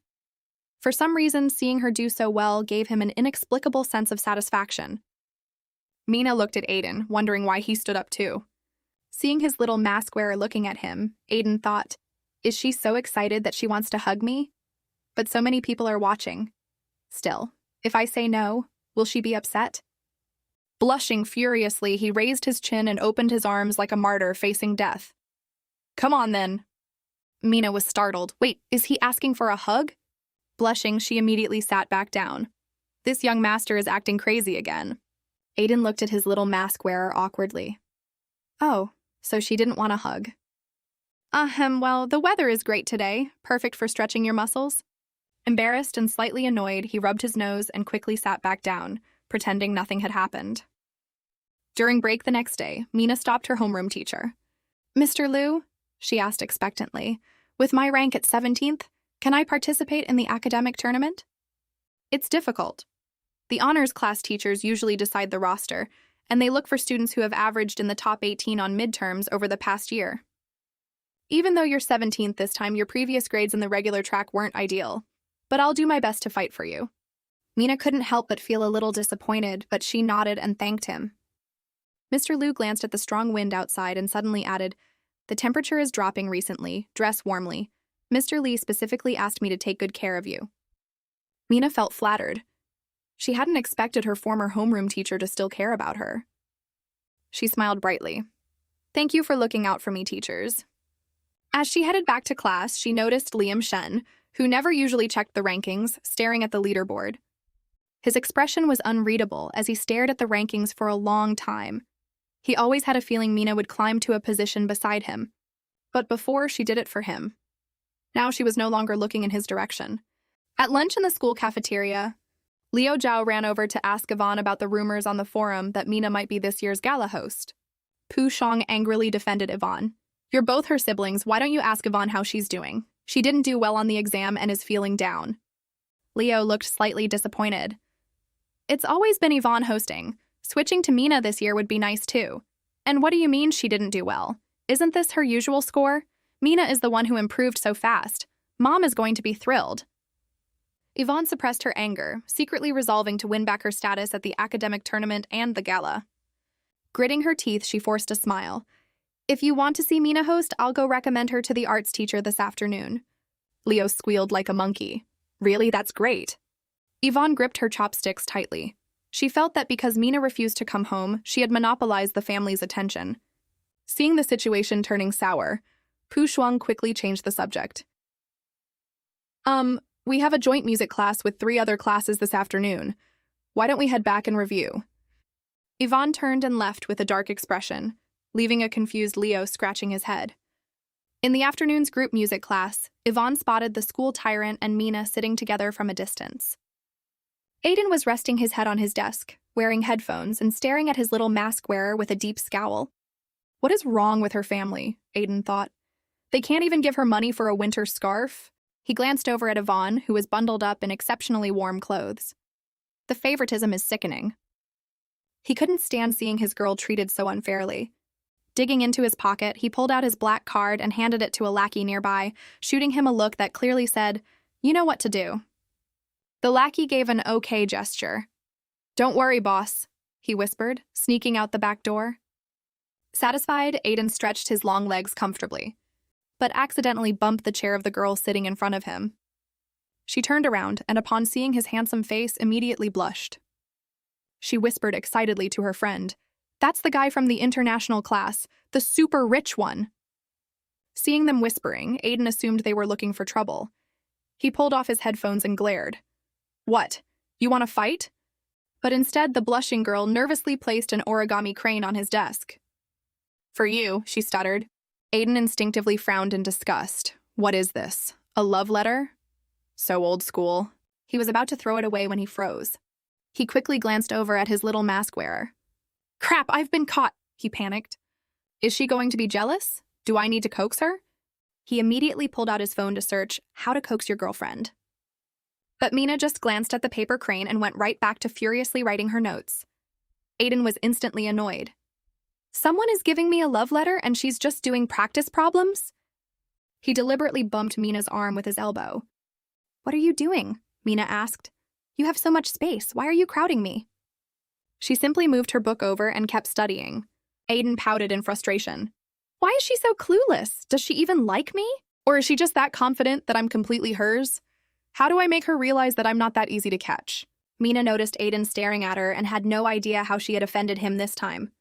For some reason, seeing her do so well gave him an inexplicable sense of satisfaction. Mina looked at Aiden, wondering why he stood up too. Seeing his little mask wearer looking at him, Aiden thought, is she so excited that she wants to hug me? But so many people are watching. Still, if I say no, will she be upset? Blushing furiously, he raised his chin and opened his arms like a martyr facing death. Come on, then. Mina was startled. Wait, is he asking for a hug? Blushing, she immediately sat back down. This young master is acting crazy again. Aiden looked at his little mask wearer awkwardly. Oh, so she didn't want a hug. Well, the weather is great today, perfect for stretching your muscles. Embarrassed and slightly annoyed, he rubbed his nose and quickly sat back down, pretending nothing had happened. During break the next day, Mina stopped her homeroom teacher. Mr. Liu, she asked expectantly, with my rank at 17th, can I participate in the academic tournament? It's difficult. The honors class teachers usually decide the roster, and they look for students who have averaged in the top 18 on midterms over the past year. Even though you're 17th this time, your previous grades in the regular track weren't ideal, but I'll do my best to fight for you. Mina couldn't help but feel a little disappointed, but she nodded and thanked him. Mr. Liu glanced at the strong wind outside and suddenly added, the temperature is dropping recently, dress warmly. Mr. Lee specifically asked me to take good care of you. Mina felt flattered. She hadn't expected her former homeroom teacher to still care about her. She smiled brightly. Thank you for looking out for me, teachers. As she headed back to class, she noticed Liam Shen, who never usually checked the rankings, staring at the leaderboard. His expression was unreadable as he stared at the rankings for a long time. He always had a feeling Mina would climb to a position beside him. But before, she did it for him. Now she was no longer looking in his direction. At lunch in the school cafeteria, Liu Zhao ran over to ask Yvonne about the rumors on the forum that Mina might be this year's gala host. Pu Shang angrily defended Yvonne. You're both her siblings, why don't you ask Yvonne how she's doing? She didn't do well on the exam and is feeling down. Leo looked slightly disappointed. It's always been Yvonne hosting. Switching to Mina this year would be nice too. And what do you mean she didn't do well? Isn't this her usual score? Mina is the one who improved so fast. Mom is going to be thrilled. Yvonne suppressed her anger, secretly resolving to win back her status at the academic tournament and the gala. Gritting her teeth, she forced a smile. If you want to see Mina host, I'll go recommend her to the arts teacher this afternoon. Leo squealed like a monkey. Really, that's great. Yvonne gripped her chopsticks tightly. She felt that because Mina refused to come home, she had monopolized the family's attention. Seeing the situation turning sour, Pu Shuang quickly changed the subject. We have a joint music class with 3 other classes this afternoon. Why don't we head back and review? Yvonne turned and left with a dark expression, leaving a confused Leo scratching his head. In the afternoon's group music class, Yvonne spotted the school tyrant and Mina sitting together from a distance. Aiden was resting his head on his desk, wearing headphones and staring at his little mask wearer with a deep scowl. What is wrong with her family? Aiden thought. They can't even give her money for a winter scarf? He glanced over at Yvonne, who was bundled up in exceptionally warm clothes. The favoritism is sickening. He couldn't stand seeing his girl treated so unfairly. Digging into his pocket, he pulled out his black card and handed it to a lackey nearby, shooting him a look that clearly said, "You know what to do." The lackey gave an okay gesture. Don't worry, boss, he whispered, sneaking out the back door. Satisfied, Aiden stretched his long legs comfortably, but accidentally bumped the chair of the girl sitting in front of him. She turned around and, upon seeing his handsome face, immediately blushed. She whispered excitedly to her friend, "That's the guy from the international class, the super rich one." Seeing them whispering, Aiden assumed they were looking for trouble. He pulled off his headphones and glared. "What? You want to fight?" But instead, the blushing girl nervously placed an origami crane on his desk. "For you," she stuttered. Aiden instinctively frowned in disgust. What is this? A love letter? So old school. He was about to throw it away when he froze. He quickly glanced over at his little mask wearer. "Crap, I've been caught," he panicked. "Is she going to be jealous? Do I need to coax her?" He immediately pulled out his phone to search how to coax your girlfriend. But Mina just glanced at the paper crane and went right back to furiously writing her notes. Aiden was instantly annoyed. Someone is giving me a love letter and she's just doing practice problems? He deliberately bumped Mina's arm with his elbow. "What are you doing?" Mina asked. "You have so much space. Why are you crowding me?" She simply moved her book over and kept studying. Aiden pouted in frustration. "Why is she so clueless? Does she even like me? Or is she just that confident that I'm completely hers? How do I make her realize that I'm not that easy to catch?" Mina noticed Aiden staring at her and had no idea how she had offended him this time.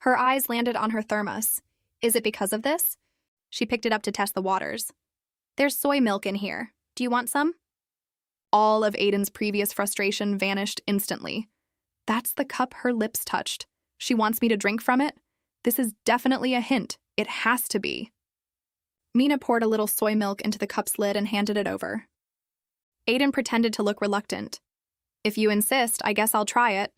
Her eyes landed on her thermos. Is it because of this? She picked it up to test the waters. "There's soy milk in here. Do you want some?" All of Aiden's previous frustration vanished instantly. That's the cup her lips touched. She wants me to drink from it? This is definitely a hint. It has to be. Mina poured a little soy milk into the cup's lid and handed it over. Aiden pretended to look reluctant. "If you insist, I guess I'll try it."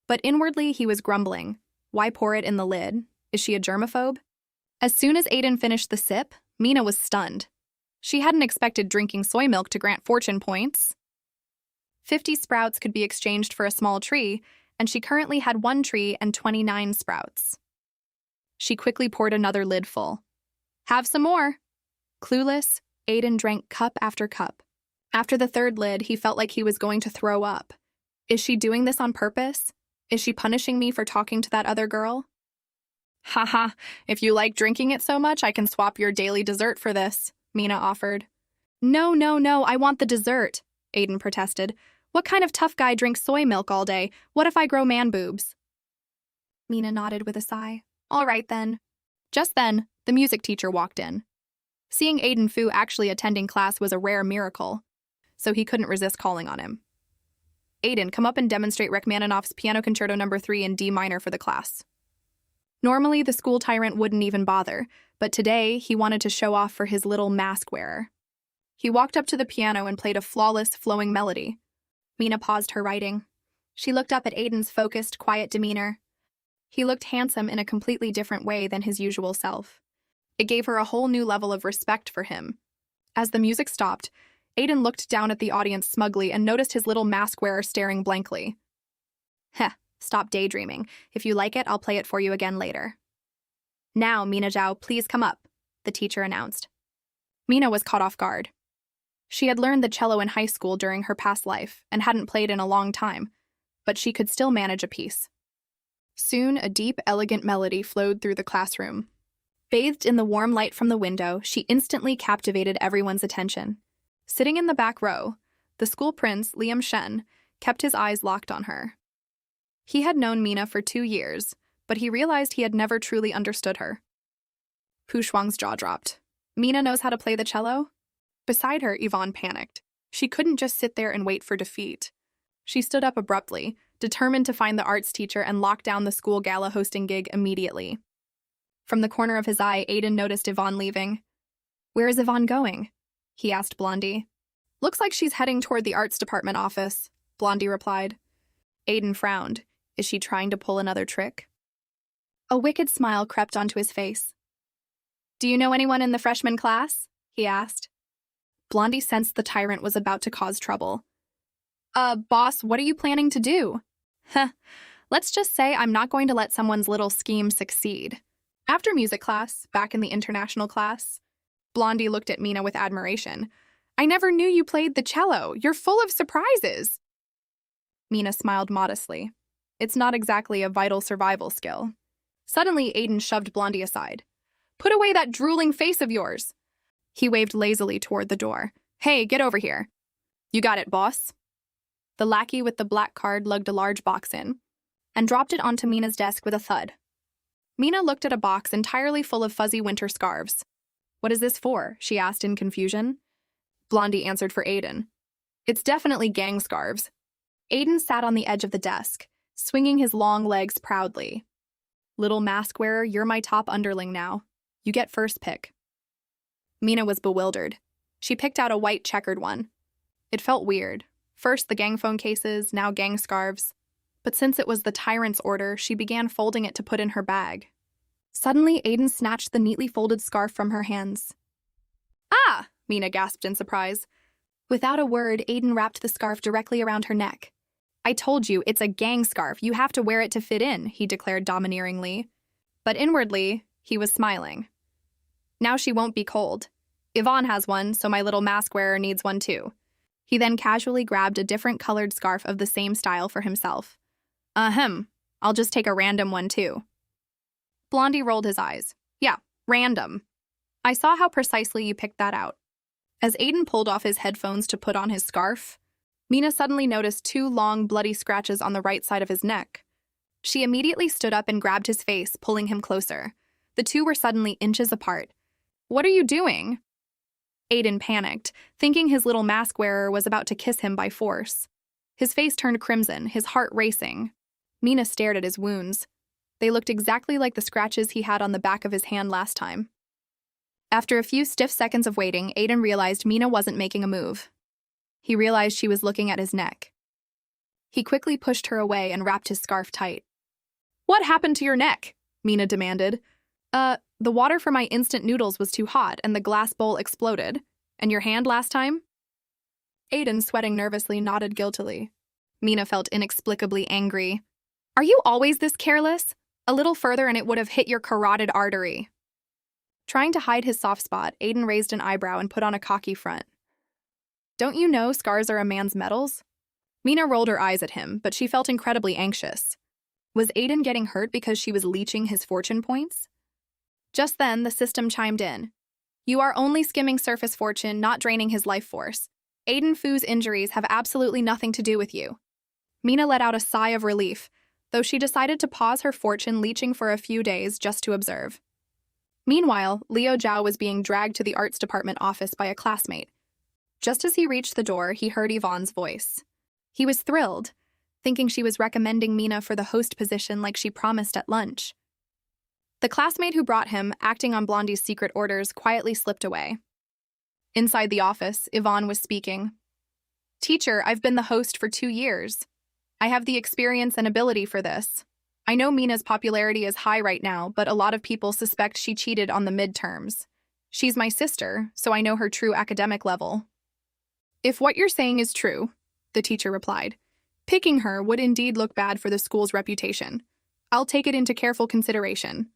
But inwardly, he was grumbling. Why pour it in the lid? Is she a germaphobe? As soon as Aiden finished the sip, Mina was stunned. She hadn't expected drinking soy milk to grant fortune points. 50 sprouts could be exchanged for a small tree, and she currently had 1 tree and 29 sprouts. She quickly poured another lid full. "Have some more." Clueless, Aiden drank cup after cup. After the third lid, he felt like he was going to throw up. Is she doing this on purpose? Is she punishing me for talking to that other girl? "Haha, if you like drinking it so much, I can swap your daily dessert for this," Mina offered. No, I want the dessert," Aiden protested. "What kind of tough guy drinks soy milk all day? What if I grow man boobs?" Mina nodded with a sigh. "All right then." Just then, the music teacher walked in. Seeing Aiden Fu actually attending class was a rare miracle, so he couldn't resist calling on him. "Aiden, come up and demonstrate Rachmaninoff's Piano Concerto No. 3 in D minor for the class." Normally, the school tyrant wouldn't even bother, but today he wanted to show off for his little mask wearer. He walked up to the piano and played a flawless, flowing melody. Mina paused her writing. She looked up at Aiden's focused, quiet demeanor. He looked handsome in a completely different way than his usual self. It gave her a whole new level of respect for him. As the music stopped, Aiden looked down at the audience smugly and noticed his little mask wearer staring blankly. "Heh, stop daydreaming. If you like it, I'll play it for you again later." "Now, Mina Zhao, please come up," the teacher announced. Mina was caught off guard. She had learned the cello in high school during her past life and hadn't played in a long time, but she could still manage a piece. Soon, a deep, elegant melody flowed through the classroom. Bathed in the warm light from the window, she instantly captivated everyone's attention. Sitting in the back row, the school prince, Liam Shen, kept his eyes locked on her. He had known Mina for 2 years, but he realized he had never truly understood her. Pu Shuang's jaw dropped. Mina knows how to play the cello? Beside her, Yvonne panicked. She couldn't just sit there and wait for defeat. She stood up abruptly, determined to find the arts teacher and lock down the school gala hosting gig immediately. From the corner of his eye, Aiden noticed Yvonne leaving. "Where is Yvonne going?" he asked Blondie. "Looks like she's heading toward the arts department office," Blondie replied. Aiden frowned. Is she trying to pull another trick? A wicked smile crept onto his face. "Do you know anyone in the freshman class?" he asked. Blondie sensed the tyrant was about to cause trouble. Boss, what are you planning to do?" "Huh, let's just say I'm not going to let someone's little scheme succeed." After music class, back in the international class, Blondie looked at Mina with admiration. "I never knew you played the cello. You're full of surprises." Mina smiled modestly. It's not exactly a vital survival skill. Suddenly, Aiden shoved Blondie aside. Put away that drooling face of yours. He waved lazily toward the door. Hey, get over here. You got it, boss. The lackey with the black card lugged a large box in and dropped it onto Mina's desk with a thud. Mina looked at a box entirely full of fuzzy winter scarves. What is this for? She asked in confusion. Blondie answered for Aiden. It's definitely gang scarves. Aiden sat on the edge of the desk, swinging his long legs proudly. Little mask wearer, you're my top underling now. You get first pick. Mina was bewildered. She picked out a white checkered one. It felt weird. First the gang phone cases, now gang scarves. But since it was the tyrant's order, she began folding it to put in her bag. Suddenly, Aiden snatched the neatly folded scarf from her hands. Ah! Mina gasped in surprise. Without a word, Aiden wrapped the scarf directly around her neck. I told you, it's a gang scarf. You have to wear it to fit in, he declared domineeringly. But inwardly, he was smiling. Now she won't be cold. Yvonne has one, so my little mask wearer needs one too. He then casually grabbed a different colored scarf of the same style for himself. Ahem, I'll just take a random one too. Blondie rolled his eyes. Yeah, random. I saw how precisely you picked that out. As Aiden pulled off his headphones to put on his scarf, Mina suddenly noticed 2 long, bloody scratches on the right side of his neck. She immediately stood up and grabbed his face, pulling him closer. The two were suddenly inches apart. What are you doing? Aiden panicked, thinking his little mask wearer was about to kiss him by force. His face turned crimson, his heart racing. Mina stared at his wounds. They looked exactly like the scratches he had on the back of his hand last time. After a few stiff seconds of waiting, Aiden realized Mina wasn't making a move. He realized she was looking at his neck. He quickly pushed her away and wrapped his scarf tight. What happened to your neck? Mina demanded. The water for my instant noodles was too hot and the glass bowl exploded. And your hand last time? Aiden, sweating nervously, nodded guiltily. Mina felt inexplicably angry. Are you always this careless? A little further and it would have hit your carotid artery. Trying to hide his soft spot, Aiden raised an eyebrow and put on a cocky front. Don't you know scars are a man's medals? Mina rolled her eyes at him, but she felt incredibly anxious. Was Aiden getting hurt because she was leeching his fortune points? Just then, the system chimed in. You are only skimming surface fortune, not draining his life force. Aiden Fu's injuries have absolutely nothing to do with you. Mina let out a sigh of relief, though she decided to pause her fortune leeching for a few days just to observe. Meanwhile, Liu Zhao was being dragged to the arts department office by a classmate. Just as he reached the door, he heard Yvonne's voice. He was thrilled, thinking she was recommending Mina for the host position like she promised at lunch. The classmate who brought him, acting on Blondie's secret orders, quietly slipped away. Inside the office, Yvonne was speaking. Teacher, I've been the host for 2 years. I have the experience and ability for this. I know Mina's popularity is high right now, but a lot of people suspect she cheated on the midterms. She's my sister, so I know her true academic level. If what you're saying is true, the teacher replied, picking her would indeed look bad for the school's reputation. I'll take it into careful consideration.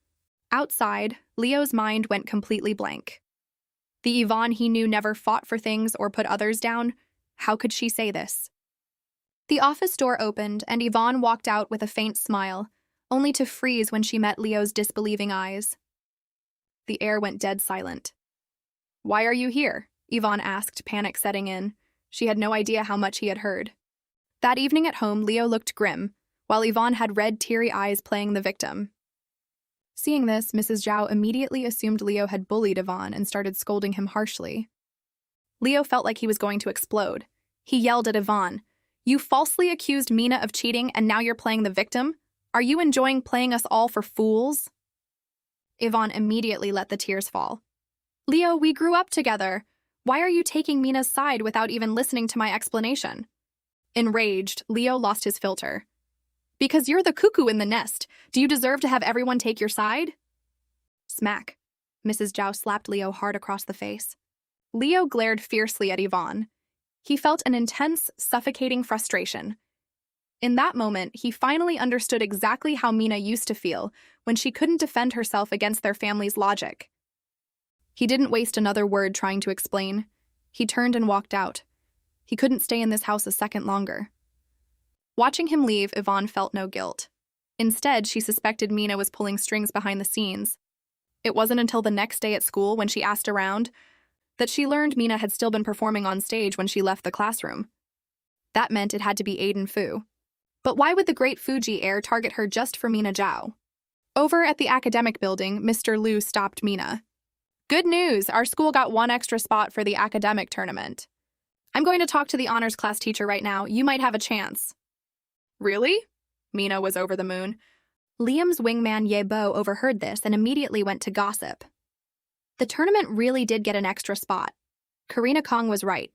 Outside, Leo's mind went completely blank. The Yvonne he knew never fought for things or put others down. How could she say this? The office door opened, and Yvonne walked out with a faint smile, only to freeze when she met Leo's disbelieving eyes. The air went dead silent. Why are you here? Yvonne asked, panic setting in. She had no idea how much he had heard. That evening at home, Leo looked grim, while Yvonne had red, teary eyes playing the victim. Seeing this, Mrs. Zhao immediately assumed Leo had bullied Yvonne and started scolding him harshly. Leo felt like he was going to explode. He yelled at Yvonne, You falsely accused Mina of cheating and now you're playing the victim? Are you enjoying playing us all for fools? Yvonne immediately let the tears fall. Leo, we grew up together. Why are you taking Mina's side without even listening to my explanation? Enraged, Leo lost his filter. Because you're the cuckoo in the nest. Do you deserve to have everyone take your side? Smack. Mrs. Zhao slapped Leo hard across the face. Leo glared fiercely at Yvonne. He felt an intense, suffocating frustration. In that moment, he finally understood exactly how Mina used to feel when she couldn't defend herself against their family's logic. He didn't waste another word trying to explain. He turned and walked out. He couldn't stay in this house a second longer. Watching him leave, Yvonne felt no guilt. Instead, she suspected Mina was pulling strings behind the scenes. It wasn't until the next day at school, when she asked around, that she learned Mina had still been performing on stage when she left the classroom. That meant it had to be Aiden Fu. But why would the great Fuji heir target her just for Mina Zhao? Over at the academic building, Mr. Liu stopped Mina. "Good news! Our school got one extra spot for the academic tournament. I'm going to talk to the honors class teacher right now. You might have a chance." "Really?" Mina was over the moon. Liam's wingman Ye Bo overheard this and immediately went to gossip. The tournament really did get an extra spot. Karina Kong was right.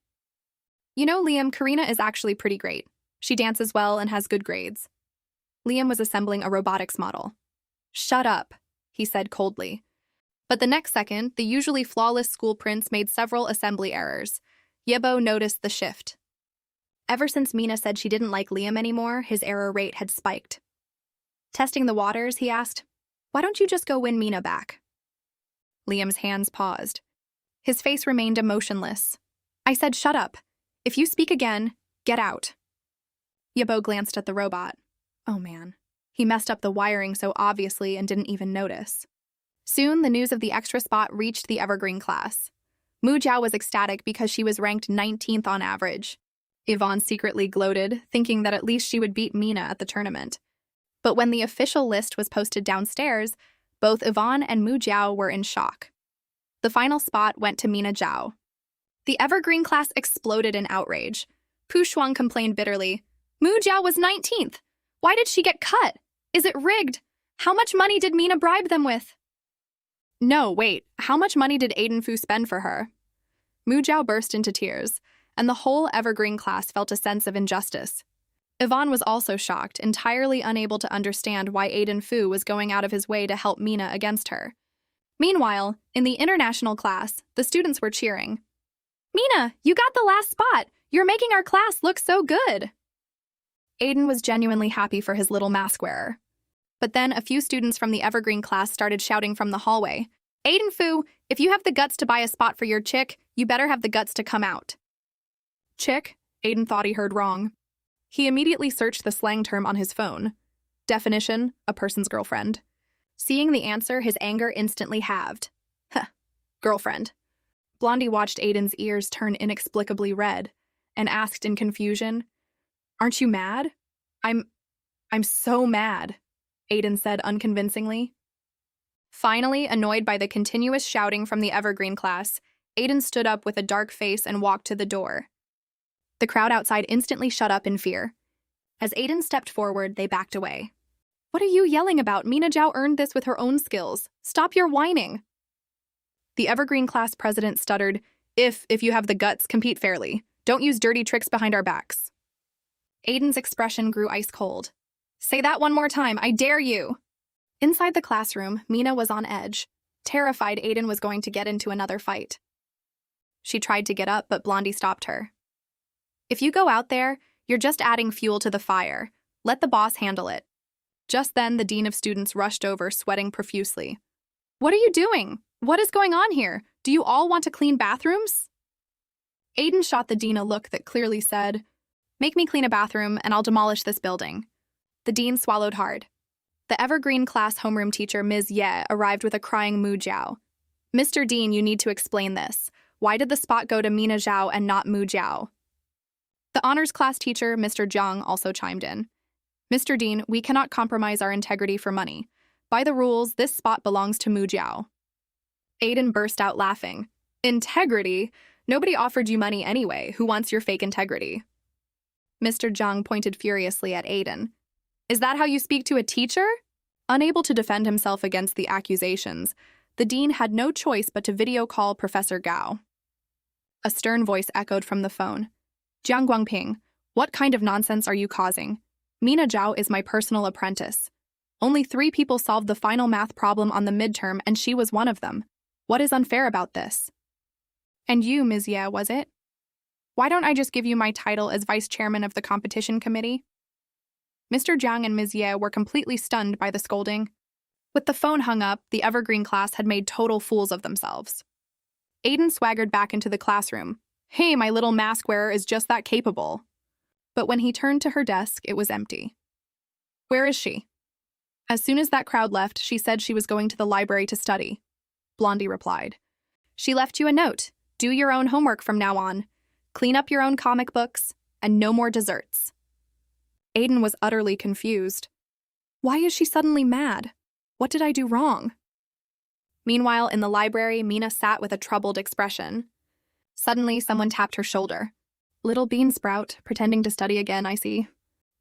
"You know, Liam, Karina is actually pretty great. She dances well and has good grades." Liam was assembling a robotics model. "Shut up," he said coldly. But the next second, the usually flawless school prince made several assembly errors. Yebo noticed the shift. Ever since Mina said she didn't like Liam anymore, his error rate had spiked. Testing the waters, he asked, "Why don't you just go win Mina back?" Liam's hands paused. His face remained emotionless. "I said shut up. If you speak again, get out." Yebo glanced at the robot. Oh man. He messed up the wiring so obviously and didn't even notice. Soon, the news of the extra spot reached the Evergreen class. Mu Jiao was ecstatic because she was ranked 19th on average. Yvonne secretly gloated, thinking that at least she would beat Mina at the tournament. But when the official list was posted downstairs, both Yvonne and Mu Jiao were in shock. The final spot went to Mina Zhao. The Evergreen class exploded in outrage. Pu Shuang complained bitterly. "Mu Jiao was 19th. Why did she get cut? Is it rigged? How much money did Mina bribe them with?" "No, wait. How much money did Aiden Fu spend for her?" Mu Jiao burst into tears, and the whole Evergreen class felt a sense of injustice. Yvonne was also shocked, entirely unable to understand why Aiden Fu was going out of his way to help Mina against her. Meanwhile, in the international class, the students were cheering. "Mina, you got the last spot! You're making our class look so good!" Aiden was genuinely happy for his little mask wearer. But then a few students from the Evergreen class started shouting from the hallway, "Aiden Fu, if you have the guts to buy a spot for your chick, you better have the guts to come out." Chick? Aiden thought he heard wrong. He immediately searched the slang term on his phone. Definition, a person's girlfriend. Seeing the answer, his anger instantly halved. Huh, girlfriend. Blondie watched Aiden's ears turn inexplicably red and asked in confusion, "Aren't you mad?" I'm so mad," Aiden said unconvincingly. Finally, annoyed by the continuous shouting from the Evergreen class, Aiden stood up with a dark face and walked to the door. The crowd outside instantly shut up in fear. As Aiden stepped forward, they backed away. "What are you yelling about? Mina Zhao earned this with her own skills. Stop your whining." The Evergreen class president stuttered, If you have the guts, compete fairly. Don't use dirty tricks behind our backs." Aiden's expression grew ice cold. "Say that one more time, I dare you." Inside the classroom, Mina was on edge, terrified Aiden was going to get into another fight. She tried to get up, but Blondie stopped her. "If you go out there, you're just adding fuel to the fire. Let the boss handle it." Just then, the dean of students rushed over, sweating profusely. "What are you doing? What is going on here? Do you all want to clean bathrooms?" Aiden shot the dean a look that clearly said, "Make me clean a bathroom, and I'll demolish this building." The dean swallowed hard. The Evergreen class homeroom teacher, Ms. Ye, arrived with a crying Mu Jiao. "Mr. Dean, you need to explain this. Why did the spot go to Mina Zhao and not Mu Jiao?" The honors class teacher, Mr. Zhang, also chimed in. "Mr. Dean, we cannot compromise our integrity for money. By the rules, this spot belongs to Mu Jiao." Aiden burst out laughing. "Integrity? Nobody offered you money anyway. Who wants your fake integrity?" Mr. Zhang pointed furiously at Aiden. "Is that how you speak to a teacher?" Unable to defend himself against the accusations, the dean had no choice but to video call Professor Gao. A stern voice echoed from the phone. "Jiang Guangping, what kind of nonsense are you causing? Mina Zhao is my personal apprentice. Only 3 people solved the final math problem on the midterm, and she was one of them. What is unfair about this?" "And you, Ms. Ye, was it? Why don't I just give you my title as vice chairman of the competition committee?" Mr. Zhang and Ms. Ye were completely stunned by the scolding. With the phone hung up, the Evergreen class had made total fools of themselves. Aiden swaggered back into the classroom. "Hey, my little mask wearer is just that capable." but when he turned to her desk, it was empty. Where is she? As soon as that crowd left, she said she was going to the library to study. Blondie replied. She left you a note. Do your own homework from now on. Clean up your own comic books, and no more desserts. Aiden was utterly confused. Why is she suddenly mad? What did I do wrong? Meanwhile, in the library, Mina sat with a troubled expression. Suddenly, someone tapped her shoulder. Little bean sprout, pretending to study again, I see.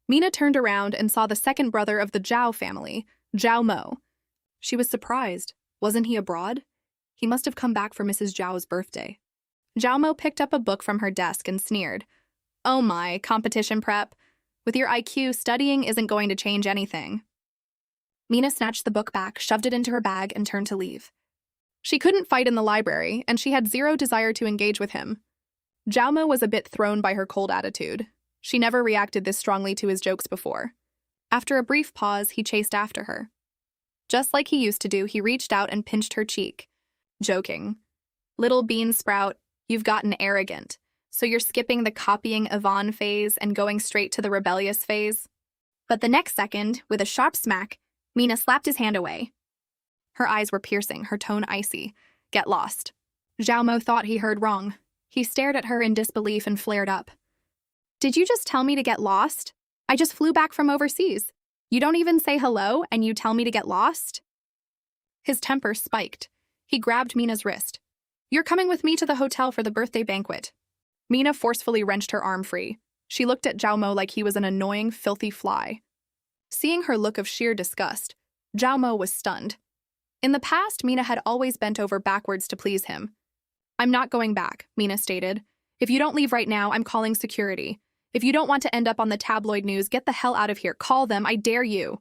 Mina turned around and saw the second brother of the Zhao family, Zhao Mo. She was surprised. Wasn't he abroad? He must have come back for Mrs. Zhao's birthday. Zhao Mo picked up a book from her desk and sneered. Oh my, competition prep. With your IQ, studying isn't going to change anything. Mina snatched the book back, shoved it into her bag, and turned to leave. She couldn't fight in the library, and she had zero desire to engage with him. Zhao Mo was a bit thrown by her cold attitude. She never reacted this strongly to his jokes before. After a brief pause, he chased after her. Just like he used to do, he reached out and pinched her cheek, joking. Little bean sprout, you've gotten arrogant. So you're skipping the copying Yvonne phase and going straight to the rebellious phase? But the next second, with a sharp smack, Mina slapped his hand away. Her eyes were piercing, her tone icy. Get lost. Zhao Mo thought he heard wrong. He stared at her in disbelief and flared up. Did you just tell me to get lost? I just flew back from overseas. You don't even say hello, and you tell me to get lost? His temper spiked. He grabbed Mina's wrist. You're coming with me to the hotel for the birthday banquet. Mina forcefully wrenched her arm free. She looked at Zhao Mo like he was an annoying, filthy fly. Seeing her look of sheer disgust, Zhao Mo was stunned. In the past, Mina had always bent over backwards to please him. I'm not going back, Mina stated. If you don't leave right now, I'm calling security. If you don't want to end up on the tabloid news, get the hell out of here. Call them, I dare you.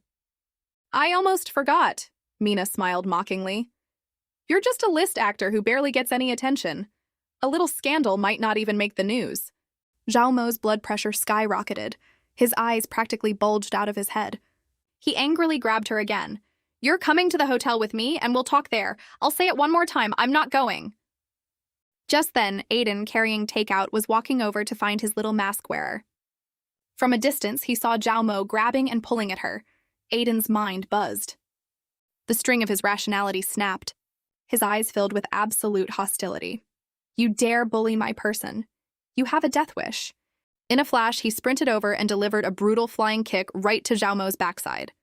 I almost forgot, Mina smiled mockingly. You're just a list actor who barely gets any attention. A little scandal might not even make the news. Zhao Mo's blood pressure skyrocketed. His eyes practically bulged out of his head. He angrily grabbed her again. You're coming to the hotel with me, and we'll talk there. I'll say it one more time, I'm not going. Just then, Aiden, carrying takeout, was walking over to find his little mask wearer. From a distance, he saw Zhao Mo grabbing and pulling at her. Aiden's mind buzzed. The string of his rationality snapped. His eyes filled with absolute hostility. You dare bully my person. You have a death wish. In a flash, he sprinted over and delivered a brutal flying kick right to Zhao Mo's backside.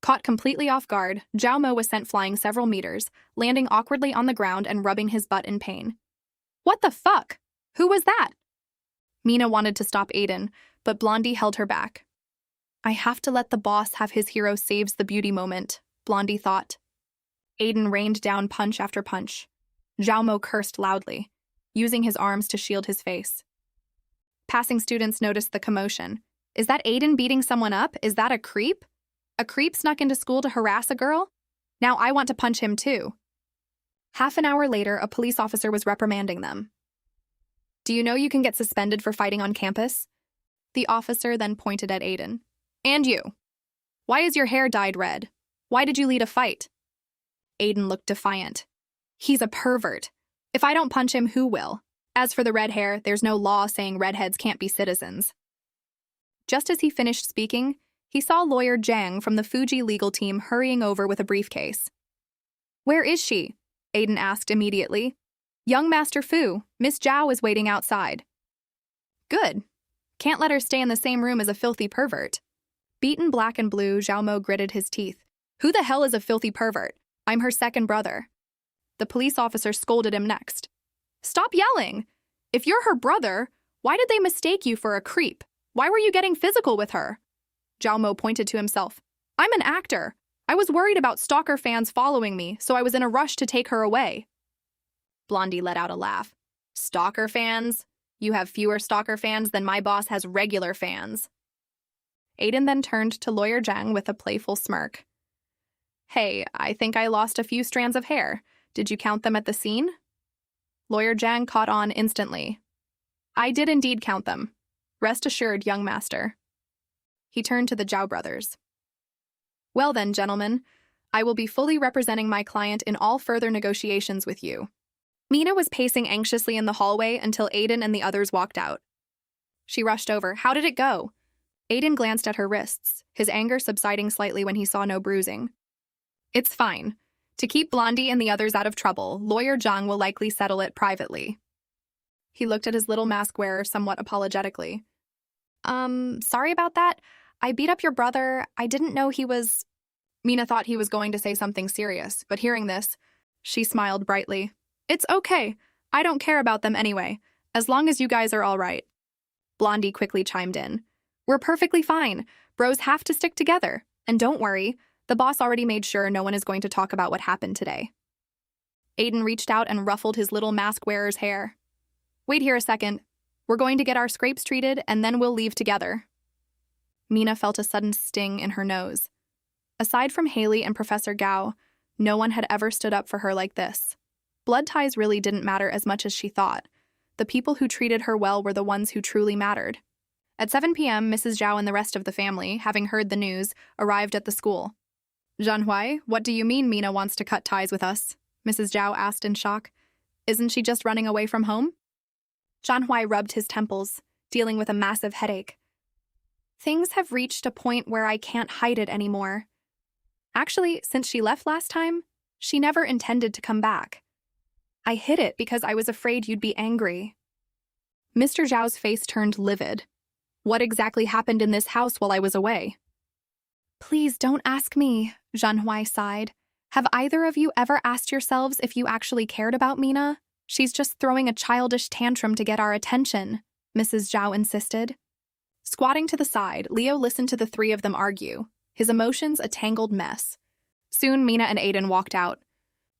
Caught completely off guard, Zhao Mo was sent flying several meters, landing awkwardly on the ground and rubbing his butt in pain. What the fuck? Who was that? Mina wanted to stop Aiden, but Blondie held her back. I have to let the boss have his hero saves the beauty moment, Blondie thought. Aiden rained down punch after punch. Zhao Mo cursed loudly, using his arms to shield his face. Passing students noticed the commotion. Is that Aiden beating someone up? Is that a creep? A creep snuck into school to harass a girl? Now I want to punch him too. Half an hour later, a police officer was reprimanding them. Do you know you can get suspended for fighting on campus? The officer then pointed at Aiden. And you. Why is your hair dyed red? Why did you lead a fight? Aiden looked defiant. He's a pervert. If I don't punch him, who will? As for the red hair, there's no law saying redheads can't be citizens. Just as he finished speaking, he saw lawyer Zhang from the Fuji legal team hurrying over with a briefcase. Where is she? Aiden asked immediately. Young Master Fu, Miss Zhao is waiting outside. Good. Can't let her stay in the same room as a filthy pervert. Beaten black and blue, Zhao Mo gritted his teeth. Who the hell is a filthy pervert? I'm her second brother. The police officer scolded him next. Stop yelling! If you're her brother, why did they mistake you for a creep? Why were you getting physical with her? Zhao Mo pointed to himself. I'm an actor. I was worried about stalker fans following me, so I was in a rush to take her away. Blondie let out a laugh. Stalker fans? You have fewer stalker fans than my boss has regular fans. Aiden then turned to lawyer Zhang with a playful smirk. Hey, I think I lost a few strands of hair. Did you count them at the scene? Lawyer Zhang caught on instantly. I did indeed count them. Rest assured, young master. He turned to the Zhao brothers. Well then, gentlemen, I will be fully representing my client in all further negotiations with you. Mina was pacing anxiously in the hallway until Aiden and the others walked out. She rushed over. How did it go? Aiden glanced at her wrists, his anger subsiding slightly when he saw no bruising. It's fine. To keep Blondie and the others out of trouble, Lawyer Zhang will likely settle it privately. He looked at his little mask wearer somewhat apologetically. Sorry about that. I beat up your brother. I didn't know he was... Mina thought he was going to say something serious, but hearing this, she smiled brightly. It's okay. I don't care about them anyway, as long as you guys are all right. Blondie quickly chimed in. We're perfectly fine. Bros have to stick together. And don't worry, the boss already made sure no one is going to talk about what happened today. Aiden reached out and ruffled his little mask wearer's hair. Wait here a second. We're going to get our scrapes treated, and then we'll leave together. Mina felt a sudden sting in her nose. Aside from Haley and Professor Gao, no one had ever stood up for her like this. Blood ties really didn't matter as much as she thought. The people who treated her well were the ones who truly mattered. At 7 p.m., Mrs. Zhao and the rest of the family, having heard the news, arrived at the school. Zhanhui, what do you mean Mina wants to cut ties with us? Mrs. Zhao asked in shock. Isn't she just running away from home? Zhanhui rubbed his temples, dealing with a massive headache. Things have reached a point where I can't hide it anymore. Actually, since she left last time, she never intended to come back. I hid it because I was afraid you'd be angry. Mr. Zhao's face turned livid. What exactly happened in this house while I was away? Please don't ask me, Zhanhui sighed. Have either of you ever asked yourselves if you actually cared about Mina? She's just throwing a childish tantrum to get our attention, Mrs. Zhao insisted. Squatting to the side, Leo listened to the three of them argue, his emotions a tangled mess. Soon Mina and Aiden walked out.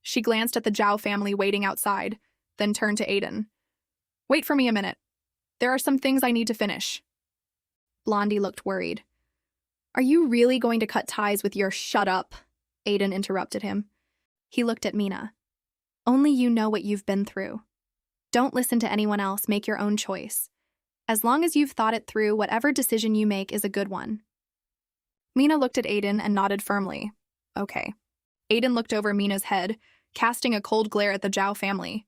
She glanced at the Zhao family waiting outside, then turned to Aiden. Wait for me a minute. There are some things I need to finish. Blondie looked worried. Are you really going to cut ties with your shut up? Aiden interrupted him. He looked at Mina. Only you know what you've been through. Don't listen to anyone else, make your own choice. As long as you've thought it through, whatever decision you make is a good one. Mina looked at Aiden and nodded firmly. Okay. Aiden looked over Mina's head, casting a cold glare at the Zhao family.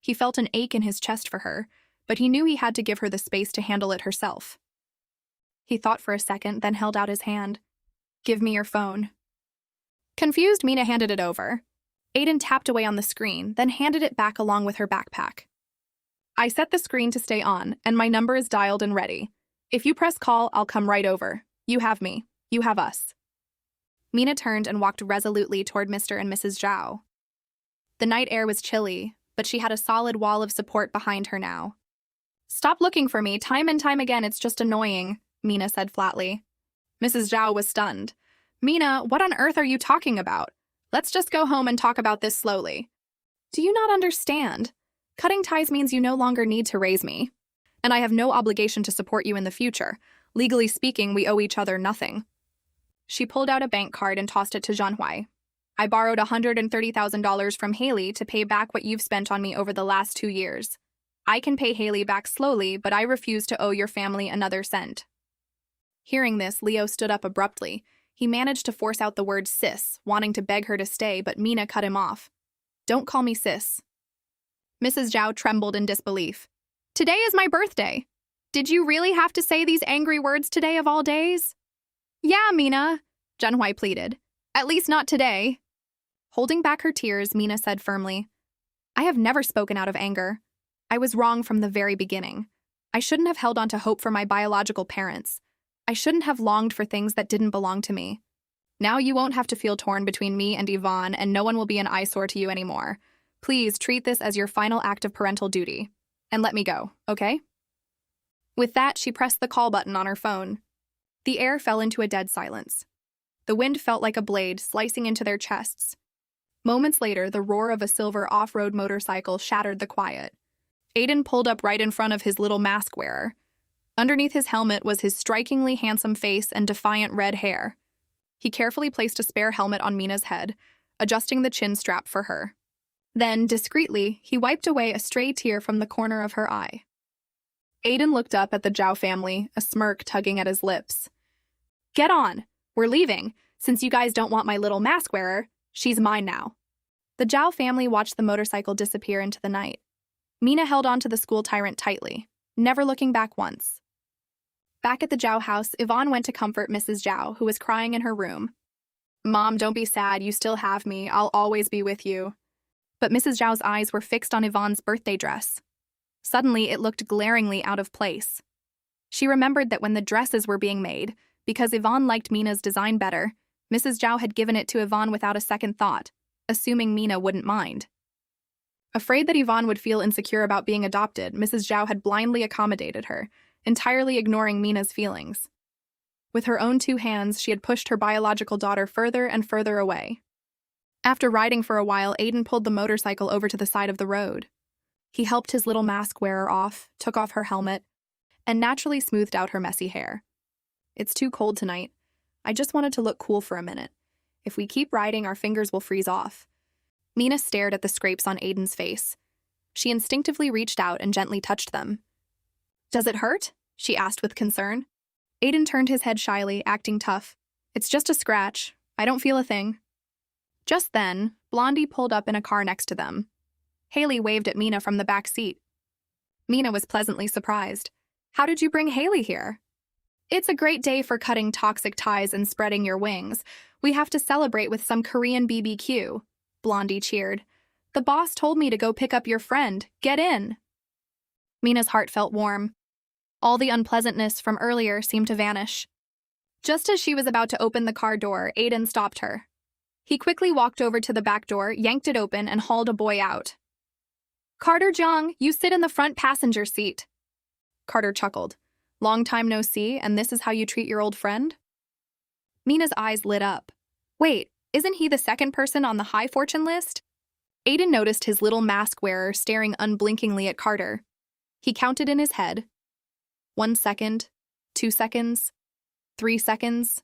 He felt an ache in his chest for her, but he knew he had to give her the space to handle it herself. He thought for a second, then held out his hand. Give me your phone. Confused, Mina handed it over. Aiden tapped away on the screen, then handed it back along with her backpack. I set the screen to stay on, and my number is dialed and ready. If you press call, I'll come right over. You have me. You have us. Mina turned and walked resolutely toward Mr. and Mrs. Zhao. The night air was chilly, but she had a solid wall of support behind her now. Stop looking for me. Time and time again, it's just annoying, Mina said flatly. Mrs. Zhao was stunned. Mina, what on earth are you talking about? Let's just go home and talk about this slowly. Do you not understand? Cutting ties means you no longer need to raise me. And I have no obligation to support you in the future. Legally speaking, we owe each other nothing. She pulled out a bank card and tossed it to Zhanhui. I borrowed $130,000 from Haley to pay back what you've spent on me over the last 2 years. I can pay Haley back slowly, but I refuse to owe your family another cent. Hearing this, Leo stood up abruptly. He managed to force out the word sis, wanting to beg her to stay, but Mina cut him off. Don't call me sis. Mrs. Zhao trembled in disbelief. Today is my birthday. Did you really have to say these angry words today of all days? Yeah, Mina, Zhanhui pleaded. At least not today. Holding back her tears, Mina said firmly, I have never spoken out of anger. I was wrong from the very beginning. I shouldn't have held on to hope for my biological parents. I shouldn't have longed for things that didn't belong to me. Now you won't have to feel torn between me and Yvonne, and no one will be an eyesore to you anymore. Please treat this as your final act of parental duty. And let me go, okay? With that, she pressed the call button on her phone. The air fell into a dead silence. The wind felt like a blade slicing into their chests. Moments later, the roar of a silver off-road motorcycle shattered the quiet. Aiden pulled up right in front of his little mask wearer. Underneath his helmet was his strikingly handsome face and defiant red hair. He carefully placed a spare helmet on Mina's head, adjusting the chin strap for her. Then, discreetly, he wiped away a stray tear from the corner of her eye. Aiden looked up at the Zhao family, a smirk tugging at his lips. Get on! We're leaving. Since you guys don't want my little mask wearer, she's mine now. The Zhao family watched the motorcycle disappear into the night. Mina held on to the school tyrant tightly, never looking back once. Back at the Zhao house, Yvonne went to comfort Mrs. Zhao, who was crying in her room. Mom, don't be sad. You still have me. I'll always be with you. But Mrs. Zhao's eyes were fixed on Yvonne's birthday dress. Suddenly, it looked glaringly out of place. She remembered that when the dresses were being made, because Yvonne liked Mina's design better, Mrs. Zhao had given it to Yvonne without a second thought, assuming Mina wouldn't mind. Afraid that Yvonne would feel insecure about being adopted, Mrs. Zhao had blindly accommodated her, entirely ignoring Mina's feelings. With her own 2 hands, she had pushed her biological daughter further and further away. After riding for a while, Aiden pulled the motorcycle over to the side of the road. He helped his little mask wearer off, took off her helmet, and naturally smoothed out her messy hair. It's too cold tonight. I just wanted to look cool for a minute. If we keep riding, our fingers will freeze off. Mina stared at the scrapes on Aiden's face. She instinctively reached out and gently touched them. Does it hurt? She asked with concern. Aiden turned his head shyly, acting tough. It's just a scratch. I don't feel a thing. Just then, Blondie pulled up in a car next to them. Haley waved at Mina from the back seat. Mina was pleasantly surprised. How did you bring Haley here? It's a great day for cutting toxic ties and spreading your wings. We have to celebrate with some Korean BBQ. Blondie cheered. The boss told me to go pick up your friend. Get in. Mina's heart felt warm. All the unpleasantness from earlier seemed to vanish. Just as she was about to open the car door, Aiden stopped her. He quickly walked over to the back door, yanked it open, and hauled a boy out. Carter Jong, you sit in the front passenger seat. Carter chuckled. Long time no see, and this is how you treat your old friend? Mina's eyes lit up. Wait, isn't he the second person on the high fortune list? Aiden noticed his little mask wearer staring unblinkingly at Carter. He counted in his head. 1 second, 2 seconds, 3 seconds.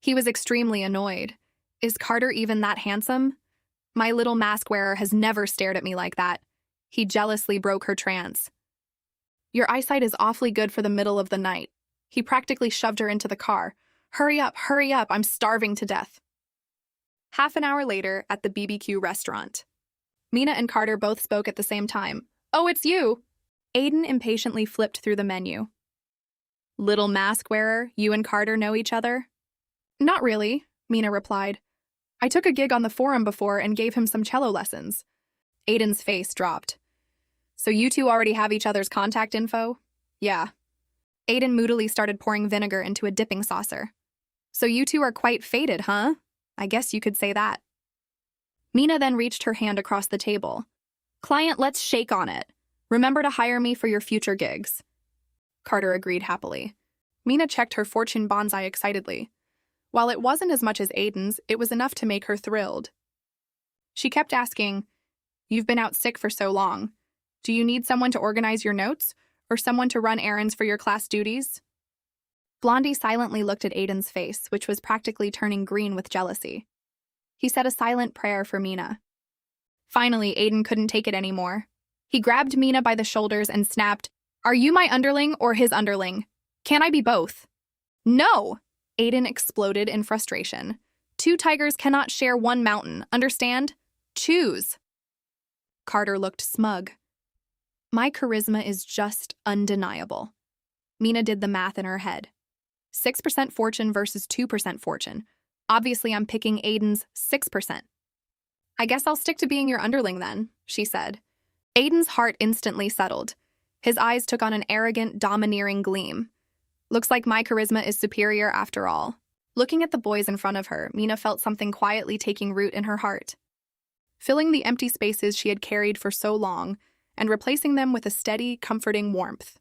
He was extremely annoyed. Is Carter even that handsome? My little mask wearer has never stared at me like that. He jealously broke her trance. Your eyesight is awfully good for the middle of the night. He practically shoved her into the car. Hurry up, I'm starving to death. Half an hour later, at the BBQ restaurant. Mina and Carter both spoke at the same time. Oh, it's you! Aiden impatiently flipped through the menu. Little mask wearer, you and Carter know each other? Not really, Mina replied. I took a gig on the forum before and gave him some cello lessons. Aiden's face dropped. So you two already have each other's contact info? Yeah. Aiden moodily started pouring vinegar into a dipping saucer. So you two are quite fated, huh? I guess you could say that. Mina then reached her hand across the table. Client, let's shake on it. Remember to hire me for your future gigs. Carter agreed happily. Mina checked her fortune bonsai excitedly. While it wasn't as much as Aiden's, it was enough to make her thrilled. She kept asking, You've been out sick for so long. Do you need someone to organize your notes, or someone to run errands for your class duties? Blondie silently looked at Aiden's face, which was practically turning green with jealousy. He said a silent prayer for Mina. Finally, Aiden couldn't take it anymore. He grabbed Mina by the shoulders and snapped, Are you my underling or his underling? Can I be both? No! Aiden exploded in frustration. 2 tigers cannot share 1 mountain, understand? Choose. Carter looked smug. My charisma is just undeniable. Mina did the math in her head. 6% fortune versus 2% fortune. Obviously, I'm picking Aiden's 6%. I guess I'll stick to being your underling then, she said. Aiden's heart instantly settled. His eyes took on an arrogant, domineering gleam. Looks like my charisma is superior after all. Looking at the boys in front of her, Mina felt something quietly taking root in her heart. Filling the empty spaces she had carried for so long, and replacing them with a steady, comforting warmth.